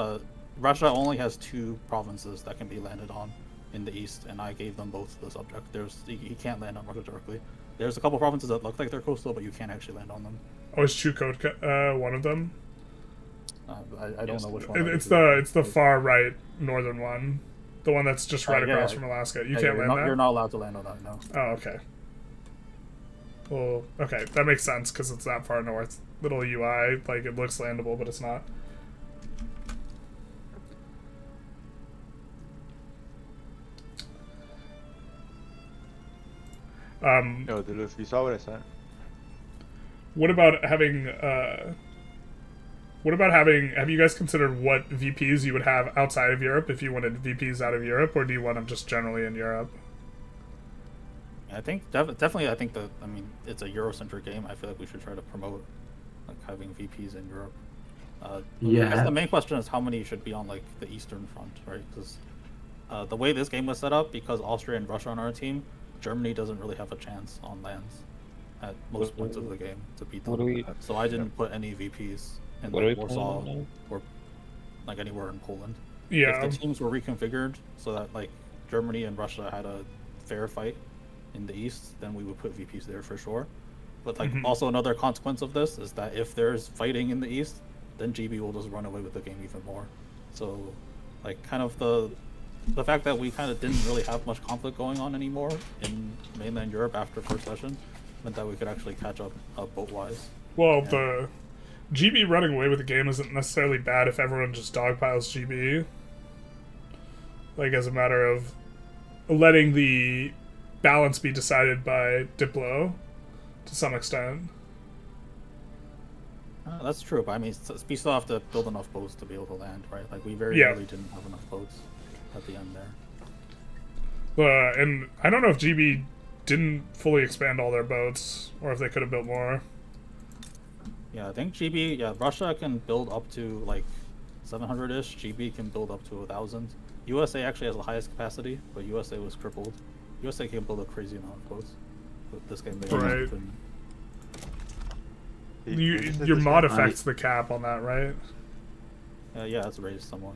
Russia only has 2 provinces that can be landed on in the east, and I gave them both the subject. You can't land on Russia directly. There's a couple provinces that look like they're coastal, but you can't actually land on them. Oh, is Chukotka one of them? I don't know which one. It's the far right northern one, the one that's just right across from Alaska. You can't land that. You're not allowed to land on that. No. Oh, okay. Well, okay, that makes sense because it's that far north. Little UI, like it looks landable, but it's not. No, Duluth, you saw what I sent? What about having What about have you guys considered what VPs you would have outside of Europe if you wanted VPs out of Europe, or do you want them just generally in Europe? I think definitely. I think it's a Eurocentric game. I feel like we should try to promote like having VPs in Europe. I guess the main question is how many should be on like the Eastern Front, right? Because the way this game was set up, because Austria and Russia are on our team, Germany doesn't really have a chance on lands at most points of the game to beat them. So I didn't put any VPs in like Warsaw or like anywhere in Poland. Yeah. If the teams were reconfigured so that like Germany and Russia had a fair fight in the East, then we would put VPs there for sure. But like also another consequence of this is that if there's fighting in the East, then GB will just run away with the game even more. So like kind of the fact that we kind of didn't really have much conflict going on anymore in mainland Europe after first session meant that we could actually catch up boat-wise. Well, the GB running away with the game isn't necessarily bad if everyone just dogpiles GB. Like, as a matter of letting the balance be decided by Diplo to some extent. That's true, but I mean, we still have to build enough boats to be able to land, right? Like, we very rarely didn't have enough boats at the end there. And I don't know if GB didn't fully expand all their boats, or if they could have built more. Yeah, I think Russia can build up to like 700-ish. GB can build up to 1,000. USA actually has the highest capacity, but USA was crippled. USA can build a crazy amount of boats. But this game, right. Your mod affects the cap on that, right? Yeah, it's raised somewhat.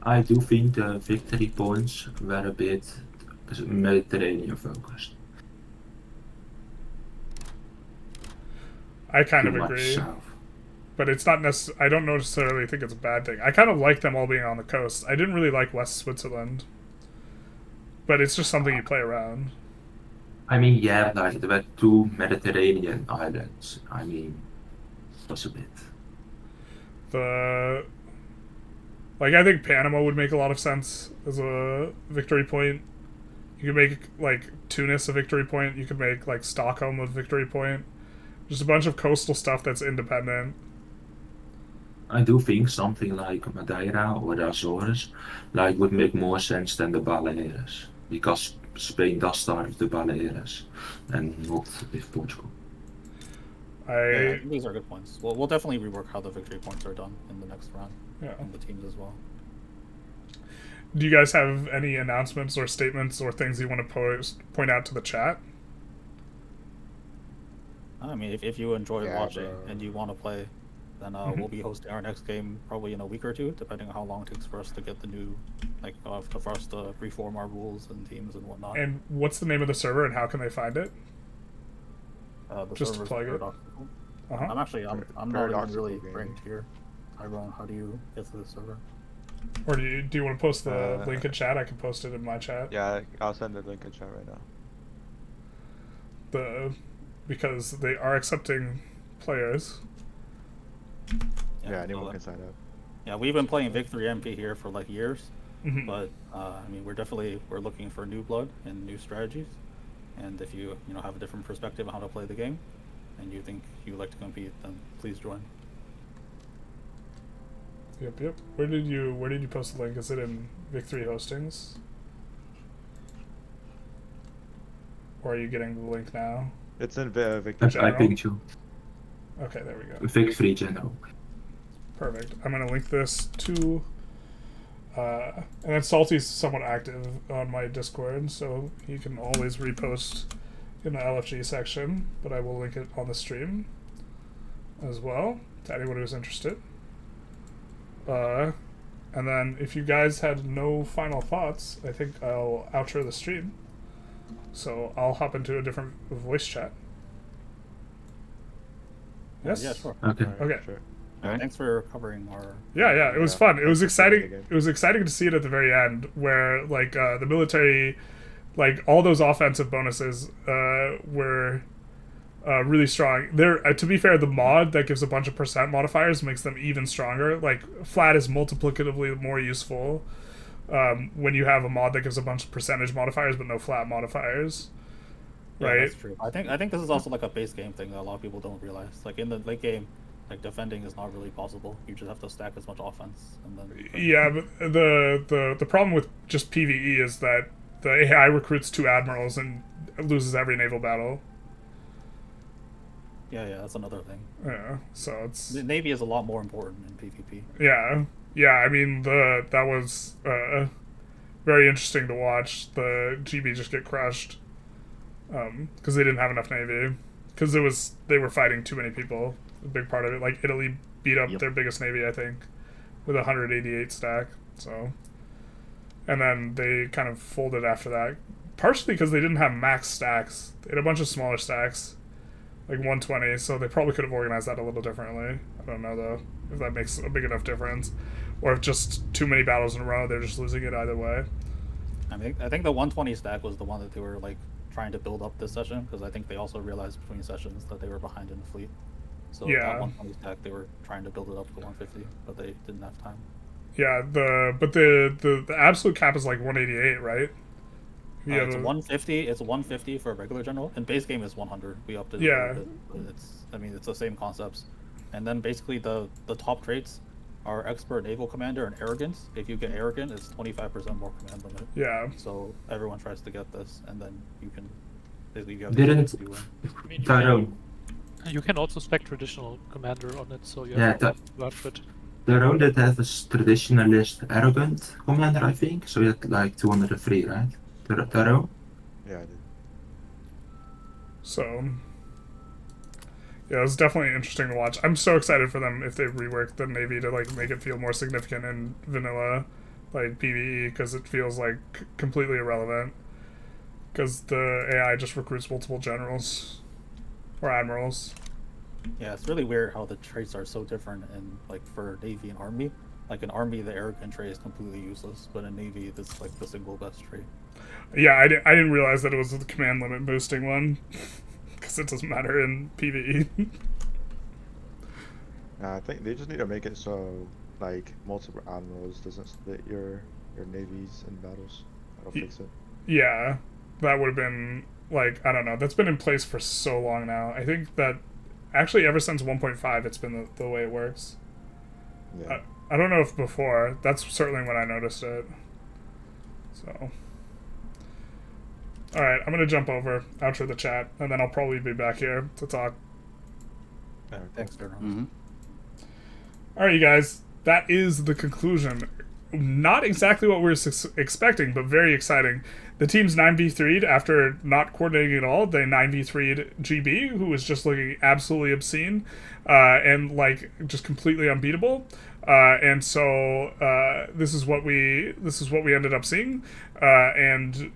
I do think the victory points were a bit Mediterranean focused. I kind of agree. But it's not I don't necessarily think it's a bad thing. I kind of like them all being on the coast. I didn't really like West Switzerland. But it's just something you play around. I mean, yeah, like, there were 2 Mediterranean islands. I mean, it was a bit. I think Panama would make a lot of sense as a victory point. You could make, like, Tunis a victory point. You could make, like, Stockholm a victory point. Just a bunch of coastal stuff that's independent. I do think something like Madeira or the Azores would make more sense than the Baleares. Because Spain does start with the Baleares and not with Portugal. Yeah, these are good points. We'll definitely rework how the victory points are done in the next round. Yeah. And the teams as well. Do you guys have any announcements or statements or things you want to point out to the chat? I mean, if you enjoy watching and you want to play, then we'll be hosting our next game probably in a week or 2, depending on how long it takes for us to get the new, for us to reform our rules and teams and whatnot. And what's the name of the server and how can they find it? Just to plug it. I'm not even really ranked here. Tyrone, how do you get to the server? Or do you want to post the link in chat? I can post it in my chat. Yeah, I'll send the link in chat right now. Because they are accepting players. Yeah, anyone can sign up. Yeah, we've been playing Victory MP here for like years, but I mean, we're looking for new blood and new strategies. And if you have a different perspective on how to play the game, and you think you like to compete, then please join. Yep. Where did you post the link? Is it in Victory Hostings? Or are you getting the link now? It's in Victory. I pinged you. Okay, there we go. Victory General. Perfect. I'm gonna link this to and then Salty's somewhat active on my Discord, so he can always repost in the LFG section, but I will link it on the stream as well to anyone who's interested. And then if you guys had no final thoughts, I think I'll outro the stream. So I'll hop into a different voice chat. Yes? Yeah, sure. Okay. Sure. All right. Thanks for covering our... Yeah, it was fun. It was exciting. It was exciting to see it at the very end, where the military, all those offensive bonuses were really strong. To be fair, the mod that gives a bunch of percent modifiers makes them even stronger. Flat is multiplicatively more useful when you have a mod that gives a bunch of percentage modifiers but no flat modifiers. Yeah, right? that's true. I think this is also like a base game thing that a lot of people don't realize. Like in the late game, like defending is not really possible. You just have to stack as much offense and then. Yeah, but the problem with just PvE is that the AI recruits 2 admirals and loses every naval battle. Yeah, that's another thing. Yeah, so it's The Navy is a lot more important in PvP. yeah. I mean that was very interesting to watch the GB just get crushed because they didn't have enough navy because they were fighting too many people. A big part of it, like Italy beat up their biggest navy, I think, with 188 stack. So, and then they kind of folded after that, partially because they didn't have max stacks. They had a bunch of smaller stacks, like 120. So they probably could have organized that a little differently. I don't know though if that makes a big enough difference, or if just too many battles in a row, they're just losing it either way. I think the 120 stack was the one that they were like trying to build up this session because I think they also realized between sessions that they were behind in the fleet. So Yeah. that 120 stack they were trying to build it up to 150, but they didn't have time. Yeah, the absolute cap is like 188, right? Yeah, It's 150. It's 150 for a regular general, and base game is 100. We upped it. Yeah. A little bit, but it's the same concepts. And then basically the top traits are expert naval commander and arrogance. If you get arrogant, it's 25% more command limit. Yeah. So everyone tries to get this, and then you can basically you have Didn't to win. I mean, Tyrone. you can also spec traditional commander on it, so you Yeah, have to work with. Tyrone did have a traditionalist arrogant commander, I think. So he had like 203, right? Tyrone? Yeah, I did. So, yeah, it was definitely interesting to watch. I'm so excited for them if they rework the Navy to like make it feel more significant in vanilla, like PvE, because it feels like completely irrelevant. Because the AI just recruits multiple generals or admirals. Yeah, it's really weird how the traits are so different in like for Navy and Army. Like in Army, the arrogant trait is completely useless, but in Navy, it's like the single best trait. Yeah, I didn't realize that it was the command limit boosting one, because it doesn't matter in PvE. I think they just need to make it so like multiple admirals doesn't split your navies in battles. That'll fix it. Yeah, that would have been like, I don't know. That's been in place for so long now. I think that actually ever since 1.5, it's been the way it works. Yeah. I don't know if before. That's certainly when I noticed it. So, all right, I'm gonna jump over, outro the chat, and then I'll probably be back here to talk. Thanks, Darren. Mm-hmm. All right, you guys, that is the conclusion. Not exactly what we were expecting, but very exciting. The team's 9v3'd after not coordinating at all. They 9v3'd GB, who was just looking absolutely obscene and like just completely unbeatable. And so this is what we ended up seeing. And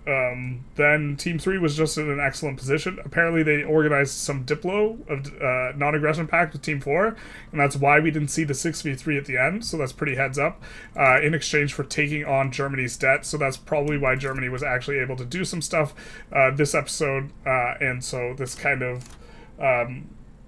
then Team 3 was just in an excellent position. Apparently they organized some Diplo of non-aggression pact with Team 4, and that's why we didn't see the 6v3 at the end, so that's pretty heads up, in exchange for taking on Germany's debt. So that's probably why Germany was actually able to do some stuff this episode, and so this kind of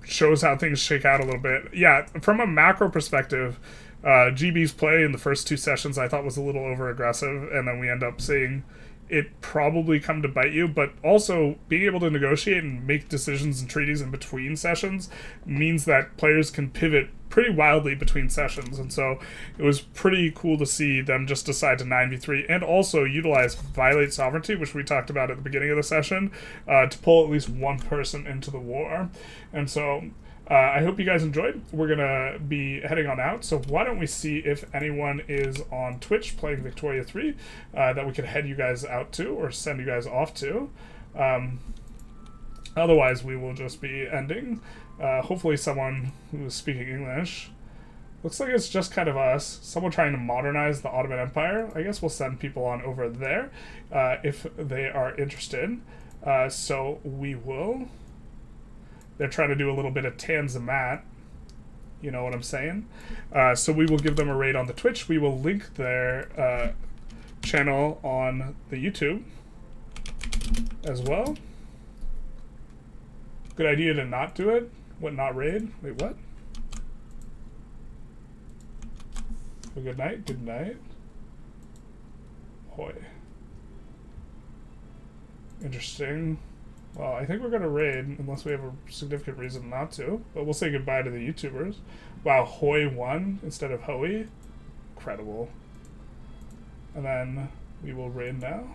shows how things shake out a little bit. Yeah, from a macro perspective, GB's play in the first 2 sessions I thought was a little over-aggressive, and then we end up seeing it probably come to bite you, but also being able to negotiate and make decisions and treaties in between sessions means that players can pivot pretty wildly between sessions, and so it was pretty cool to see them just decide to 9v3 and also utilize Violate Sovereignty, which we talked about at the beginning of the session, to pull at least one person into the war. And so I hope you guys enjoyed. We're going to be heading on out, so why don't we see if anyone is on Twitch playing Victoria 3 that we could head you guys out to or send you guys off to. Otherwise, we will just be ending. Hopefully someone who is speaking English. Looks like it's just kind of us. Someone trying to modernize the Ottoman Empire. I guess we'll send people on over there if they are interested. So we will... They're trying to do a little bit of Tanzimat. You know what I'm saying? So we will give them a raid on the Twitch. We will link their channel on the YouTube as well. Good idea to not do it. What, not raid? Wait, what? Well, good night. Good night. Hoy. Interesting. Well, I think we're gonna raid unless we have a significant reason not to. But we'll say goodbye to the YouTubers. Wow, Hoy won instead of Hoey. Incredible. And then we will raid now.